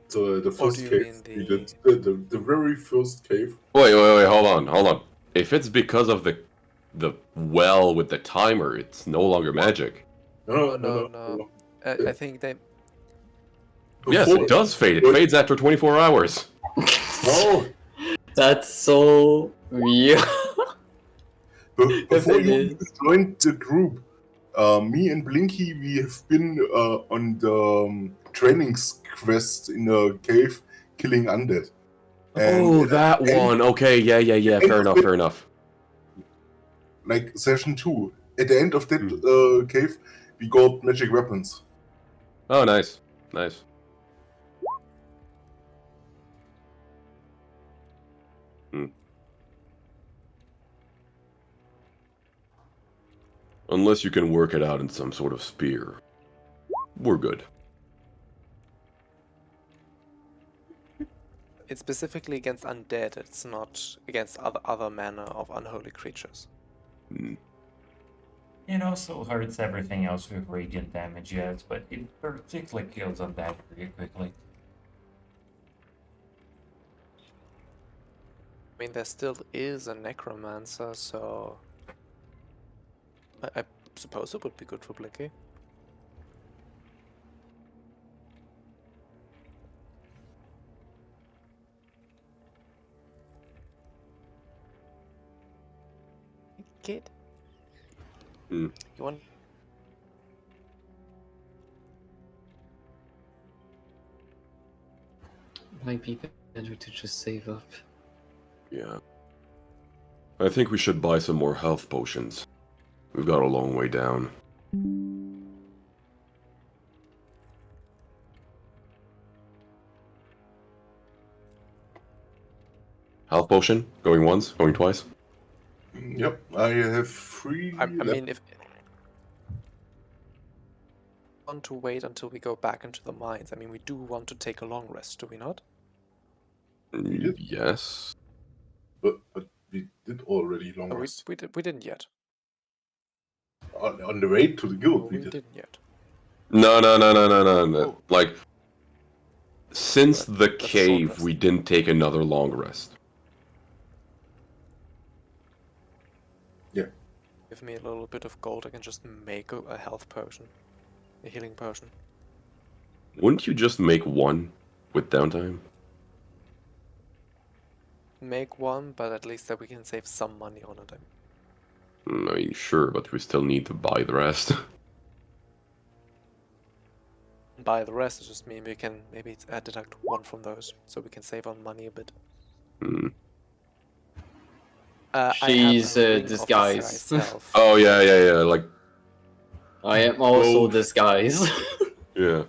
So the first do you cave mean we did, the very first cave. Wait, hold on. If it's because of the well with the timer, it's no longer magic. No. I think they. Yes, Before- it does fade. It fades after 24 hours. No, That's so weird. before it you is. joined the group, me and Blinky, we have been on the training quest in a cave, killing undead. Oh, that and- one. Okay, yeah. Fair enough. Like session 2, at the end of that cave, we got magic weapons. Oh, nice. Nice. Unless you can work it out in some sort of spear. We're good. It's specifically against undead. It's not against other manner of unholy creatures. It also hurts everything else with radiant damage, yes, but it particularly kills undead pretty quickly. I mean, there still is a necromancer, so I suppose it would be good for Blicky. Kid, you want? Might be better to just save up. Yeah. I think we should buy some more health potions. We've got a long way down. Health potion? Going once? Going twice? Yep, I have 3 I left. mean, if want to wait until we go back into the mines. I mean, we do want to take a long rest, do we not? did. Yes. But we did already long Oh, rest. we didn't yet. On the way to the guild, Oh, we we did. didn't yet. No. Oh. Like, since That's the a short cave, rest. we didn't take another long rest. Give me a little bit of gold, I can just make a health potion. A healing potion. Wouldn't you just make one with downtime? Make one, but at least that we can save some money on it. I mean, sure, but we still need to buy the rest. Buy the rest, it just mean we can maybe deduct one from those, so we can save on money a bit. Hmm. She's I have a ring of disguised. myself. Oh, yeah, like, I am also Both. disguised. yeah.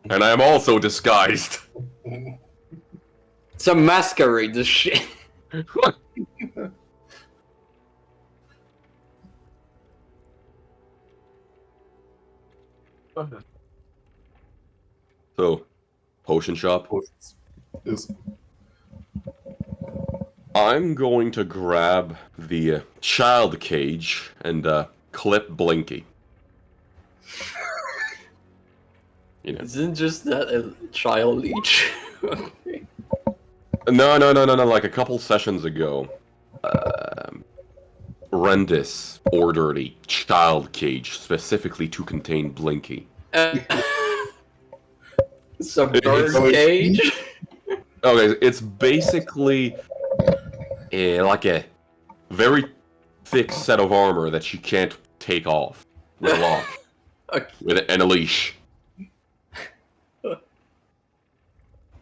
And I am also disguised. It's a masquerade, this shit. So, potion shop. Potions. Yes. I'm going to grab the child cage and clip Blinky. You know. Isn't just that a child leech? No. Like a couple sessions ago, Rendis ordered a child cage specifically to contain Blinky. It's a bird cage? Okay, it's basically like a very thick set of armor that she can't take off with a lock, and a leash.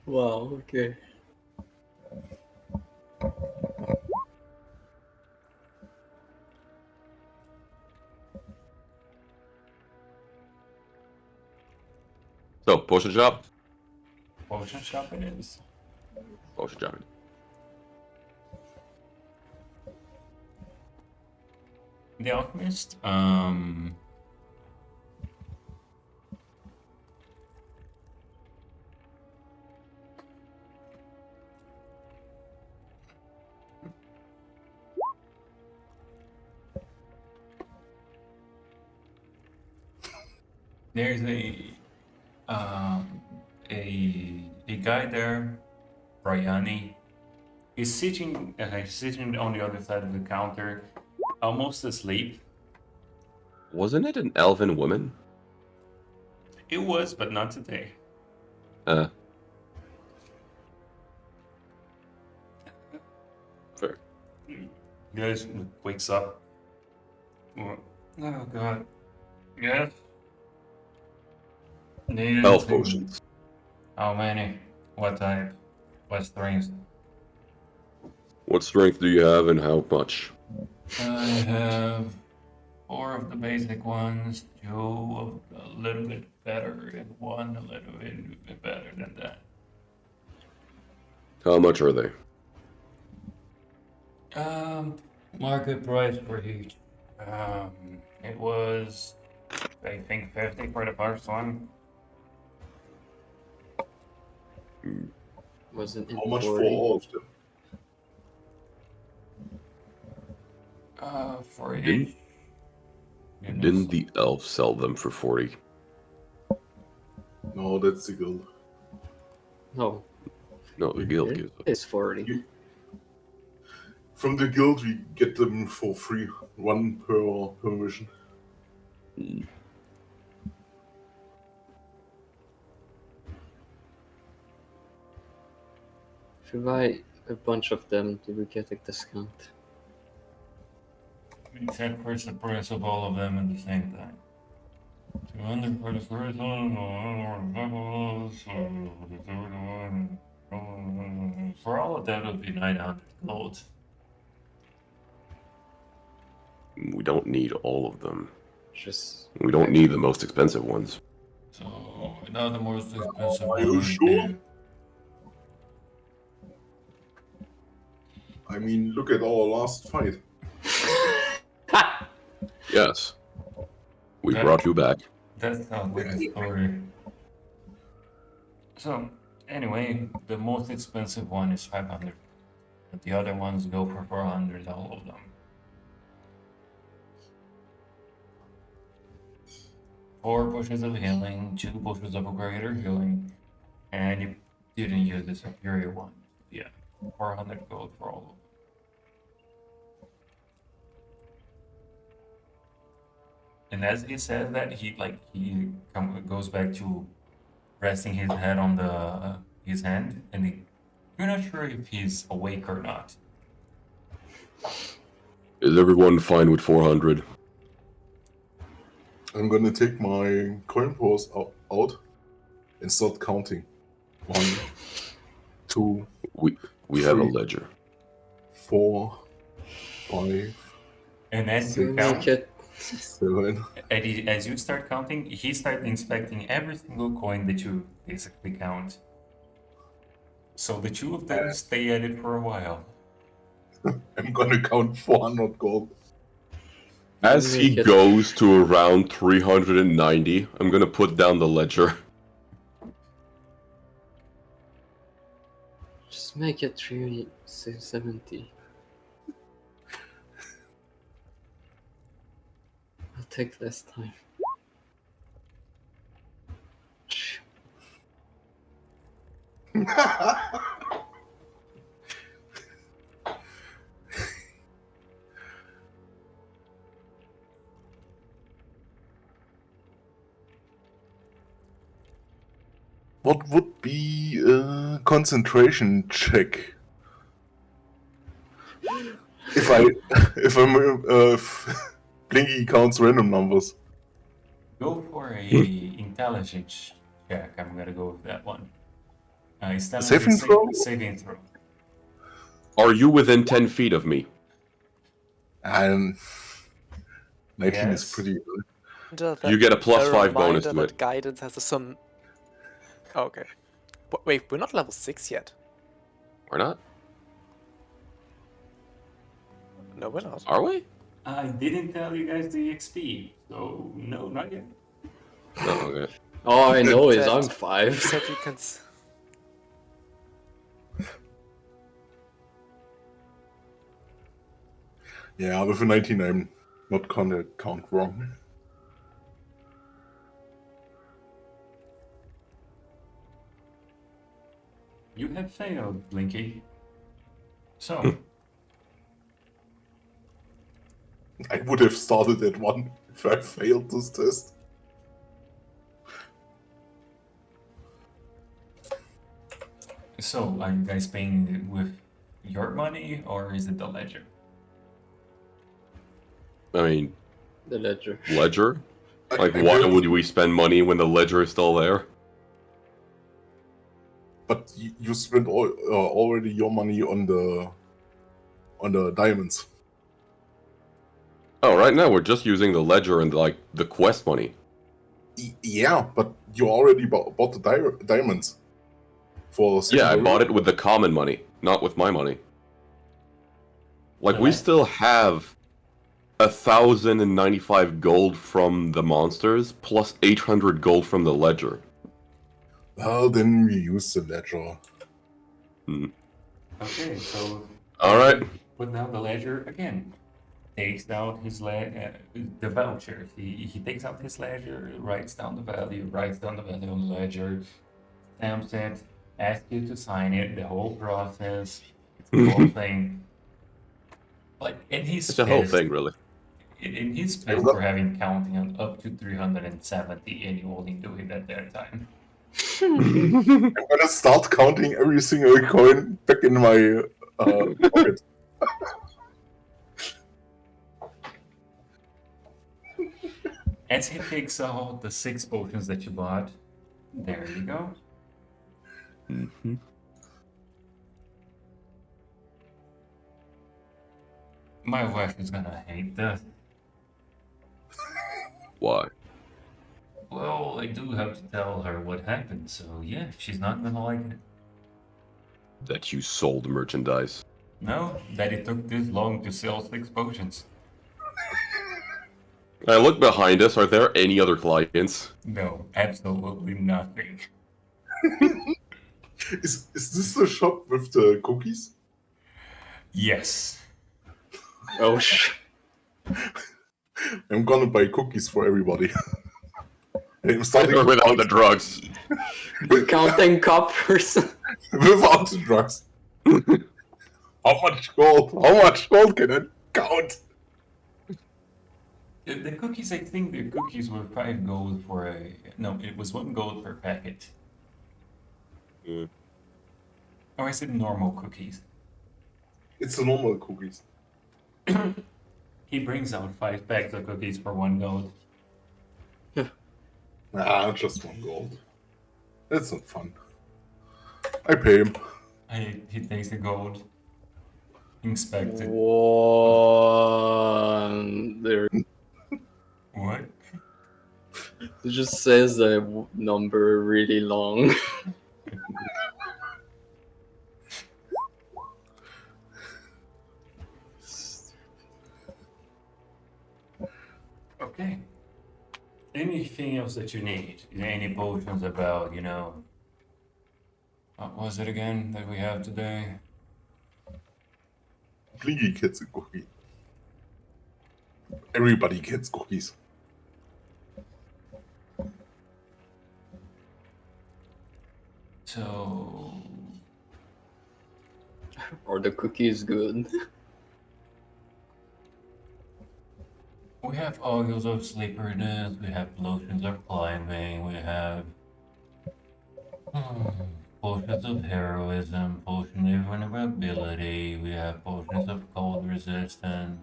Wow, okay. So, potion shop? Potion shop it is. Potion shop. The alchemist, there's a guy there, Briani. He's sitting on the other side of the counter, almost asleep. Wasn't it an elven woman? It was, but not today. Fair. Guys wakes up. Oh god. Yes. Need Health anything? potions. How many? What type? What strength? What strength do you have and how much? I have 4 of the basic ones, 2 of a little bit better, and 1 a little bit better than that. How much are they? Market price for each. It was, I think, 50 for the first one. Wasn't it How much for 40? all of them? For Didn't- each. Goodness. Didn't the elf sell them for 40? No, that's the guild. No, No, the guild it gives them. is 40. From the guild, we get them for free. 1 per mission. Mm. If you buy a bunch of them, do we get a discount? We check first the price of all of them at the same time. 200 for the first one, for the third one. For all of that, it would be 900 gold. We don't need all of them. Just We don't need the most expensive ones. So, now the most expensive Are one you would sure? be. I mean, look at our last fight. Yes. We Yeah. brought you back. That sounds like a story. So, anyway, the most expensive one is 500. But the other ones go for 400, all of them. 4 pushes of healing, 2 pushes of a greater healing, and you didn't use the superior one. Yeah, 400 gold for all of them. And as he says that, he goes back to resting his head on the his hand, and you're not sure if he's awake or not. Is everyone fine with 400? I'm gonna take my coin purse out and start counting. 1, 2, We have a 3, ledger. 4, 5, And as do you we count, make it 7. as you start counting, he starts inspecting every single coin that you basically count. So the 2 of them stay at it for a while. I'm gonna count 400 gold. As he make it- goes to around 390, I'm gonna put down the ledger. Just make it 370. I'll take less time. What would be a concentration check? If Blinky counts random numbers. Go for a intelligence check. I'm gonna go with that one. Intelligence Saving throw? Saving throw. Are you within 10 feet of me? And 19 Yes. is pretty good. You get a plus a 5 bonus reminder to that it. guidance has some. Oh, okay. Wait, we're not level 6 yet. We're not? No, we're not. Are we? I didn't tell you guys the XP, so no, not yet. No, okay. All I know is That- I'm You 5. said you can. Yeah, with a 19, I'm not gonna count wrong. You have failed, Blinky. So, I would have started at 1 if I failed this test. so are you guys paying it with your money or is it the ledger? I mean, The ledger. ledger? Like, I why will- would we spend money when the ledger is still there? But you spent already your money on the diamonds. Oh, right now we're just using the ledger and like the quest money. Yeah, but you already bought the diamonds. For Yeah, I secondary. bought it with the common money, not with my money. Like, we Alright. still have 1,095 gold from the monsters, plus 800 gold from the ledger. Well, then we use the ledger. Okay, so Alright. put down the ledger again. Takes out his the voucher. He takes out his ledger, writes down the value on the ledger, stamps it, asks you to sign it. The whole process, it's the whole thing. Like, and he's It's the whole pissed. thing, really. And he's pissed for having counting on up to 370, and you only do it at that time. I'm gonna start counting every single coin back in my pocket. As he takes out the 6 potions that you bought, there you go. Mhm. My wife is gonna hate this. Why? Well, I do have to tell her what happened, so yeah, she's not gonna like it. That you sold merchandise. No, that it took this long to sell 6 potions. I look behind us. Are there any other clients? No, absolutely nothing. Is this the shop with the cookies? Yes. Oh, I'm gonna buy cookies for everybody. I'm starting Or without the drugs. counting coppers. without the drugs. How much gold? How much gold can I count? The cookies, I think the cookies were 5 gold for a... No, it was 1 gold per packet. Mm. Or is it normal cookies? It's the normal cookies. He brings out 5 packs of cookies for 1 gold. Nah, just 1 gold. That's not fun. I pay him. He takes the gold, inspects it. One. There. What? It just says the number really long. Okay. Anything else that you need? Any potions about, what was it again that we have today? Blinky gets a cookie. Everybody gets cookies. So, Are the cookies good? we have oils of sleepiness, we have lotions of climbing, we have potions of heroism, potions of vulnerability, we have potions of cold resistance.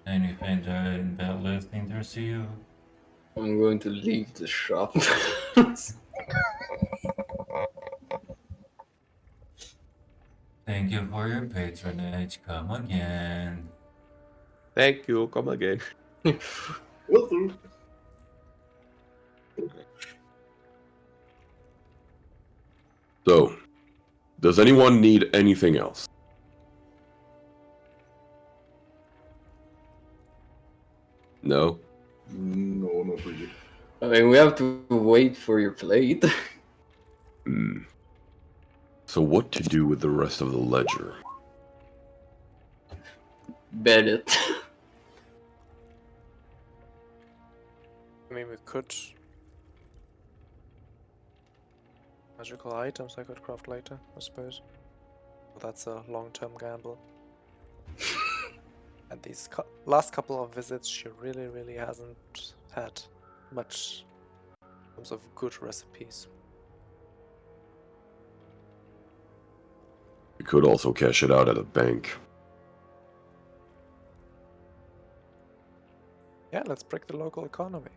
Anything that in that list interests you? I'm going to leave the shop. Thank you for your patronage. Come again. Thank you. Come again. Will do. So, does anyone need anything else? No? No, not really. I mean, we have to wait for your plate. Hmm. So what to do with the rest of the ledger? Bet it. I mean, we could. Magical items I could craft later, I suppose. But that's a long-term gamble. And these last couple of visits, she really hasn't had much in terms of good recipes. We could also cash it out at a bank. Yeah, let's break the local economy.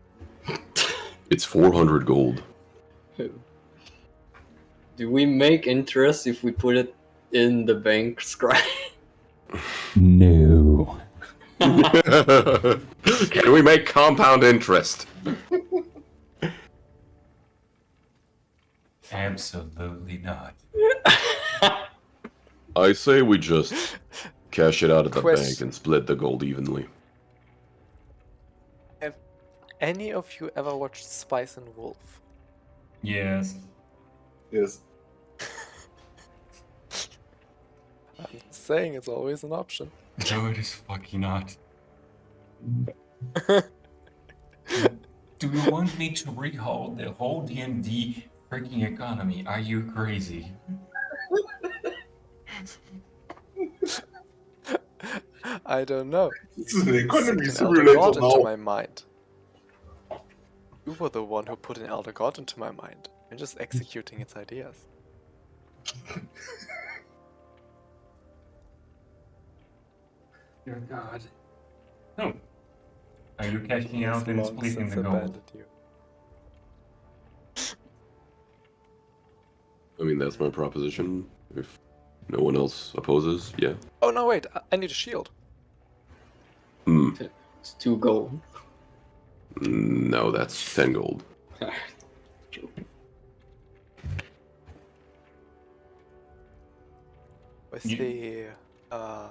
It's 400 gold. Do we make interest if we put it in the bank scribe? No. Can we make compound interest? Absolutely not. I say we just cash it out of the bank Question. and split the gold evenly. Have any of you ever watched Spice and Wolf? Yes. Yes. I'm saying it's always an option. No, it is fucking not. Do you want me to rehaul the whole D&D freaking economy? Are you crazy? I don't know. This is an economy Sucked an elder god simulator into now. my mind. You were the one who put an elder god into my mind. I'm just executing its ideas. Dear God. No. Are you cashing These out and monks splitting has the gold? abandoned you. I mean, that's my proposition. If no one else opposes, yeah. Oh no, wait! I need a shield. Hmm. It's 2 gold. No, that's 10 gold. With You- the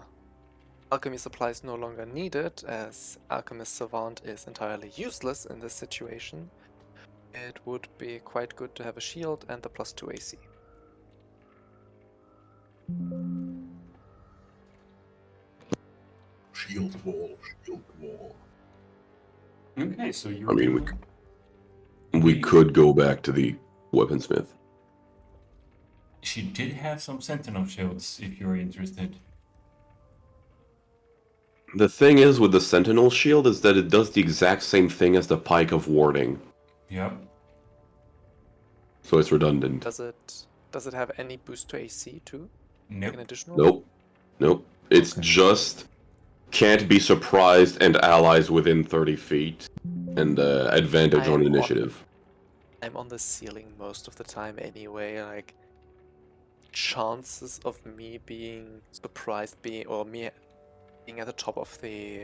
alchemy supplies no longer needed, as Alchemist Savant is entirely useless in this situation, it would be quite good to have a shield and the +2 AC. Shield wall, shield wall. Okay, so you. I mean, we could go back to the weaponsmith. She did have some sentinel shields, if you're interested. The thing is with the sentinel shield is that it does the exact same thing as the pike of warding, Yep. so it's redundant. Does it have any boost to AC too? Like Nope. an additional? Nope. Nope. It's Okay. just can't be surprised and allies within 30 feet, and advantage I on am initiative. I'm on the ceiling most of the time anyway, like chances of me being surprised or me being at the top of the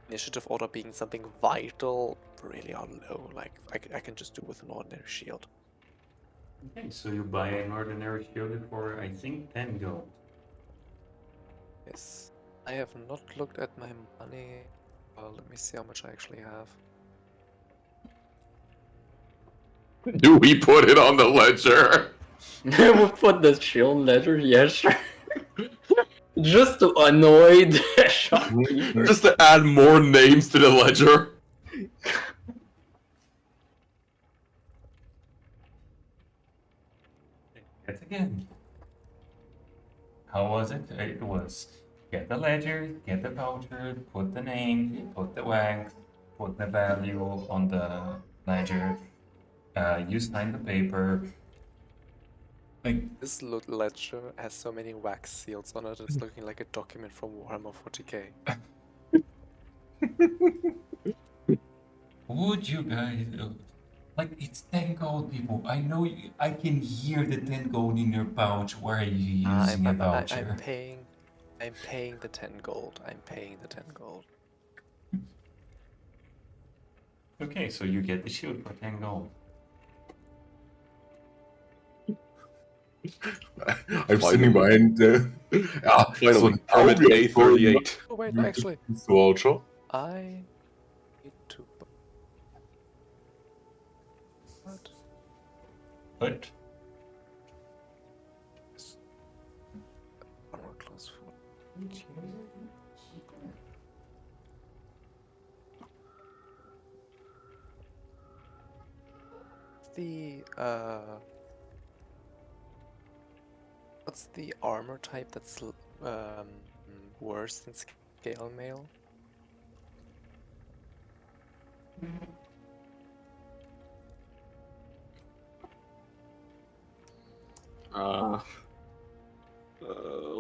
initiative order being something vital really are low. Like I can just do with an ordinary shield. Okay, so you buy an ordinary shield for, I think, 10 gold. Yes. I have not looked at my money. Let me see how much I actually have. Do we put it on the ledger? We'll put the shield ledger, yeah, sure. Just to annoy the shopkeeper. Just to add more names to the ledger? Yet again. How was it? It was get the ledger, get the voucher, put the name, put the wax, put the value on the ledger, you sign the paper. Like, This ledger has so many wax seals on it, it's looking like a document from Warhammer 40k. would you guys... like, it's 10 gold, people. I know I can hear the 10 gold in your pouch. Why are you using a voucher? I'm paying the 10 gold. I'm paying the 10 gold. Okay, so you get the shield for 10 gold. I'm sitting behind. Finally, now permit we are day going 38. Oh wait, to actually, this voucher. I need to. What? But Armor class 4. The what's the armor type that's worse than scale mail?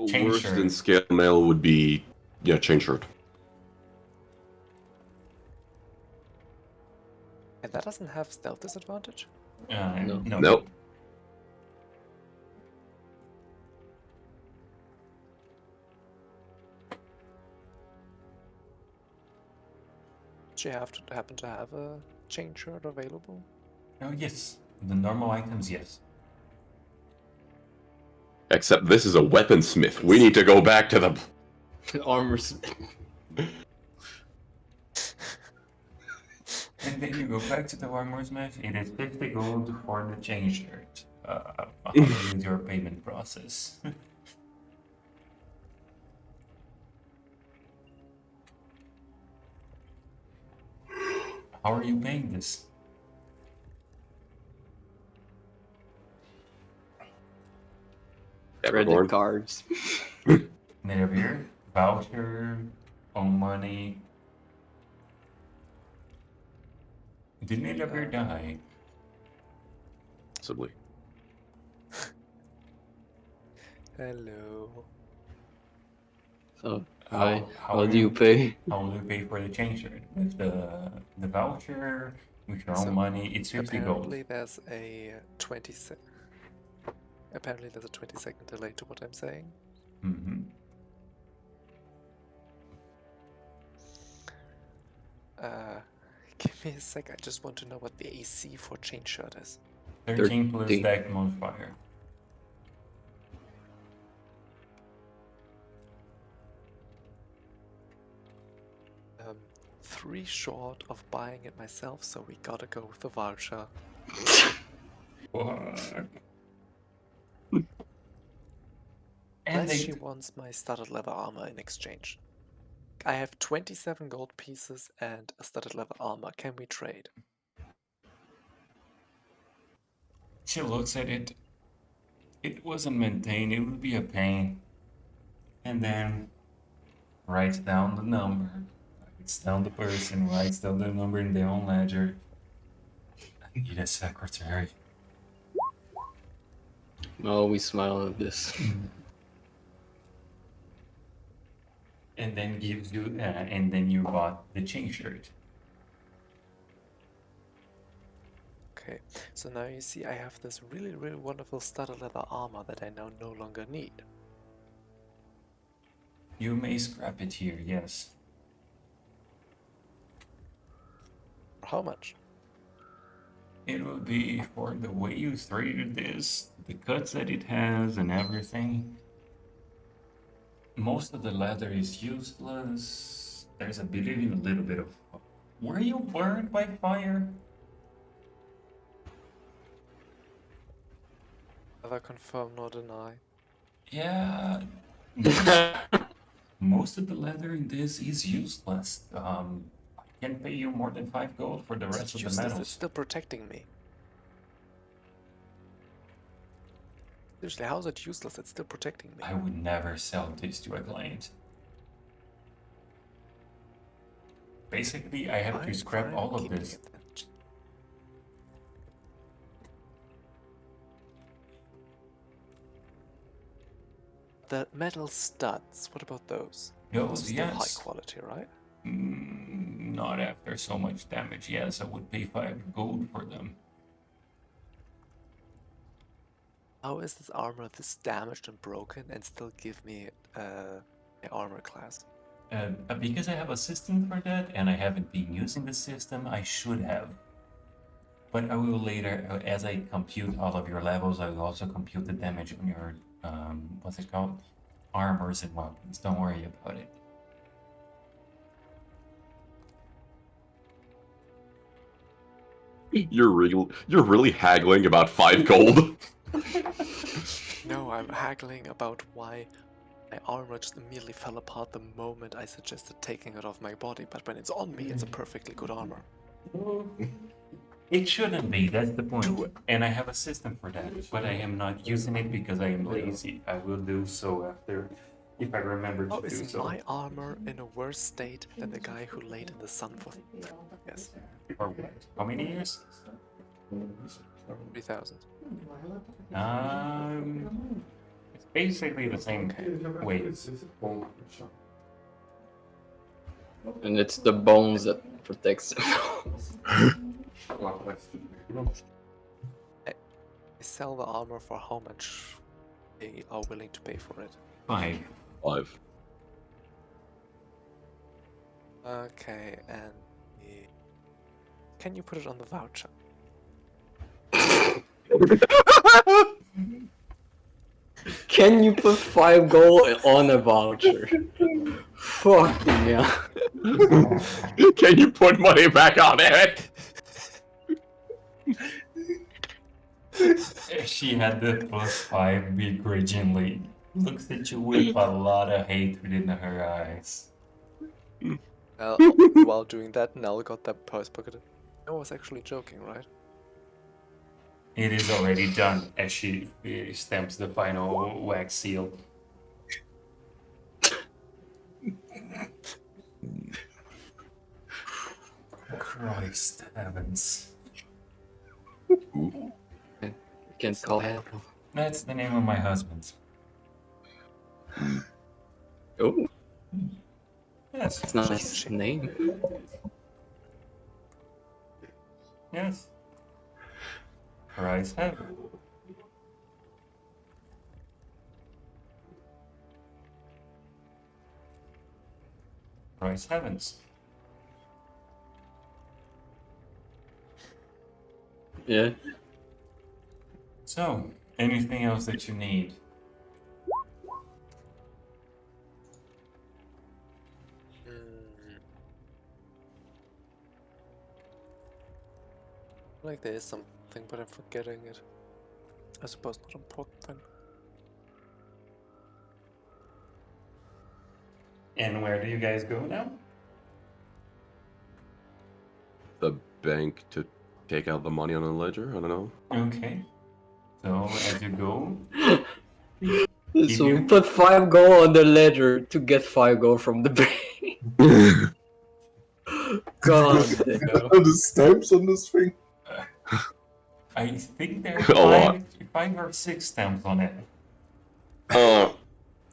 Chain Worse shirt. than scale mail would be, yeah, chain shirt. And that doesn't have stealth disadvantage? No. no. Nope. Did you happen to have a chain shirt available? Oh, yes. The normal items, yes. Except this is a weaponsmith. We need to go back to the. Armor. And then you go back to the armorsmith. It is 50 gold for the chain shirt. How is your payment process? How are you paying this? Credit Everborn. cards. Never. Voucher. Own money. Didn't it ever die? Possibly. Hello. So, How how do you pay? How will you pay for the chain shirt? With the voucher, with your own So, money, it's 50 gold. Apparently there's a 20-second delay to what I'm saying. Mm-hmm. Give me a sec, I just want to know what the AC for chain shirt is. 13 plus 13. deck modifier. Um, 3 short of buying it myself, so we gotta go with the voucher. Fuck. Unless she wants my studded leather armor in exchange. I have 27 gold pieces and a studded leather armor. Can we trade? She looks at it. It wasn't maintained. It would be a pain. And then writes down the number. Writes down the person. Writes down the number in their own ledger. I need a secretary. Oh, we smile at this. And then gives you that. And then you bought the chain shirt. Okay, so now you see I have this really, really wonderful studded leather armor that I now no longer need. You may scrap it here, yes. For how much? It will be for the way you traded this, the cuts that it has, and everything. Most of the leather is useless. There's a bit, even a little bit of. Were you burned by fire? Neither confirm nor deny. Yeah. Most of the leather in this is useless. I can pay you more than 5 gold for the It's rest of the useless, metals. it's still protecting me. Seriously, how is it useless? It's still protecting me. I would never sell this to a client. Basically, I have to Fine, scrap fine, all of keeping this. it then. The metal studs, what about those? Those are Those, still high yes. quality, right? Not after so much damage. Yes, I would pay 5 gold for them. How is this armor this damaged and broken and still give me an armor class? Because I have a system for that and I haven't been using the system, I should have. But I will later, as I compute all of your levels, I will also compute the damage on your, what's it called? Armors and weapons. Don't worry about it. You're really haggling about 5 gold. No, I'm haggling about why my armor just immediately fell apart the moment I suggested taking it off my body, but when it's on me, it's a perfectly good armor. It shouldn't be, that's the point. And I have a system for that, but I am not using it because I am lazy. I will do so after, if I remember How to do is so. my armor in a worse state than the guy who laid in the sun for yes, For what? How many years? 3,000. It's basically the same weight. And it's the bones that protects them. I sell the armor for how much they are willing to pay for it. 5. 5. Okay, and the can you put it on the voucher? Can you put 5 gold on a voucher? Fuck yeah. Can you put money back on it? She had the +5 begrudgingly. Looks at you with a lot of hatred in her eyes. Well, while doing that, Nell got that purse pocketed. I was actually joking, right? It is already done as she stamps the final wax seal. Christ heavens. You can call it. That's the name of my husband. Oh, Yes. it's not a nice name. Yes. Christ heaven. Christ heavens. Yeah. So, anything else that you need? Like there is something, but I'm forgetting it. I suppose not important then. And where do you guys go now? The bank to take out the money on the ledger? I don't know. Okay. So, as you go, So we put 5 gold on the ledger to get 5 gold from the bank. God damn. Are the stamps on this thing? I think there A lot. are 5 or 6 stamps on it.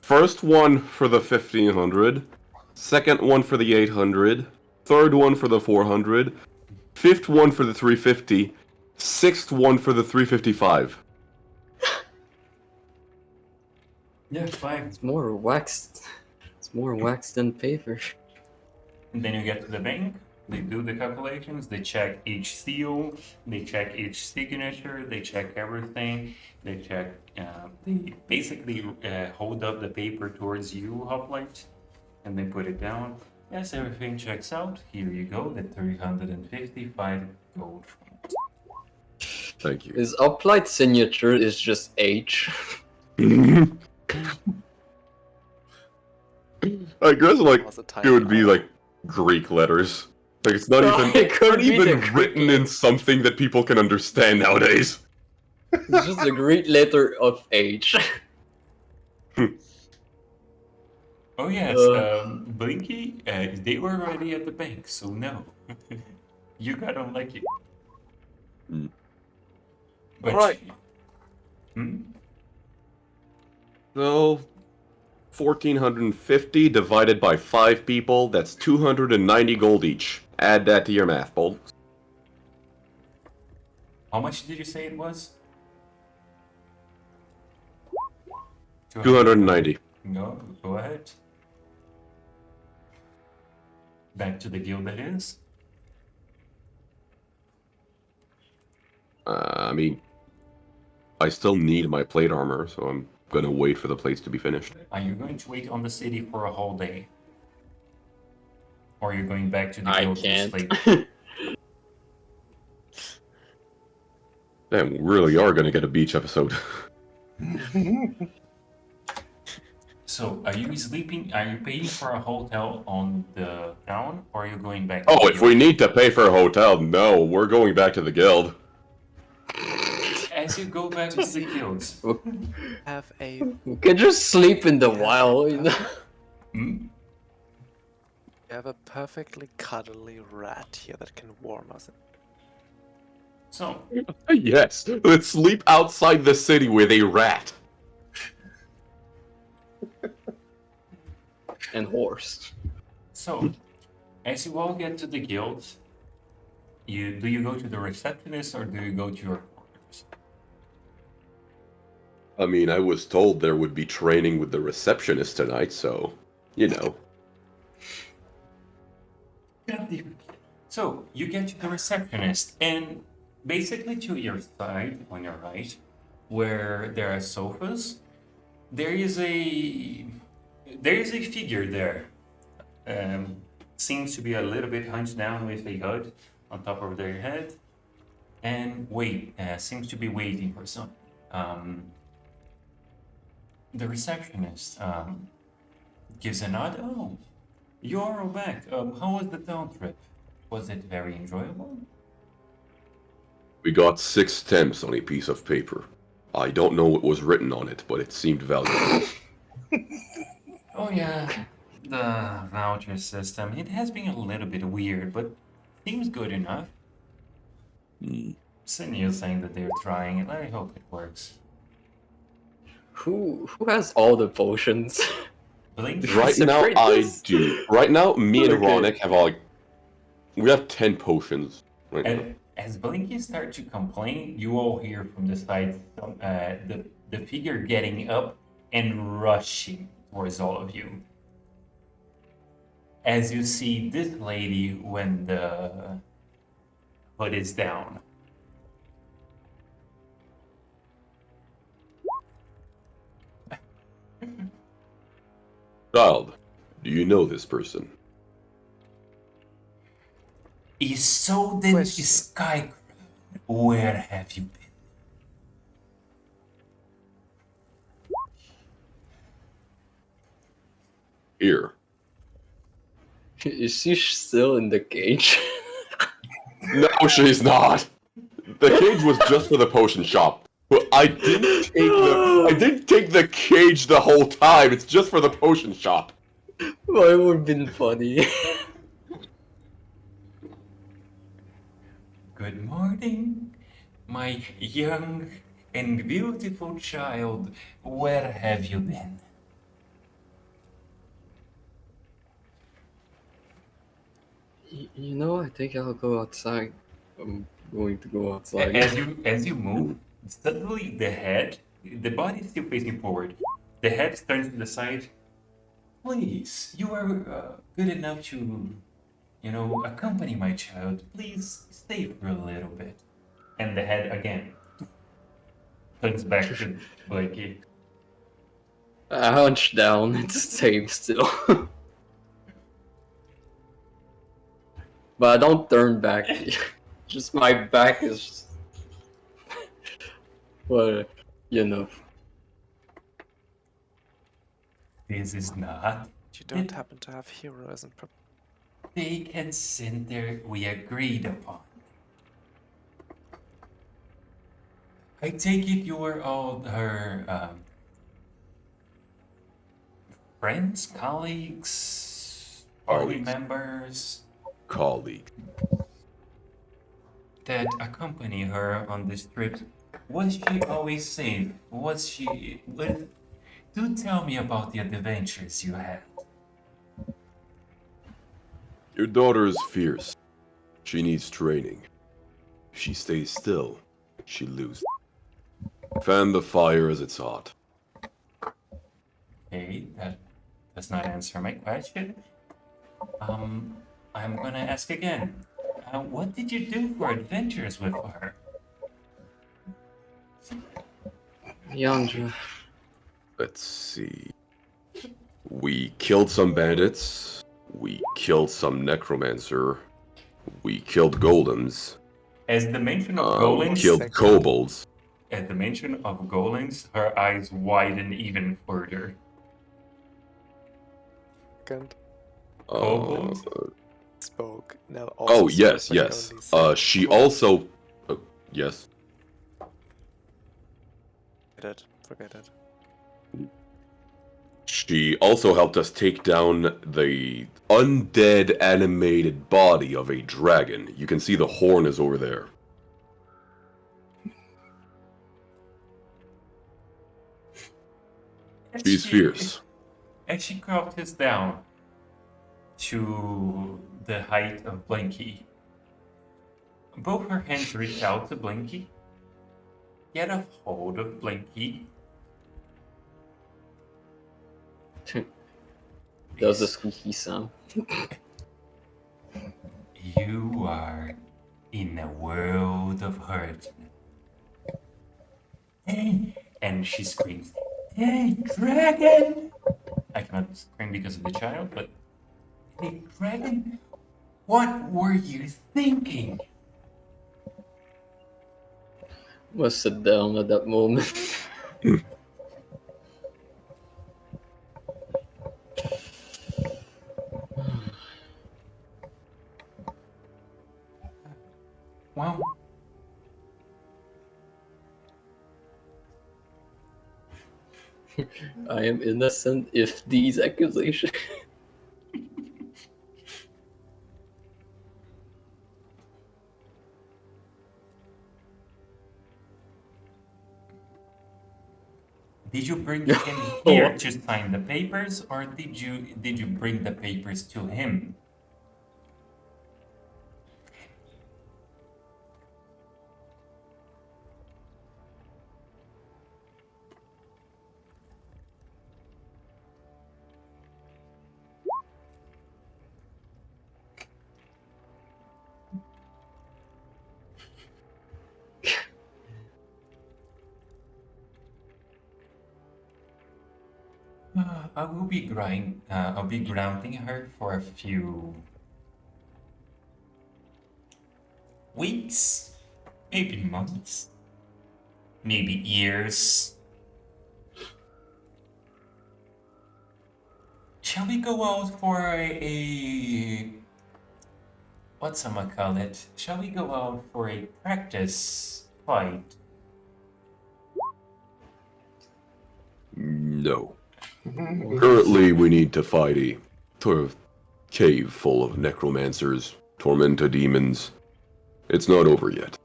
First one for the 1500, second one for the 800, third one for the 400, fifth one for the 350, sixth one for the 355. Yeah, 5. It's more waxed. It's more waxed than paper. And then you get to the bank, they do the calculations, they check each seal, they check each signature, they check everything, they check, they basically hold up the paper towards you, Hoplite, and they put it down. Yes, everything checks out. Here you go, the 355 gold from it. Thank you. His uplight signature is just H. I guess like Was a it tiny would be R. like Greek letters. Like it's not No, even it could not be even the Greek written in something that people can understand nowadays. It's just a Greek letter of H. Oh yes, Blinky, they were already at the bank, so no. You got unlucky. Mm. But Alright. So 1450 divided by 5 people, that's 290 gold each. Add that to your math, Bold. How much did you say it was? 290. No, go ahead. Back to the guild it is. I mean, I still need my plate armor, so I'm gonna wait for the plates to be finished. Are you going to wait on the city for a whole day? Or are you going back to the I guild to can't. sleep? Damn, we really are gonna get a beach episode. So, are you sleeping? Are you paying for a hotel on the town, or are you going back? Oh, to if we need to pay for a hotel, no, we're going back to the guild. As you go back to the guilds, Have a We can just sleep in the wild, you know? hmm? We have a perfectly cuddly rat here that can warm us. So, Yes, let's sleep outside the city with a rat. And horse. so, as you all get to the guild, do you go to the receptionist or do you go to your quarters? I mean, I was told there would be training with the receptionist tonight, so, you know. So So you get to the receptionist, and basically to your side, on your right, where there are sofas, there is a figure there. Seems to be a little bit hunched down with a hood on top of their head, and seems to be waiting for something. The receptionist gives a nod. Oh, you're all back. How was the town trip? Was it very enjoyable? We got 6 stamps on a piece of paper. I don't know what was written on it, but it seemed valuable. Oh yeah, the voucher system. It has been a little bit weird, but seems good enough. Cindy saying that they're trying it. I hope it works. Who has all the potions? Blink. Right now, Separate I this? do. Right now, me and Okay. Ronick have we have 10 potions right now. And as Blinky starts to complain, you all hear from the side the figure getting up and rushing towards all of you. As you see this lady when the hood is down. Child, do you know this person? Isolden Question. Skycrown, where have you been? Here. Is she still in the cage? No, she's not. The cage was just for the potion shop. But I didn't take the cage the whole time. It's just for the potion shop. Well, it would have been funny. Good morning, my young and beautiful child. Where have you been? You know, I think I'll go outside. I'm going to go outside. As you move, suddenly the body is still facing forward. The head turns to the side. Please, you are good enough to, accompany my child. Please stay for a little bit. And the head again turns back to Blakey. I hunch down. It's the same still. But I don't turn back. Just my back is. Well, you know. This is not You don't happen to have heroism. take and center we agreed upon. I take it you were all her friends, colleagues, party Colleagues. members Colleague. that accompany her on this trip. Was she always safe? Do tell me about the adventures you had. Your daughter is fierce. She needs training. If she stays still, she loses. Fan the fire as it's hot. Okay, that does not answer my question. I'm gonna ask again. What did you do for adventures with her? Yandra. Let's see. We killed some bandits. We killed some necromancer. We killed golems. As the mention of We golems, killed kobolds. at the mention of golems, her eyes widen even further. Second Kobolds? spoke. Now Oh, also yes, spoke, but yes. only said She kobold. also... yes. Forget it. She also helped us take down the undead animated body of a dragon. You can see the horn is over there. As She's she- fierce. As she crouches down to the height of Blinky, both her hands reach out to Blinky, get a hold of Blinky. Does a squeaky sound. You are in a world of hurt. Hey! And she screams, "Hey, dragon!" I cannot scream because of the child, but hey, dragon, what were you thinking? Must sit down at that moment. Well, I am innocent if these accusations. did you bring him here to sign the papers, or did you bring the papers to him? I'll be grounding her for a few weeks, maybe months, maybe years. Shall we go out for a what's call it? Shall we go out for a practice fight? No. Currently, we need to fight a sort of cave full of necromancers, tormentor demons. It's not over yet.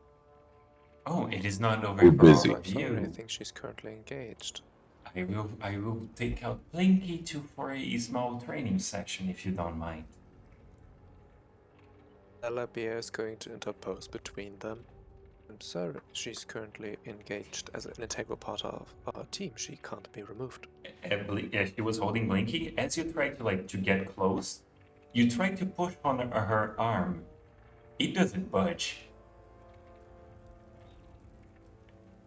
Oh, it is not over We're for busy. all I'm of sorry, I you. think she's currently engaged. I will take out Blinky for a small training session if you don't mind. Alabia is going to interpose between them. I'm sorry, she's currently engaged as an integral part of our team. She can't be removed. She was holding Blinky. As you try to get close, you try to push on her arm. It doesn't budge.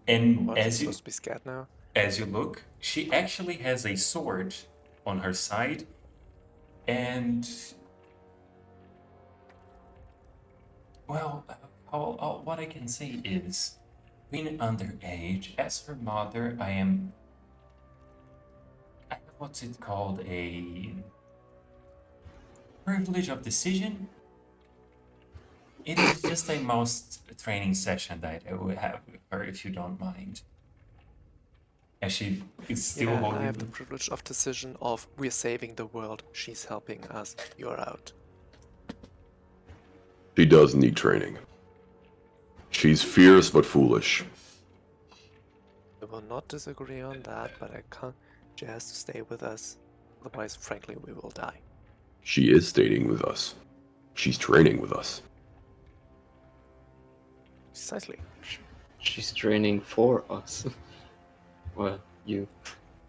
And What? She's supposed to be scared now? as you look, she actually has a sword on her side, and well, what I can say is, being underage, as her mother, I have what's it called, a privilege of decision. It is just a mouse training session that I will have with her, if you don't mind. As she is still Yeah, holding. I have the privilege of decision of we're saving the world. She's helping us. You're out. She does need training. She's fierce but foolish. We will not disagree on that, but I can't. She has to stay with us. Otherwise, frankly, we will die. She is staying with us. She's training with us. Precisely. She's training for us. Well, you.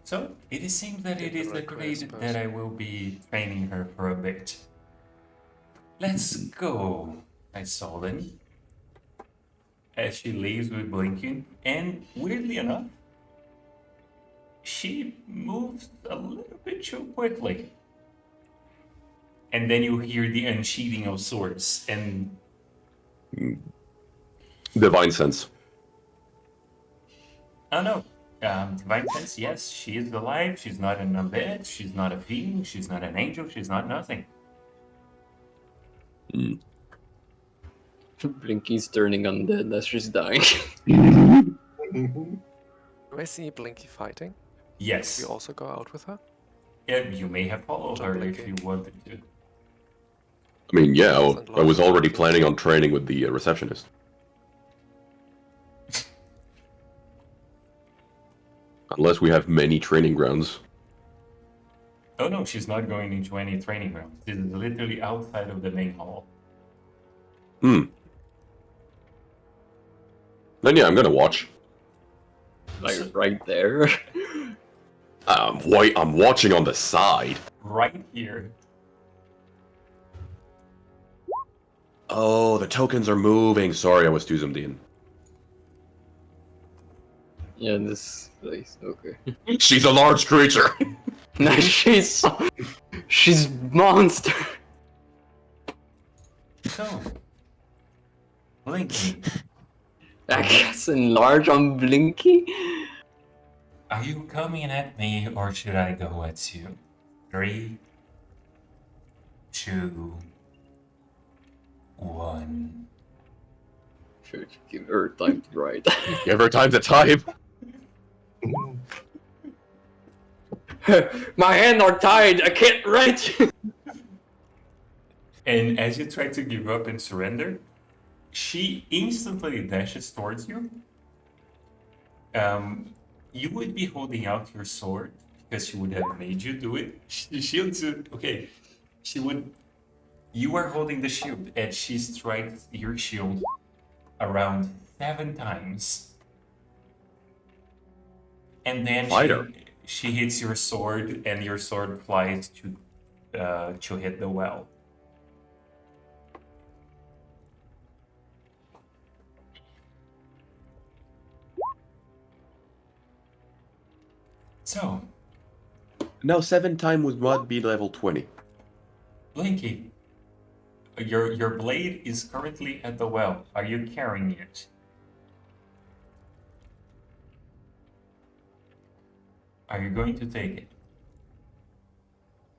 So it seems that it is agreed that I will be training her for a bit. Let's go, I saw them. As she leaves with blinking, and weirdly enough, she moves a little bit too quickly. And then you hear the unsheathing of swords, and Divine sense. oh no, divine sense. Yes, she is alive. She's not an undead. She's not a fiend. She's not an angel. She's not nothing. Blinky's turning undead as she's dying. Do I see Blinky fighting? Yes. We also go out with her? Yeah, you may have followed So her Blinky. if you wanted to. I mean, yeah, I was already planning on training with the receptionist. Unless we have many training grounds. Oh no, she's not going into any training ground. This is literally outside of the main hall. Then yeah, I'm gonna watch. Like right there. I'm watching on the side. Right here. Oh, the tokens are moving. Sorry, I was too zoomed in. Yeah, this place. Okay. She's a large creature. No, she's monster. So, Blinky, I guess enlarge on Blinky. are you coming at me or should I go at you? 3, 2, 1. Should give her time to write. Give her time to type. My hands are tied. I can't write. And as you try to give up and surrender, she instantly dashes towards you. You would be holding out your sword because she would have made you do it. She shields you. Okay, she would. You are holding the shield, and she strikes your shield around 7 times, and then Fighter. she hits your sword, and your sword flies to hit the well. So, No, 7 time would not be level 20. Blinky, your blade is currently at the well. Are you carrying it? Are you going to take it?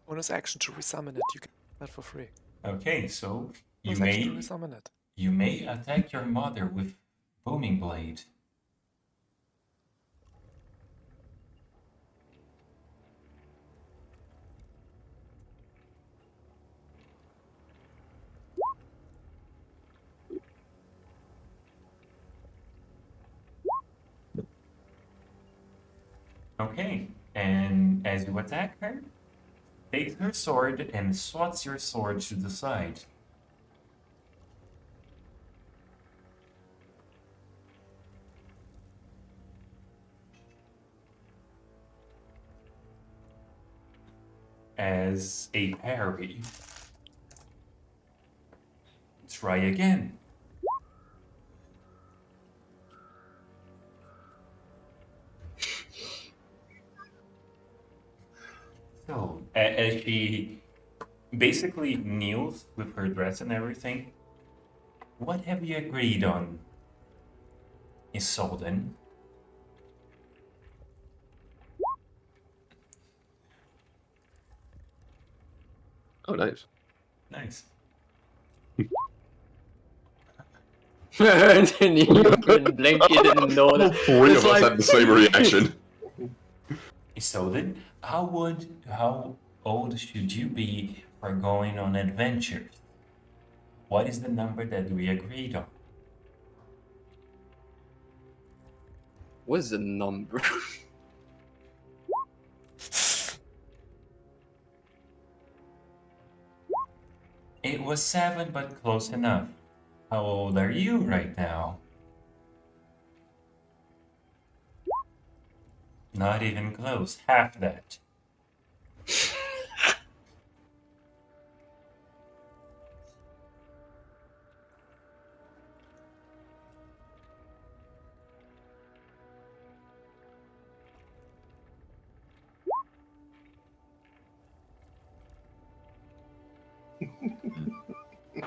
Bonus action to resummon it. You can do that for free. Okay, so Bonus action to resummon it. you may attack your mother with booming blade. Okay, and as you attack her, take her sword and swats your sword to the side. As a parry. Try again. So, as she basically kneels with her dress and everything, what have you agreed on, Isolden? Oh, nice. Nice. And then Blinky didn't know All that. 3 It's of us like- had the same reaction. Isolden, how old should you be for going on adventures? What is the number that we agreed on? What's the number? It was 7, but close enough. How old are you right now? Not even close, half that.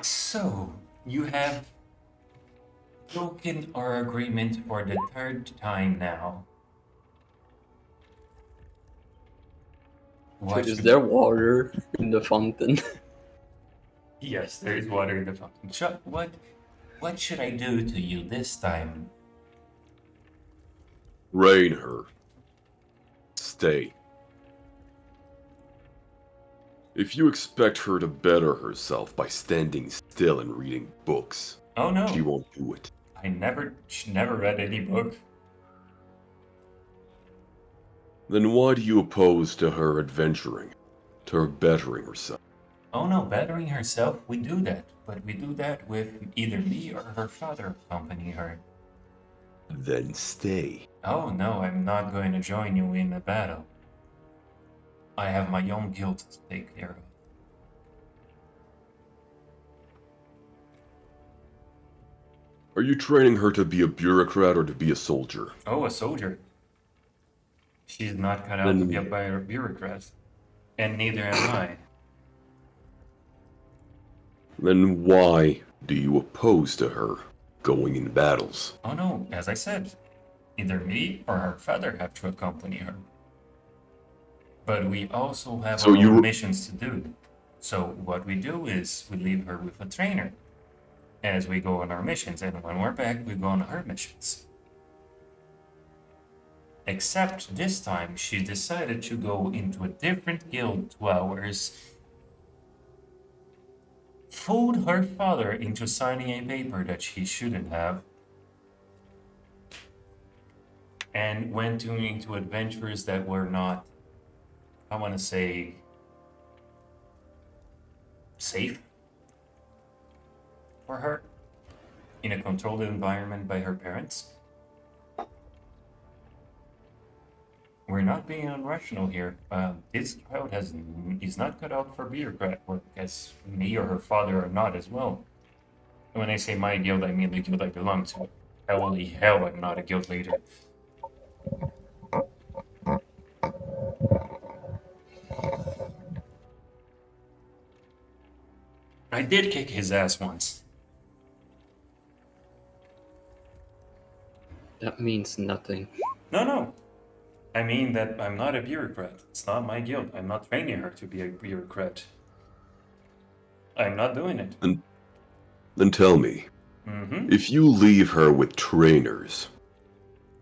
So, you have broken our agreement for the 3rd time now. What Is should- there water in the fountain? Yes, there is water in the fountain. Chuck, what should I do to you this time? Rain her. Stay. If you expect her to better herself by standing still and reading books, Oh no, she won't do it. she never read any book. Then why do you oppose to her adventuring, to her bettering herself? Oh no, bettering herself, we do that. But we do that with either me or her father accompanying her. Then stay. Oh no, I'm not going to join you in a battle. I have my own guild to take care of. Are you training her to be a bureaucrat or to be a soldier? Oh, a soldier. She's not cut out to be a Then, bureaucrat. And neither am I. then why do you oppose to her going in battles? Oh no, as I said, either me or her father have to accompany her. But we also have So our you- own missions to do. So what we do is we leave her with a trainer as we go on our missions, and when we're back, we go on her missions. Except this time, she decided to go into a different guild to ours, fooled her father into signing a paper that she shouldn't have, and went into adventures that were not, I want to say, safe for her in a controlled environment by her parents. We're not being irrational here. This child is not cut out for bureaucrat work, as me or her father are not as well. And when I say my guild, I mean the guild I belong to. Holy hell, I'm not a guild leader. I did kick his ass once. That means nothing. No. I mean that I'm not a bureaucrat. It's not my guild. I'm not training her to be a bureaucrat. I'm not doing it. Then tell me, Mm-hmm. if you leave her with trainers,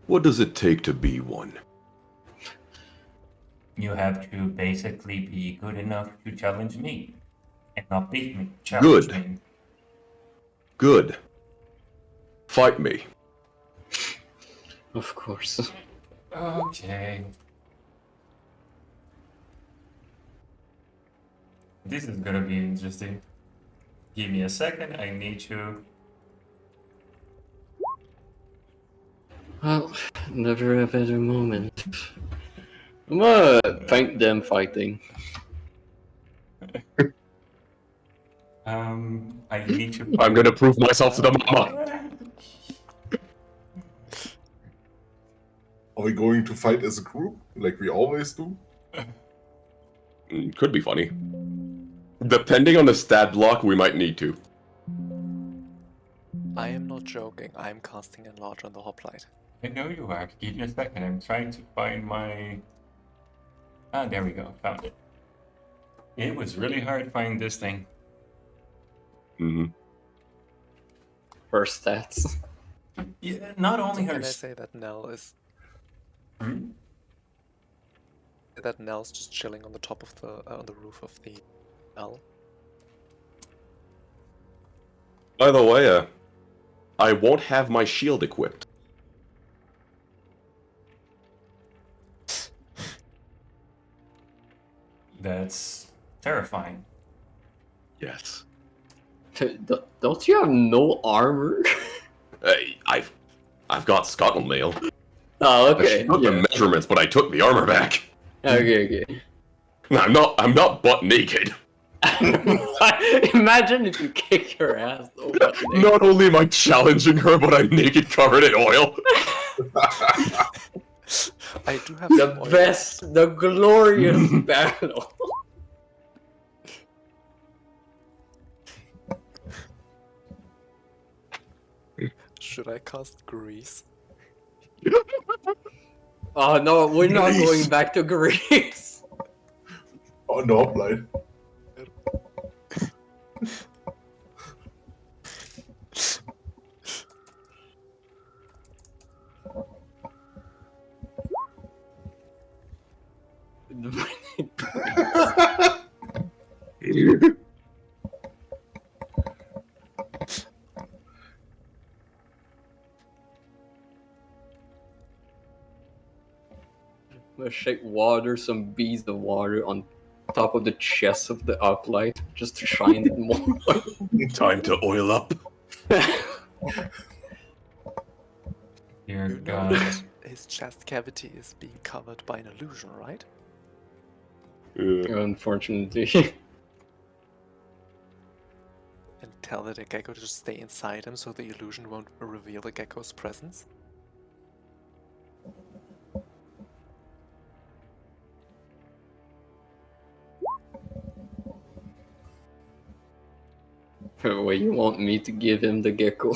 what does it take to be one? You have to basically be good enough to challenge me. And not beat me. Challenge Good. me. Good. Fight me. Of course. Okay. This is gonna be interesting. Give me a second, I need to... Well, never a better moment. I'm gonna thank them fighting. I need to... I'm gonna prove myself to the mama. Are we going to fight as a group, like we always do? Could be funny. Depending on the stat block, we might need to. I am not joking. I am casting Enlarge on the hoplite. I know you are. Give me a second, I'm trying to find my... Ah, there we go, found it. It was really hard finding this thing. Mm-hmm. Her stats. Yeah, not only her... Can I say that Nell is Hmm? that Nell's just chilling on the top of the on the roof of the L? By the way, I won't have my shield equipped. That's terrifying. Yes. Don't you have no armor? Hey, I've got scuttle mail. Oh, I okay. took the Yeah. measurements, but I took the armor back. Okay. I'm not butt naked. Imagine if you kick her ass though. But Not only am I challenging her, but I'm naked, covered in oil. I do have the some oil. best, the glorious battle. Should I cast Grease? Oh no, we're not going back to Greece. On the offline. Let's shake water, some beads of water on top of the chest of the uplight, just to shine it more. Time to oil up. Dear You know God. that his chest cavity is being covered by an illusion, right? Unfortunately. And tell the gecko to just stay inside him so the illusion won't reveal the gecko's presence? Wait, you want me to give him the gecko?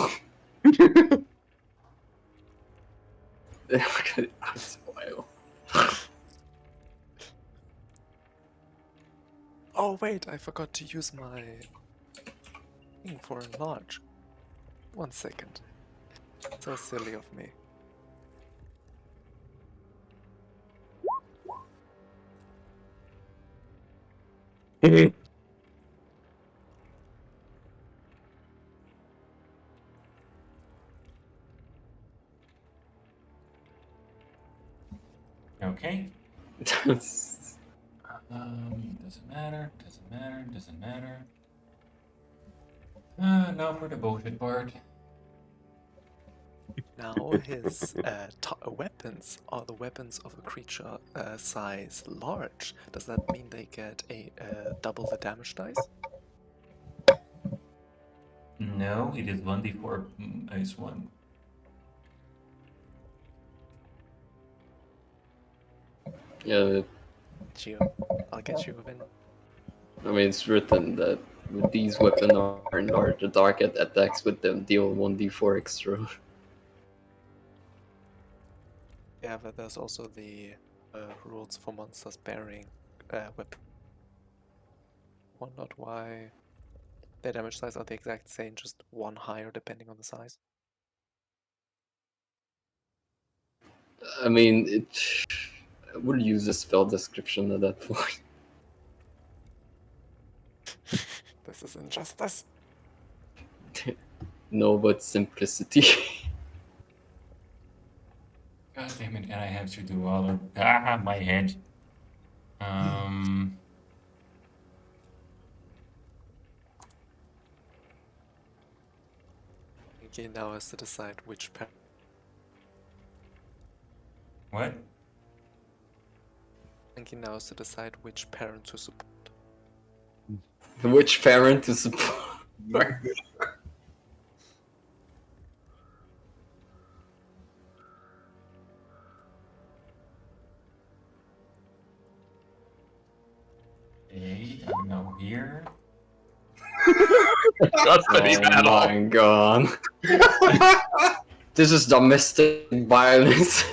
That's wild. Oh wait, I forgot to use my thing for enlarge. 1 second. So silly of me. Okay. That's- Doesn't matter. Doesn't matter. Doesn't matter. Now for the bullshit part. Now his weapons are the weapons of a creature size large. Does that mean they get a double the damage dice? No, it is 1d4 is 1. yeah, Geo, I'll get you win. I mean, it's written that with these weapons are large, the target attacks with them deal 1d4 extra. Yeah, but there's also the rules for monsters bearing weapon. Wonder why their damage size are the exact same, just one higher depending on the size. I mean, I would use a spell description at that point. This is injustice. No, but simplicity. God damn it, and I have to do all of my head. Okay, now has to decide which What? Anki now has to decide which parent to support. Which parent to support? Okay, I'm now here. Custody Oh battle. my god. This is domestic violence.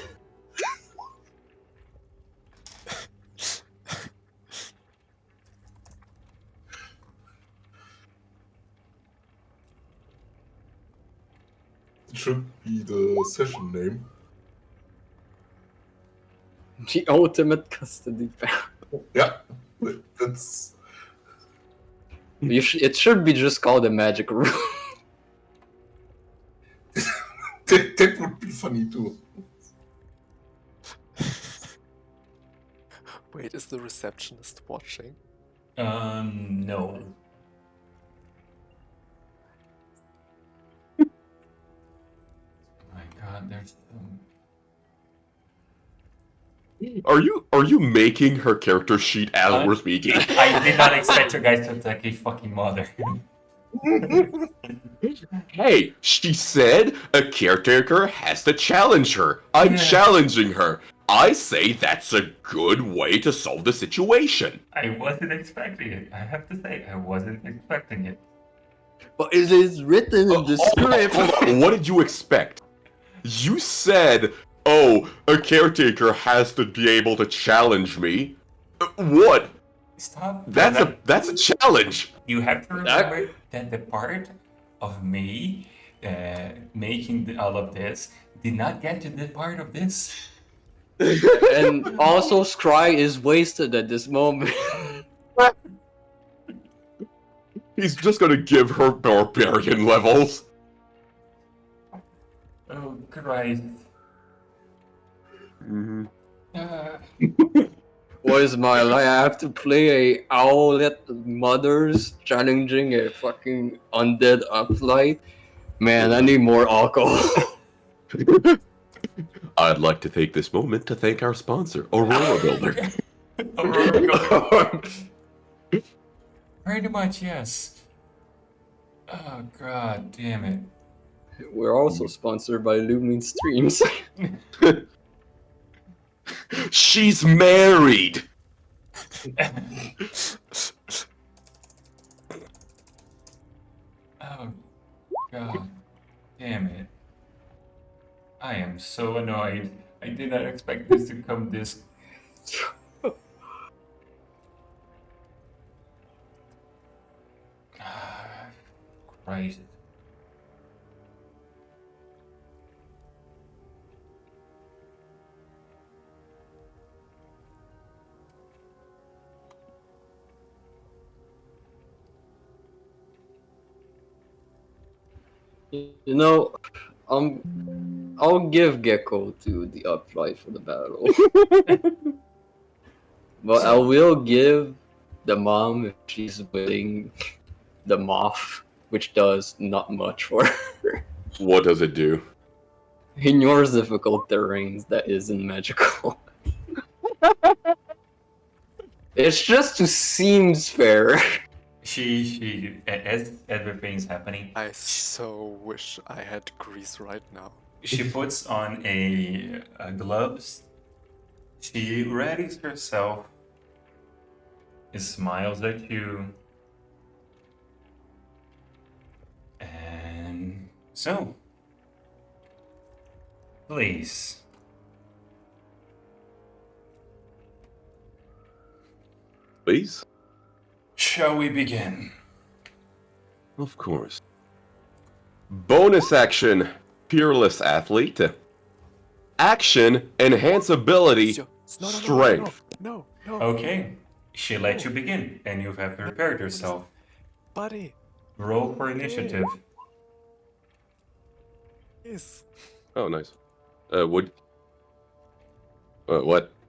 It should be the session name. The ultimate custody battle. Yeah, that's It should be just called a magic room. that would be funny too. Wait, is the receptionist watching? No. My god, there's Are you making her character sheet as Uh, we're speaking? I did not expect you guys to attack a fucking mother. Hey, she said a caretaker has to challenge her. I'm Yeah. challenging her. I say that's a good way to solve the situation. I wasn't expecting it. I have to say, I wasn't expecting it. But it is written in the script. Hold on. What did you expect? You said, "Oh, a caretaker has to be able to challenge me." What? Stop. That's a challenge. You have to remember that the part of me making all of this did not get to the part of this. And also, Scry is wasted at this moment. He's just gonna give her barbarian levels. Oh Christ. Mm-hmm. What is my life? I have to play a owlet mothers challenging a fucking undead uplight. Man, I need more alcohol. I'd like to take this moment to thank our sponsor, Aurora Builder. Pretty much, yes. Oh god damn it. We're also sponsored by Lumin Streams. She's married. Oh god damn it. I am so annoyed. I did not expect this to come this. Christ. You know, I'll give Gecko to the upright for the battle. But I will give the mom if she's winning the moth, which does not much for her. What does it do? Ignores difficult terrains that isn't magical. It's just to seems fair. As everything's happening, I so wish I had Grease right now. she puts on a gloves. She readies herself. Smiles at you. And so, please. Please? Shall we begin? Of course. Bonus action, Peerless Athlete. Action, Enhance Ability, No, no, no, Strength. No, no, Okay, she let you begin, and you have prepared yourself. buddy. Roll for initiative. Yes. Oh, nice. What?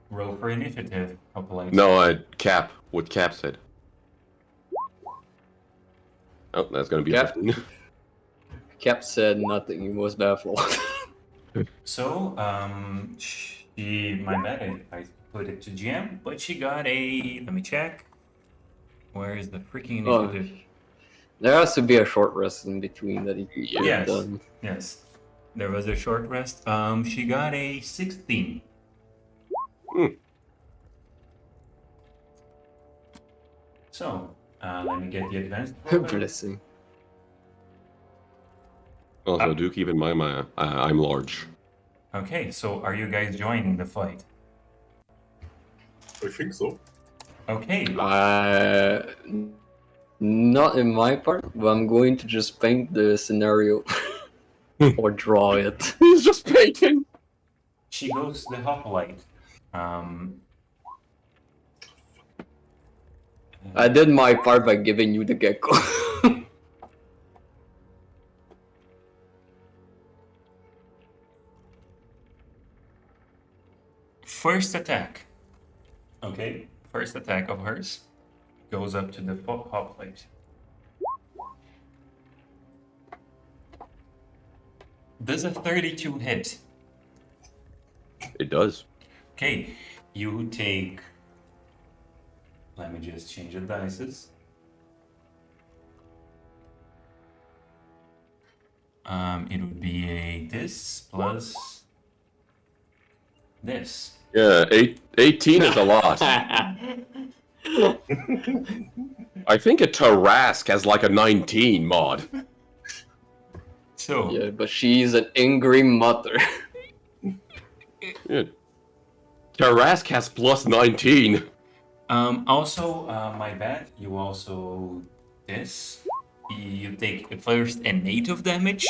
Roll for initiative. Couple No, Cap. What Cap said. Oh, that's gonna be a Cap. 15. Cap said nothing. He was baffled. So, my bad, I put it to GM, but she got a, let me check. Where is the freaking Oh, initiative? there has to be a short rest in between that he could have Yes. done. Yes, there was a short rest. She got a 16. Hmm. So, let me get the advanced roll. Blessing. Also, do keep in mind I'm large. Okay, so are you guys joining the fight? I think so. Okay, Not in my part, but I'm going to just paint the scenario or draw it. He's just painting. she goes the hoplite. I did my part by giving you the gecko. First attack. Okay, first attack of hers goes up to the hoplite. Does a 32 hit? It does. Okay, you take. Let me just change the dices. It would be a this plus this. Yeah, 18 is a lot. I think a Tarask has like a 19 mod. So Yeah, but she's an angry mother. Yeah. Tarask has plus 19. also, my bad. You also this. You take first an 8 of damage,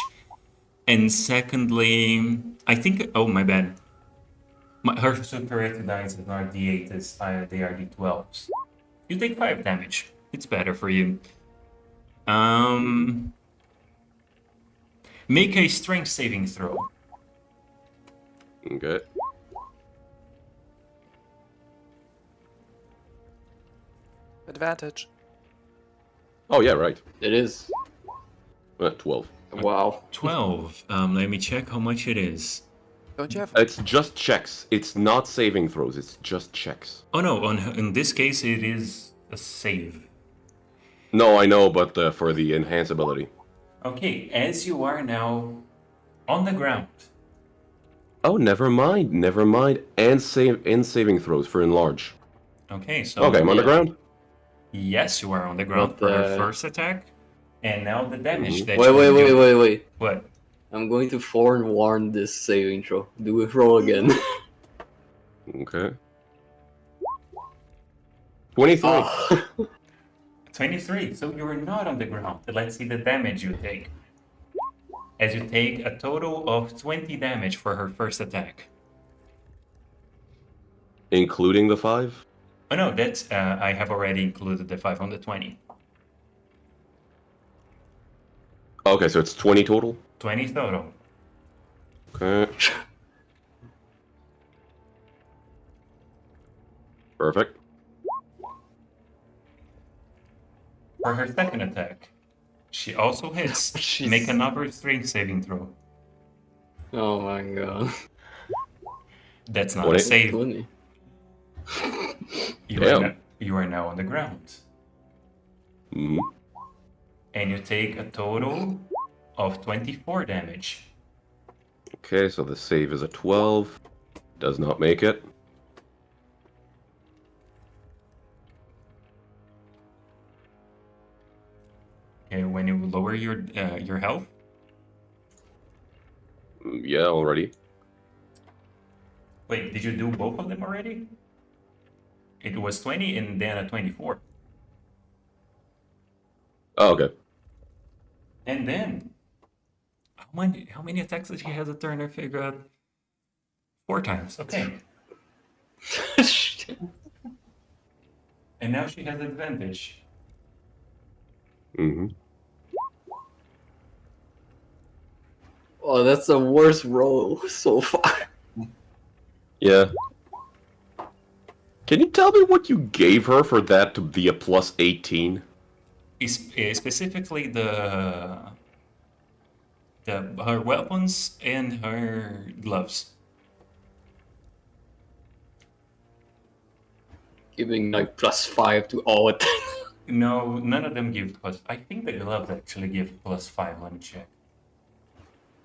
and secondly, I think. Oh, my bad. Her superiority dice is not D8, they are D12s. You take 5 damage. It's better for you. Make a strength saving throw. Okay. Advantage. Oh, yeah, right. It is. 12. Wow. 12. Let me check how much it is. Don't you have? It's just checks. It's not saving throws. It's just checks. Oh no, in this case it is a save. No, I know, but for the enhance ability. Okay, as you are now on the ground. Oh, never mind. Never mind. And saving throws for enlarge. Okay, so Okay, I'm on the Yeah. ground. yes, you are on the ground But, for her first attack, and now the damage Mhm. that Wait, you wait, do. wait, wait, wait. What? I'm going to forewarn this saving throw. Do it roll again. Okay. 23. Ah. 23. So you are not on the ground. Let's see the damage you take. As you take a total of 20 damage for her first attack. Including the 5? Oh no, that's I have already included the 5 on the 20. Okay, so it's 20 total? 20 total. Okay. Perfect. For her second attack, she also hits. Jeez. Make another strength saving throw. Oh my god. That's not a 20. save. 20. Damn. You are now on the ground. Mhm. And you take a total of 24 damage. Okay, so the save is a 12. Does not make it. Okay, when you lower your health, Yeah, already. wait, did you do both of them already? It was 20 and then a 24. Oh, okay. And then how many attacks did she have a turn? I figure out 4 times. Okay. And now she has advantage. Mm-hmm. Oh, that's the worst roll so far. Yeah. Can you tell me what you gave her for that to be a plus 18? Specifically her weapons and her gloves. Giving like +5 to all attacks. No, none of them give plus. I think the gloves actually give +5. Let me check.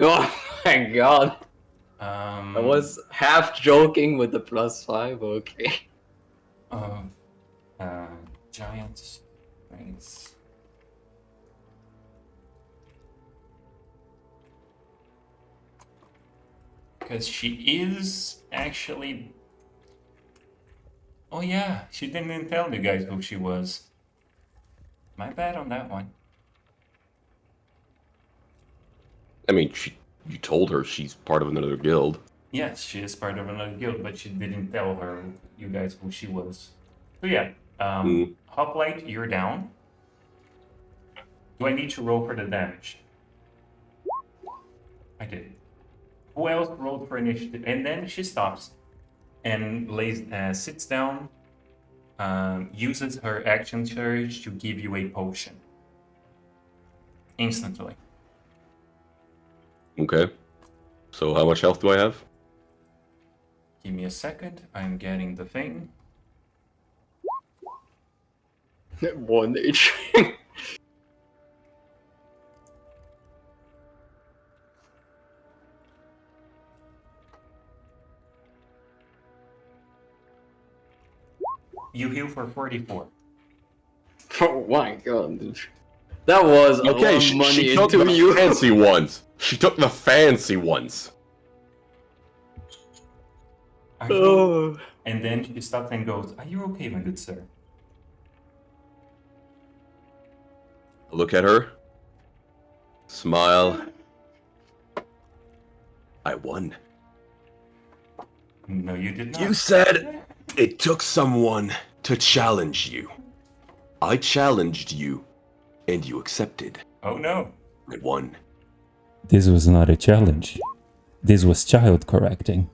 Oh my god. I Um, was half joking with the +5, okay. uh, giant strength. Because she is actually. Oh yeah, she didn't tell you guys who she was. My bad on that one. I mean, you told her she's part of another guild. Yes, she is part of another guild, but she didn't tell you guys who she was. So yeah, Hoplite, you're down. Do I need to roll for the damage? I did. Who else rolled for initiative? And then she stops and sits down, uses her action surge to give you a potion. Instantly. Okay. So how much health do I have? Give me a second. I'm getting the thing. 1 HP. You heal for 44. Oh my god, dude. That was a lot Okay, of money she took into the you. fancy ones. She took the fancy ones. Are you? Oh. And then she stops and goes, "Are you okay, my good sir?" Look at her. Smile. I won. No, you did not. You said it took someone to challenge you. I challenged you, and you accepted. Oh no. I won. This was not a challenge. This was child correcting.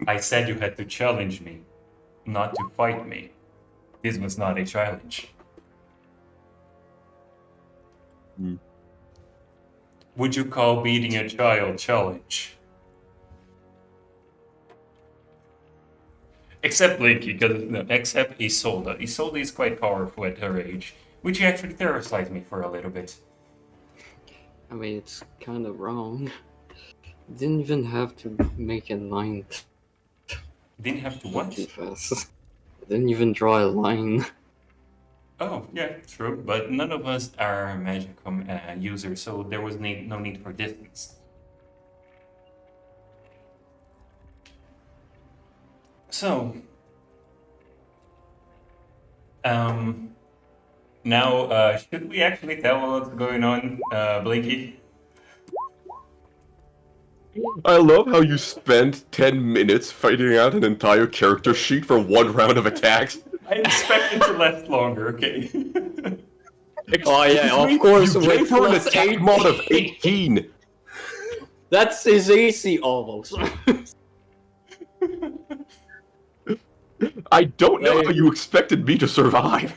I said you had to challenge me, not to fight me. This was not a challenge. Would you call beating a child challenge? Except Blinky, because no, except Isolde. Isolde is quite powerful at her age. Would you actually terrorize me for a little bit? I mean, it's kind of wrong. Didn't even have to make a line Didn't have to what? too fast. Didn't even draw a line. Oh, yeah, true. But none of us are Magicom users, so there was no need for distance. So, now, should we actually tell what's going on, Blinky? I love how you spent 10 minutes fighting out an entire character sheet for one round of attacks. I expect it to last longer, okay? Oh yeah, Excuse me? of course, You gave with her an plus attack mod of 18. 18. That's his AC almost. I don't know Hey. how you expected me to survive.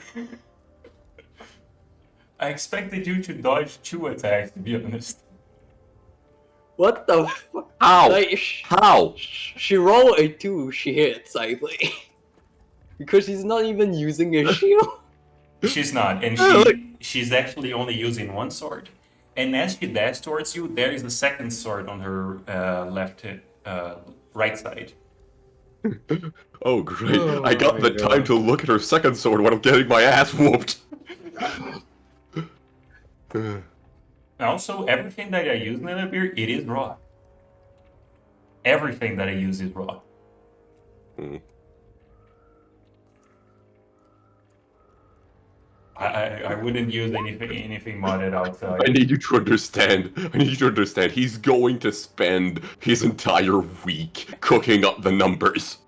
I expected you to dodge 2 attacks, to be honest. What the fuck? How? Like, How? she rolled a 2, she hits, I think. Because she's not even using a shield. She's not, and Yeah, like- she's actually only using one sword. And as she dashes towards you, there is a second sword on her right side. Oh, great. Oh I got my the time God. to look at her second sword while I'm getting my ass whooped. Also, everything that I use in the beer, it is raw. Everything that I use is raw. I wouldn't use anything modded outside. I need you to understand. He's going to spend his entire week cooking up the numbers.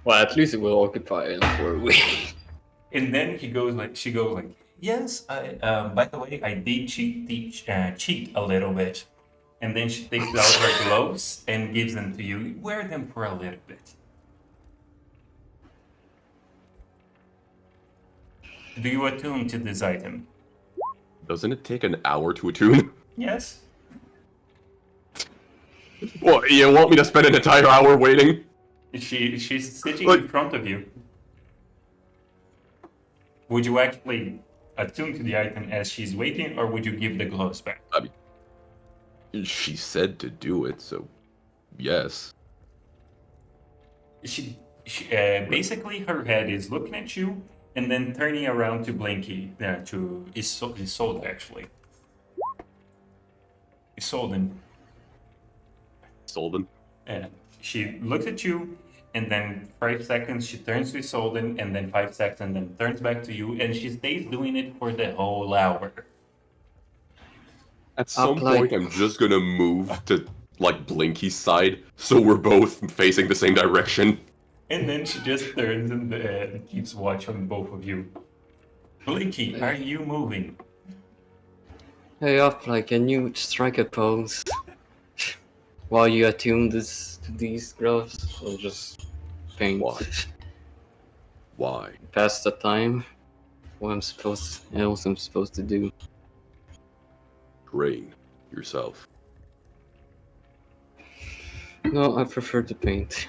Well, at least it will occupy him for a week. And then she goes like, yes, by the way, I did cheat a little bit. And then she takes out her gloves and gives them to you. Wear them for a little bit. Do you attune to this item? Doesn't it take an hour to attune? Yes. What, you want me to spend an entire hour waiting? She's sitting Like- in front of you. Would you actually attune to the item as she's waiting, or would you give the gloves back? She said to do it, so yes. She basically her head is looking at you and then turning around to Blinky, to Isolde actually. Isolde. Solden. And she looks at you, and then 5 seconds she turns to Isolde, and then 5 seconds, and then turns back to you, and she stays doing it for the whole hour. At some play. point, I'm just gonna move to, like, Blinky's side, so we're both facing the same direction. And then she just turns and keeps watch on both of you. Blinky, are you moving? Hey, like, can you strike a pose while you attune to these gloves, or just paint? Why? Why? Pass the time. What I'm supposed to do. Train yourself. No, I prefer to paint.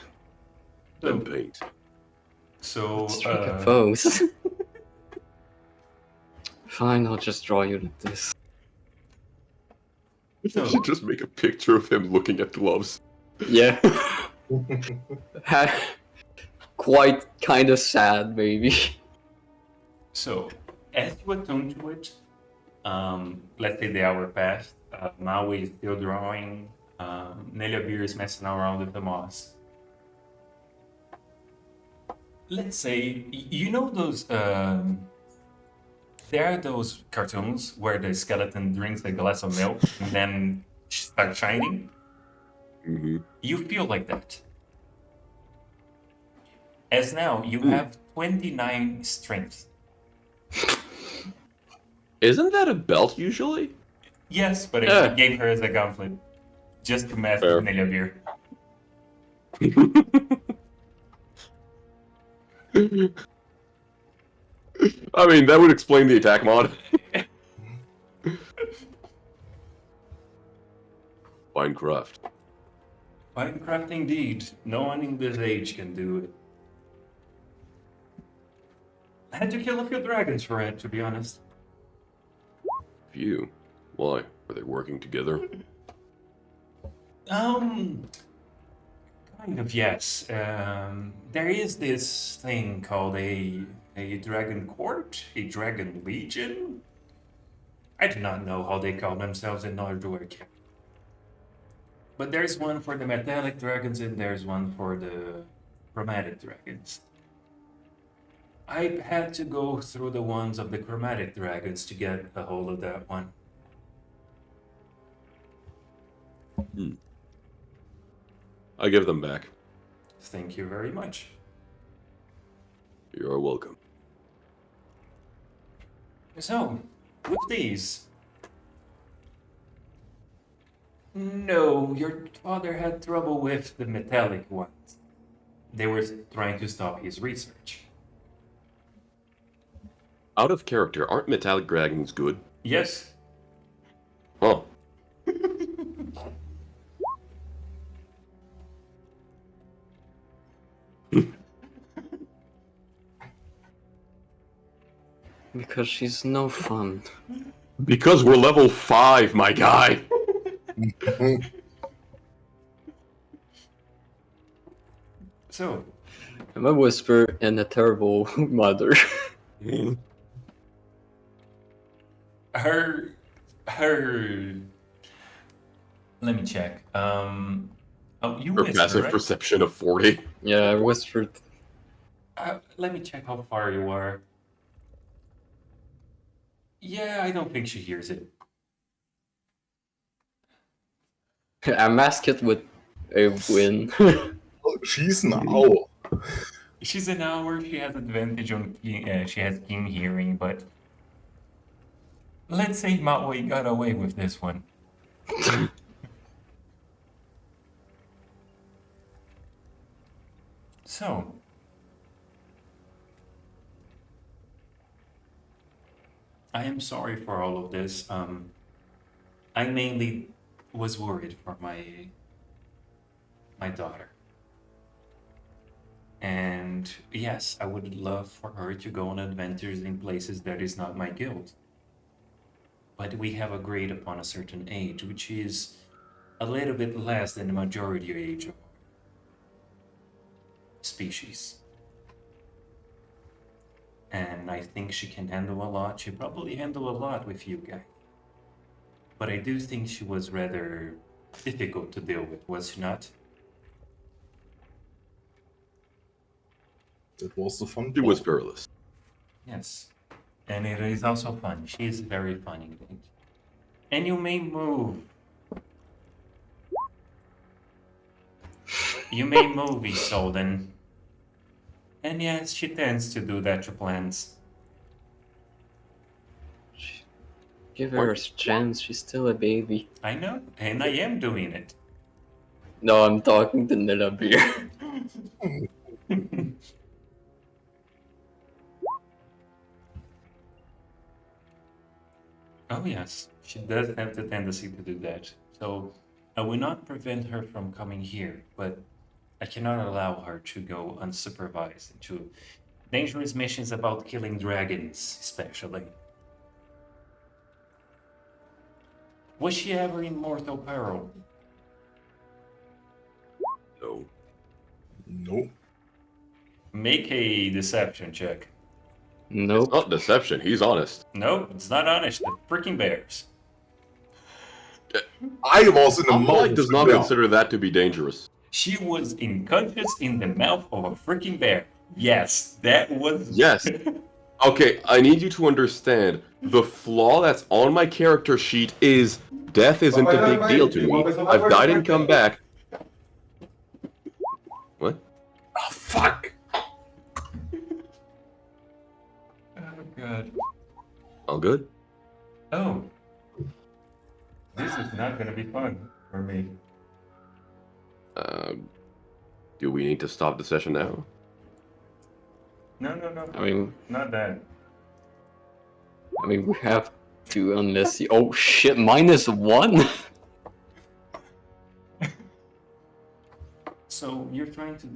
Then paint. So, Strike a pose. Fine, I'll just draw you like this. So- You should just make a picture of him looking at gloves. Yeah. Quite kind of sad, maybe. So, as you attune to it, let's say the hour passed. Maui is still drawing. Nelliabir is messing around with the moss. Let's say, you know those. There are those cartoons where the skeleton drinks a glass of milk and then starts shining. Mm-hmm. You feel like that. As now, you have 29 strength. Isn't that a belt usually? Yes, but Yeah. I gave her as a gauntlet. Just to mess Fair. with Nelliabir. I mean, that would explain the attack mod. Minecraft. Minecraft indeed. No one in this age can do it. I had to kill a few dragons for it, to be honest. Phew. Why? Were they working together? Kind of, yes. There is this thing called a dragon court, a dragon legion. I do not know how they call themselves in Nordic. But there's one for the metallic dragons and there's one for the chromatic dragons. I had to go through the ones of the chromatic dragons to get a hold of that one. I give them back. Thank you very much. You're welcome. So, with these... No, your father had trouble with the metallic ones. They were trying to stop his research. Out of character, aren't metallic dragons good? Yes. Huh. Because she's no fun. Because we're level 5, my guy! So, I'm a whisper and a terrible mother. her... Let me check. Oh, you Her whisper, passive right? perception of 40. Yeah, I whispered. Let me check how far you are. Yeah, I don't think she hears it. I mask it with a win. She's an owl. She's an hour, she has advantage on she has keen hearing, but let's say Maui got away with this one. So, I am sorry for all of this. I mainly was worried for my daughter. And yes, I would love for her to go on adventures in places that is not my guild. But we have agreed upon a certain age, which is a little bit less than the majority age of our species. And I think she can handle a lot. She probably handle a lot with you guys. But I do think she was rather difficult to deal with, was she not? That was the fun She part. was perilous. Yes. And it is also fun. She is very funny. And you may move. You may move, Isolden. And yes, she tends to do that to plants. Give her a chance, she's still a baby. I know, and I am doing it. No, I'm talking to Nilla Beer. Oh yes, she does have the tendency to do that. So I will not prevent her from coming here, but I cannot allow her to go unsupervised into dangerous missions about killing dragons, especially. Was she ever in mortal peril? No. Nope. Make a deception check. Nope. Not deception, he's honest. No, it's not honest. The freaking bears. I was in the Amulite does not yeah. consider that to be dangerous. She was unconscious in the mouth of a freaking bear. Yes, that was. Yes. Okay, I need you to understand, the flaw that's on my character sheet is death isn't a big deal to me. I've died and come back. What? Oh, fuck! Oh god. All good? Oh. This is not gonna be fun for me. Do we need to stop the session now? No. I mean, Not that. we have to unless you. Oh shit! -1. So you're trying to.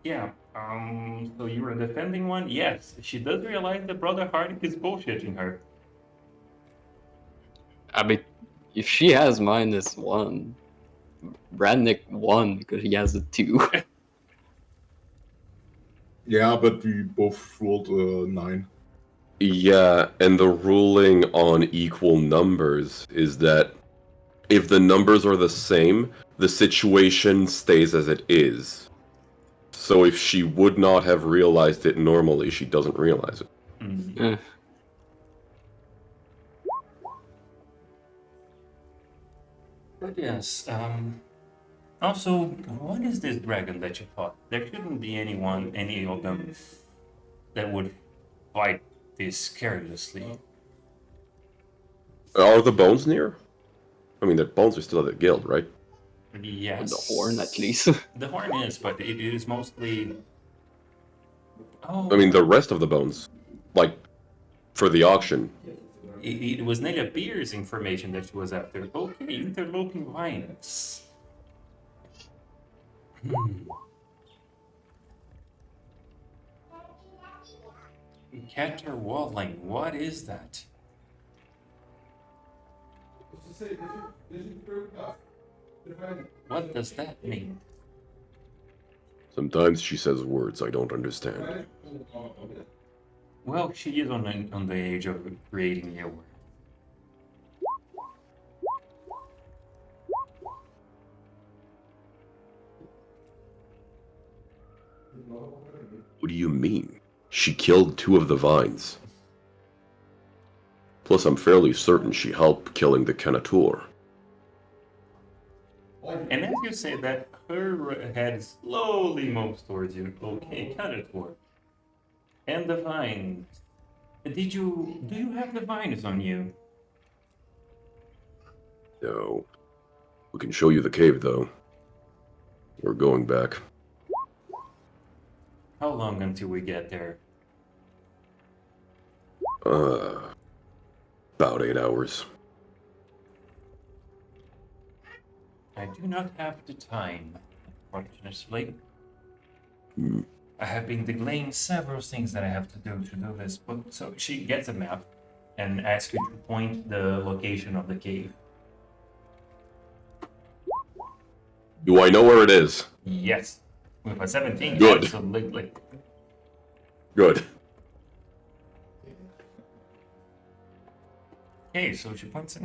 Yeah. So you were defending one? Yes. She does realize that Brother Hardick is bullshitting her. I mean, if she has -1, Radnick won because he has a 2. Yeah, but we both rolled 9. Yeah, and the ruling on equal numbers is that if the numbers are the same, the situation stays as it is. So if she would not have realized it normally, she doesn't realize it. Hmm. Eh, But yes. Also, what is this dragon that you fought? There shouldn't be any of them, that would fight this carelessly. Are the bones near? I mean, the bones are still at the guild, right? Yes. the horn, at least. The horn is, but it is mostly. Oh. I mean, the rest of the bones. Like, for the auction. It was Nelia Beer's information that she was after. Okay, interloping vines. Caterwauling, what is that? What does that mean? Sometimes she says words I don't understand. Well, she is on the age of creating new words. What do you mean? She killed 2 of the vines. Plus, I'm fairly certain she helped killing the Kenatur. And as you say that, her head slowly moves towards you. Okay, Caterwauling. And the vines. Do you have the vines on you? No. We can show you the cave, though. We're going back. How long until we get there? About 8 hours. I do not have the time, unfortunately. Hmm. I have been delaying several things that I have to do this. But so she gets a map and asks you to point the location of the cave. Do I know where it is? Yes, with a 17, Good. absolutely. Good. Okay, so she points it.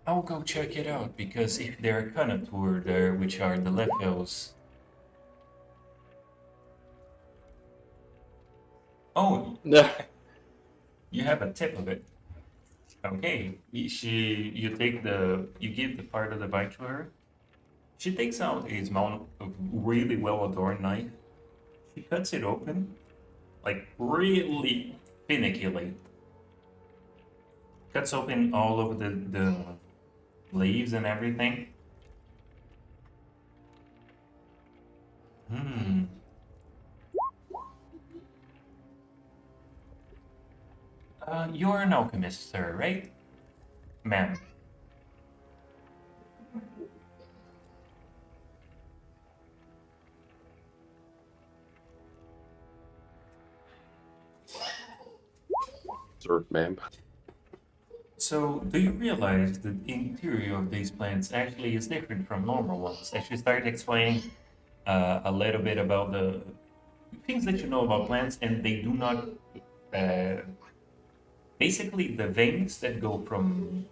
I'll go check it out because if there are Kanatur there, which are the Lefels. Oh, you have a tip of it. Okay, you give the part of the bite to her. She takes out a small, really well adorned knife. She cuts it open, like really finickyly. Cuts open all of the leaves and everything. You're an alchemist, sir, right? Ma'am. Sir, ma'am. So, do you realize the interior of these plants actually is different from normal ones? As she started explaining a little bit about the things that you know about plants, and they do not. Basically, the veins that go from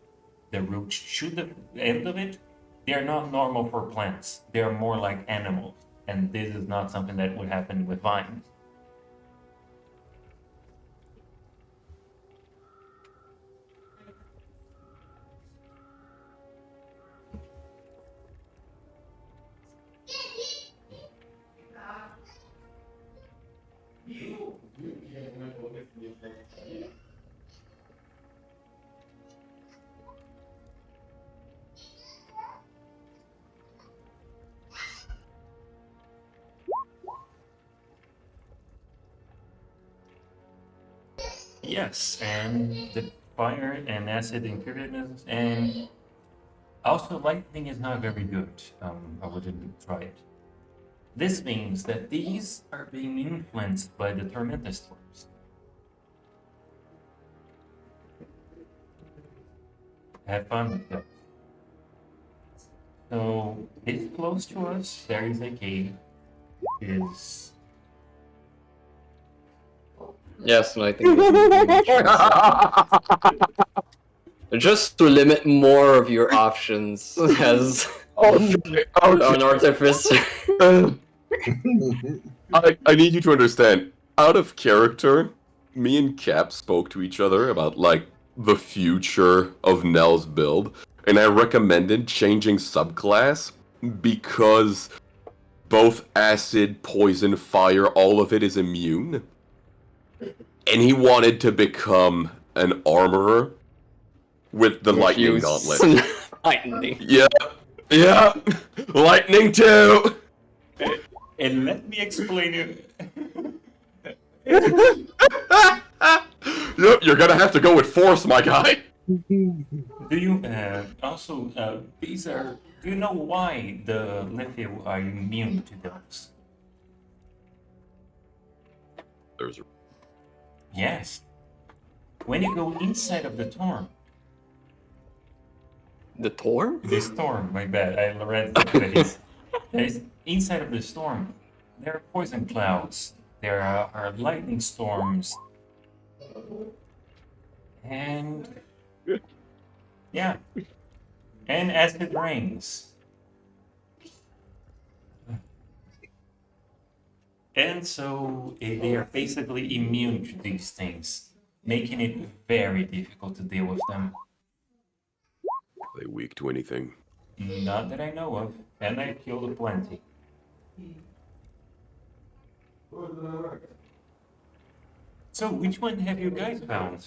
the root to the end of it, they are not normal for plants. They are more like animals, and this is not something that would happen with vines. Yes, and the fire and acid impurities and Also, lightning is not very good. I wouldn't try it. This means that these are being influenced by the tormented storms. Have fun with those. So, it's close to us. There is a cave. Is Yes, no, I think just to limit more of your options as Okay, an artificer. I need you to understand. Out of character, me and Cap spoke to each other about like the future of Nell's build, and I recommended changing subclass because both acid, poison, fire, all of it is immune. And he wanted to become an armorer with the lightning Refuse. gauntlet. Lightning. Yeah, yeah, lightning too. and let me explain it. Yep, you're gonna have to go with force, my guy. Do you also these are? Do you know why the lithium are immune to those? There's Yes. When you go inside of the storm, The Torm? my bad, I read that there's inside of the storm, there are poison clouds, there are lightning storms, and yeah, and acid rains. And so they are basically immune to these things, making it very difficult to deal with them. Are they weak to anything? Not that I know of, and I killed plenty. So, which one have you guys found?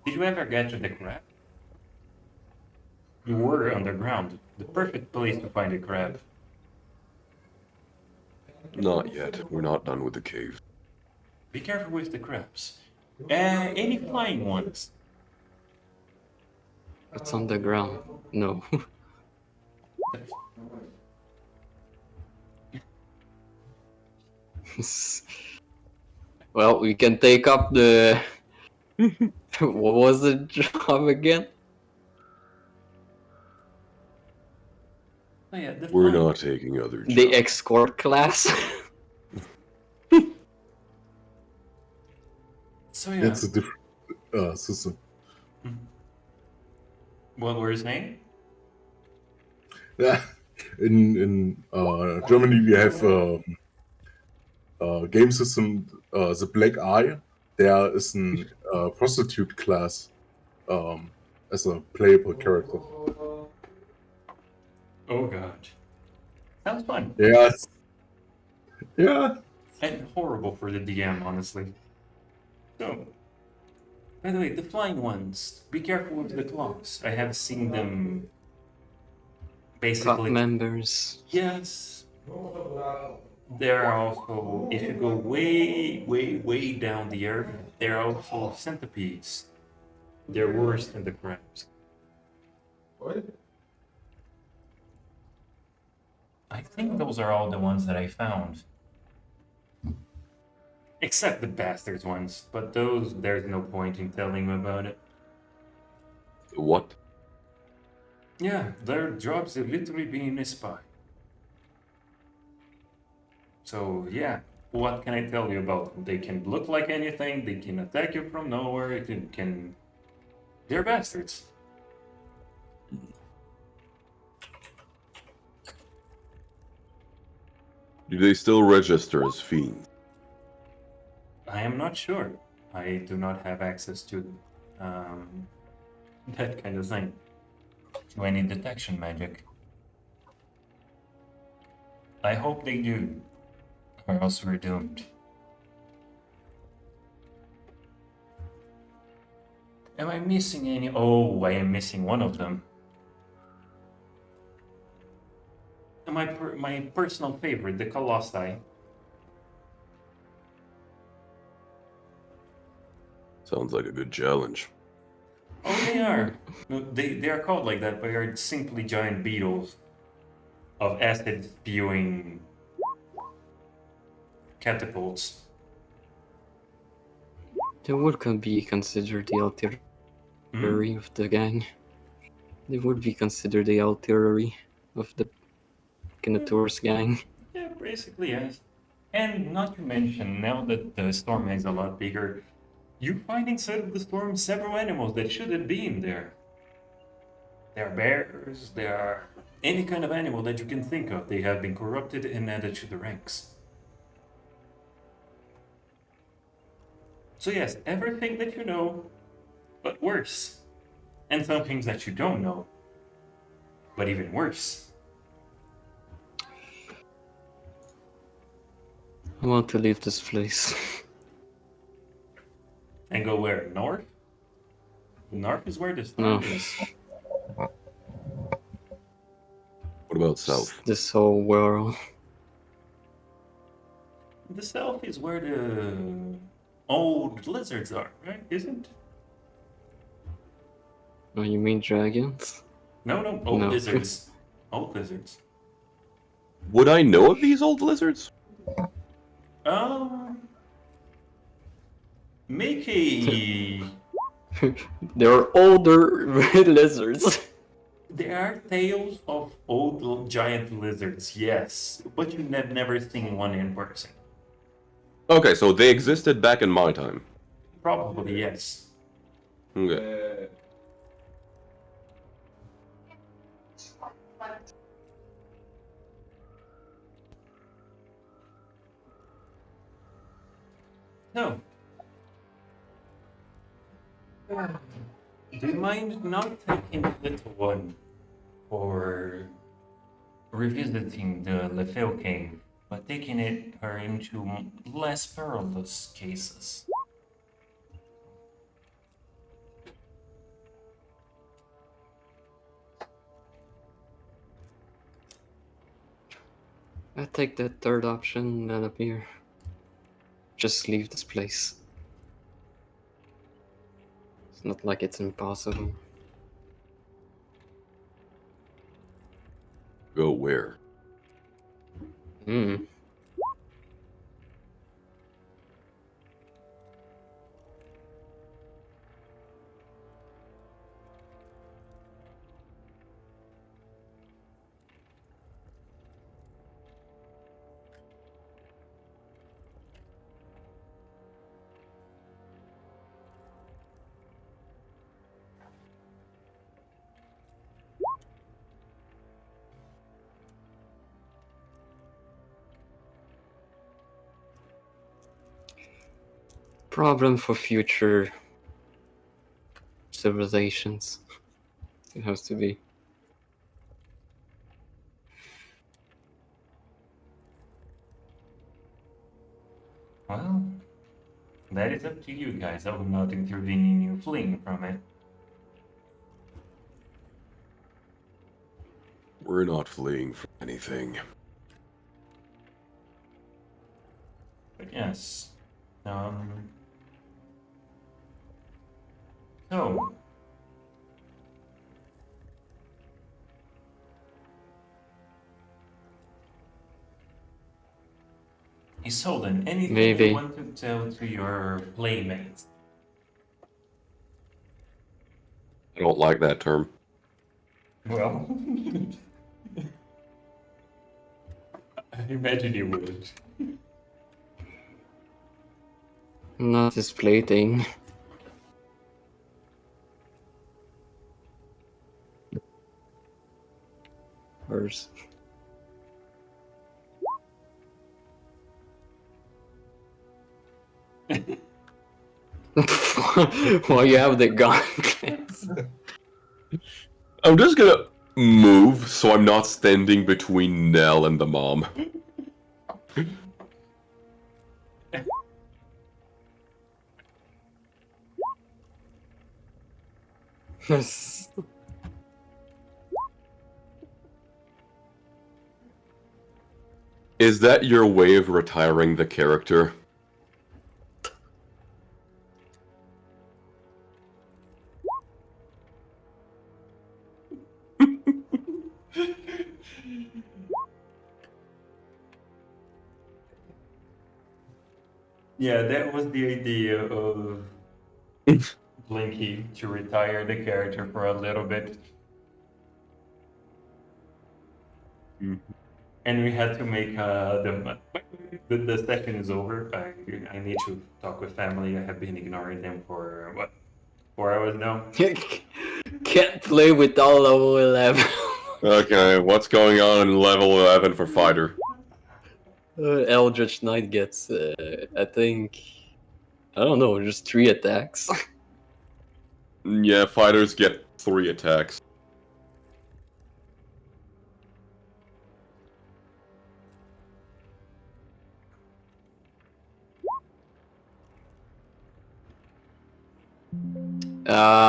Did you ever get to the crab? You were underground, the perfect place to find a crab. Not yet. We're not done with the cave. Be careful with the crabs. Any flying ones? It's on the ground. No. Well, we can take up the. What was the job again? Oh, yeah, the We're flying- not taking other jobs. The escort class? So yeah, It's a different system. what were his name? Yeah. In Germany, we have game system, the Black Eye. There is an prostitute class as a playable character. Oh god. Sounds fun. Yes. Yeah. And horrible for the DM, honestly. So, by the way, the flying ones, be careful with the claws. I have seen them Club basically. members. Yes. There are also, if you go way down the earth, there are also centipedes. They're worse than the crabs. I think those are all the ones that I found. Except the bastards ones, but those, there's no point in telling them about it. What? Yeah, their jobs are literally being a spy. So, yeah, what can I tell you about them? They can look like anything, they can attack you from nowhere, they can... They're bastards. Do they still register as fiends? I am not sure. I do not have access to that kind of thing. To any detection magic. I hope they do, or else we're doomed. Am I missing any? Oh, I am missing one of them. My personal favorite, the Colossi. Sounds like a good challenge. Oh, they are. No, they are called like that, but they are simply giant beetles of acid spewing catapults. They would be considered the artillery of the gang. They would be considered the artillery of the Kinetour's gang. Yeah, basically, yes. And not to mention, now that the storm is a lot bigger, you find inside of the storm several animals that shouldn't be in there. There are bears, there are any kind of animal that you can think of. They have been corrupted and added to the ranks. So yes, everything that you know, but worse. And some things that you don't know, but even worse. I want to leave this place. And go where? North? North is where the No. storm is. What about south? This whole world. The south is where the old lizards are, right? Isn't? Oh, you mean dragons? No, old No. lizards. Old lizards. Would I know of these old lizards? Make a. There are older lizards. There are tales of old giant lizards, yes, but you have never seen one in person. Okay, so they existed back in my time. Probably yes. Okay. No. Do you mind not taking the little one for revisiting the Lefel cave, but taking her into less perilous cases? I take that third option and up here. Just leave this place. It's not like it's impossible. Go where? Hmm. Problem for future civilizations. It has to be. Well, that is up to you guys. I will not intervene in you fleeing from it. We're not fleeing from anything. But yes. So. Isolden, anything Maybe. you want to tell to your playmates? I don't like that term. Well, I imagine you would. Not this plating. Hers. Well, you have the gauntlets. I'm just gonna move so I'm not standing between Nell and the mom. Is that your way of retiring the character? Yeah, that was the idea of Blinky to retire the character for a little bit. And we had to make the session is over. I need to talk with family. I have been ignoring them for what 4 hours now. Can't play with all level 11. Okay, what's going on in level 11 for fighter? Eldritch Knight gets, I think, I don't know, just 3 attacks. Yeah, fighters get 3 attacks.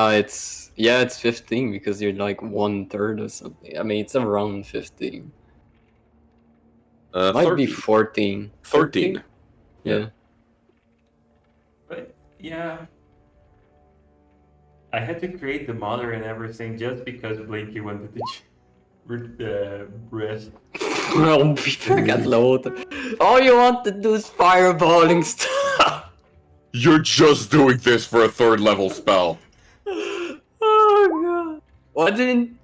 It's 15 because you're like 1/3 or something. I mean, it's around 15. Might be 13. 14. 13. Yeah. But yeah, I had to create the mother and everything just because Blinky wanted to rest. Well, we got load. All you want to do is fireballing stuff. You're just doing this for a 3rd level spell. Oh god. Why didn't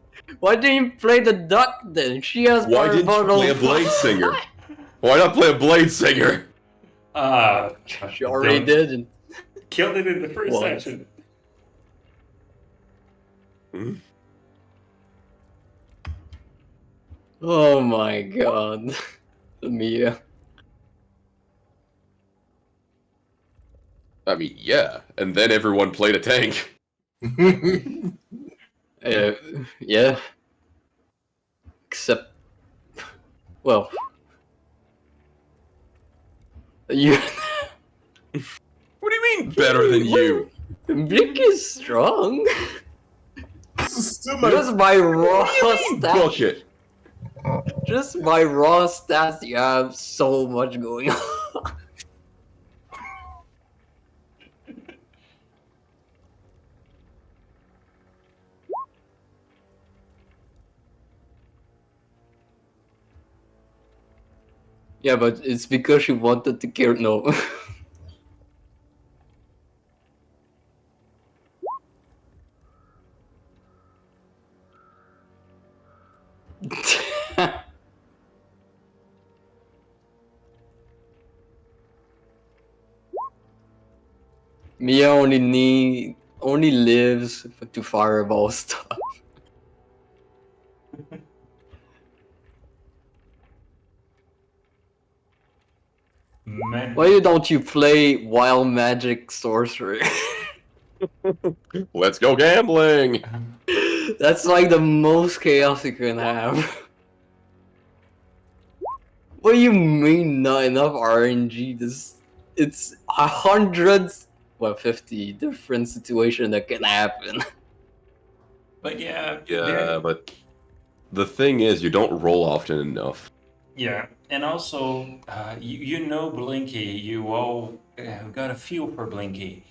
you play the duck then? She has Why didn't you fireball play a Blade Singer? Why not play a Blade Singer? She already did. And Killed it in the first What? session. oh my god. Mia. I mean, yeah, and then everyone played a tank. Yeah. Except, well, you. What do you mean better than you? Blink is strong. This is still my Just by raw stats. Bullshit. Just by raw stats, you have so much going on. Yeah, but it's because she wanted to kill. No. Mia only lives to fireball stuff. Man, Why don't you play wild magic sorcery? Let's go gambling. That's like the most chaos you can have. What do you mean not enough RNG? It's 50 different situations that can happen. but yeah, Yeah, but the thing is, you don't roll often enough. yeah, and also, you know Blinky. You all got a feel for Blinky.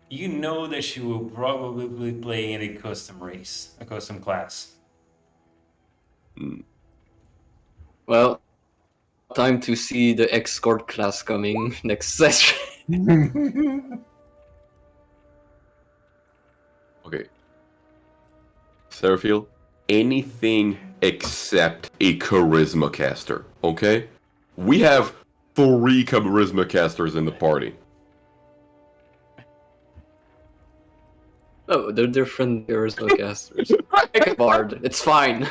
You know that she will probably play in a custom race, a custom class. Well, time to see the escort class coming next session. Okay. Seraphiel, anything except a charisma caster, okay? We have 3 charisma casters in the party. Oh, they're different charisma casters. Pick a bard. It's fine.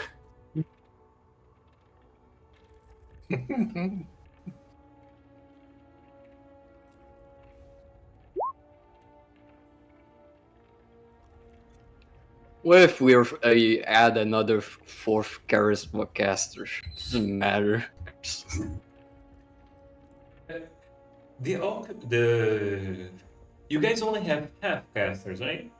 What if we add another 4th charisma caster? Doesn't matter. The you guys only have half casters, right?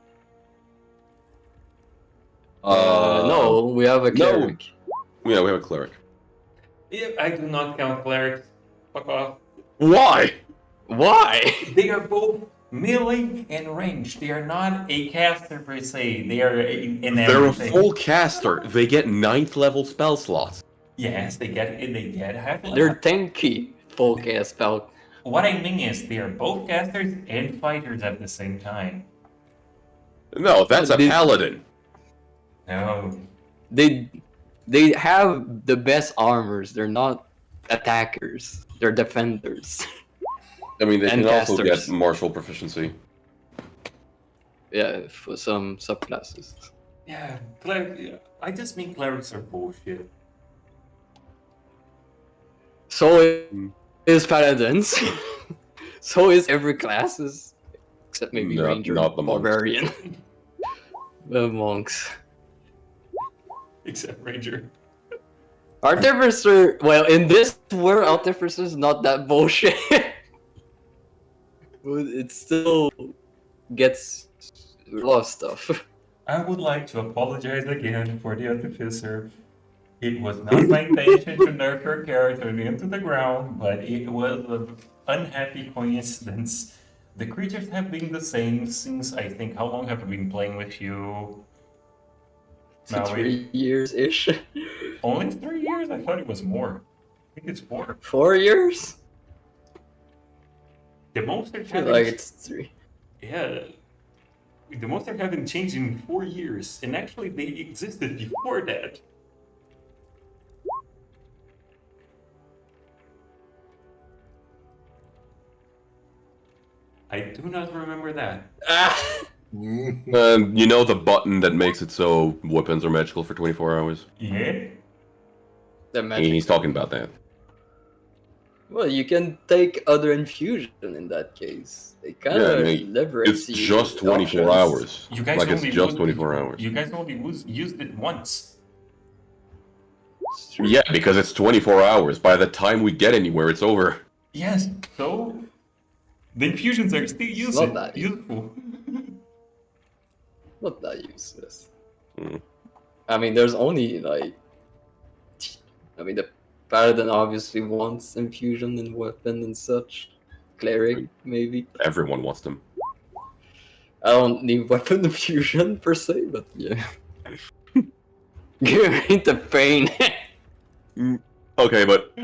No, we have a no. cleric. Yeah, we have a cleric. Yeah, I do not count clerics. Fuck off. Why? Why? They are both melee and range. They are not a caster per se. They are in They're a everything. full caster. They get 9th level spell slots. Yes, they get half. They're tanky full cast spell. what I mean is they are both casters and fighters at the same time. No, that's a They- paladin. No. They have the best armors. They're not attackers. They're defenders. I mean, they And can also casters. get martial proficiency. Yeah, for some subclasses. Yeah, I just mean clerics are bullshit. So Hmm. is paladins. So is every classes, except maybe No, ranger, not the monks. barbarian, the monks. Except Ranger. Artificer. Well, in this world, Artificer is not that bullshit. But it still gets a lot of stuff. I would like to apologize again for the Artificer. It was not my intention to nerf your character into the ground, but it was an unhappy coincidence. The creatures have been the same since I think how long have I been playing with you? Now 3 years ish. only 3 years? I thought it was more. I think it's 4. 4 years? The monster I feel haven't, like it's 3. yeah, the monster haven't changed in 4 years, and actually they existed before that. I do not remember that. And you know the button that makes it so weapons are magical for 24 hours? Yeah? The magic. He's talking about that. Well, you can take other infusion in that case. It kind of I mean, liberates It's you. just 24 options. hours. You guys Like, it's only just used- 24 hours. You guys only used it once. It's true. Yeah, because it's 24 hours. By the time we get anywhere, it's over. Yes, so the infusions are still not that useful. Not that useless. Hmm. I mean, there's only like. I mean, the paladin obviously wants infusion and weapon and such. Cleric, maybe. Everyone wants them. I don't need weapon infusion per se, but yeah. Give me the pain. Okay, but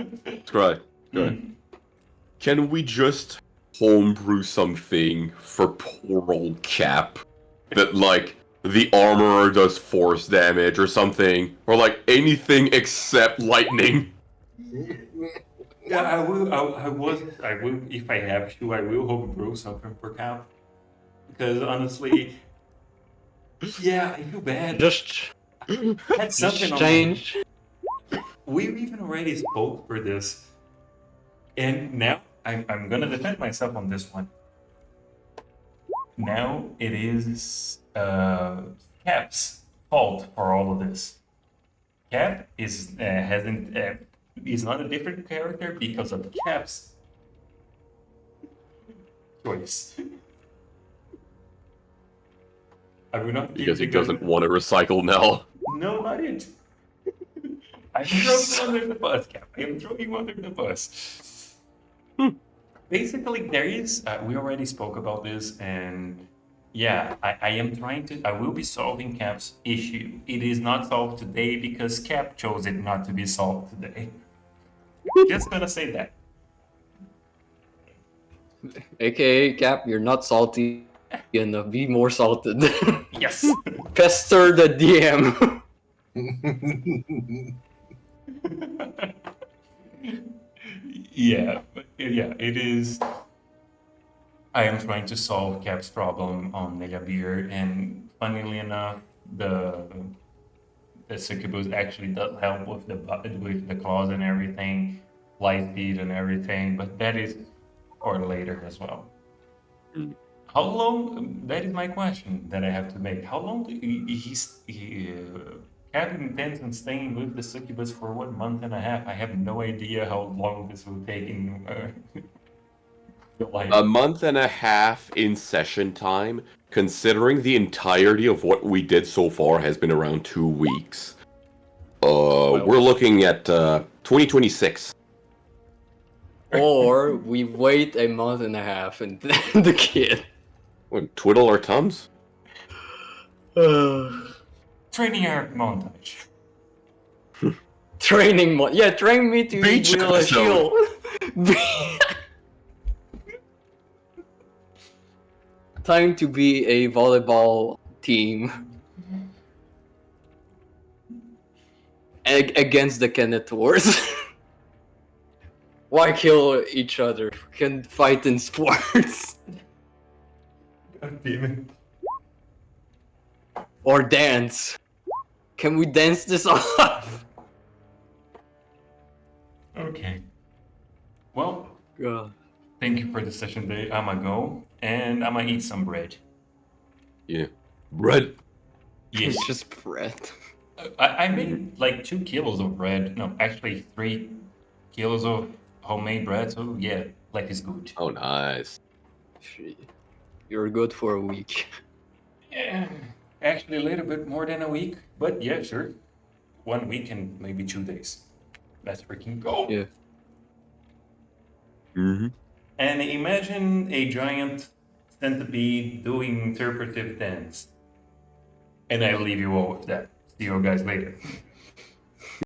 Scry, go ahead. Hmm. Can we just homebrew something for poor old Cap? That, like, the armorer does force damage or something? Or, like, anything except lightning? Yeah, I will, if I have to, I will homebrew something for Cap. Because honestly, yeah, I feel bad. Just Had something on change. We've even already spoke for this. And now, I'm gonna defend myself on this one. Now it is Cap's fault for all of this. Cap is not a different character because of Cap's choice. I will not Because he keep the doesn't want to recycle now. No, not it. I'm throwing you under the bus, Cap. I am throwing you under the bus. Basically, there is. We already spoke about this, and yeah, I am trying to. I will be solving Cap's issue. It is not solved today because Cap chose it not to be solved today. Just gonna say that. AKA Cap, you're not salty enough. Be more salted. Yes. Pester the DM. Yeah, it is. I am trying to solve Cap's problem on Negabir, and funnily enough, the succubus actually does help with the claws and everything, light speed and everything, but that is for later as well. How long? That is my question that I have to make. How long do Cap intends on staying with the succubus for 1 month and a half? I have no idea how long this will take in real life. A month and a half in session time, considering the entirety of what we did so far has been around 2 weeks. We're looking at 2026. Or we wait a month and a half and then the kid. What, twiddle our thumbs? Training arc montage. Training yeah, train me to Beach wield a episode. shield. time to be a volleyball team against the Kenetors. Why kill each other? We can fight in sports. God damn it. Or dance. Can we dance this off? Okay. Well, God. thank you for the session today. I'ma go and I'ma eat some bread. Yeah. Bread. Yes. It's just bread. I made like 2 kilos of bread. No, actually 3 kilos of homemade bread. So yeah, life is good. Oh, nice. You're good for a week. Yeah, actually a little bit more than a week. But yeah, sure. 1 week and maybe 2 days. Let's freaking go. Yeah. Mm-hmm. And imagine a giant centipede doing interpretive dance. And I leave you all with that. See you guys later.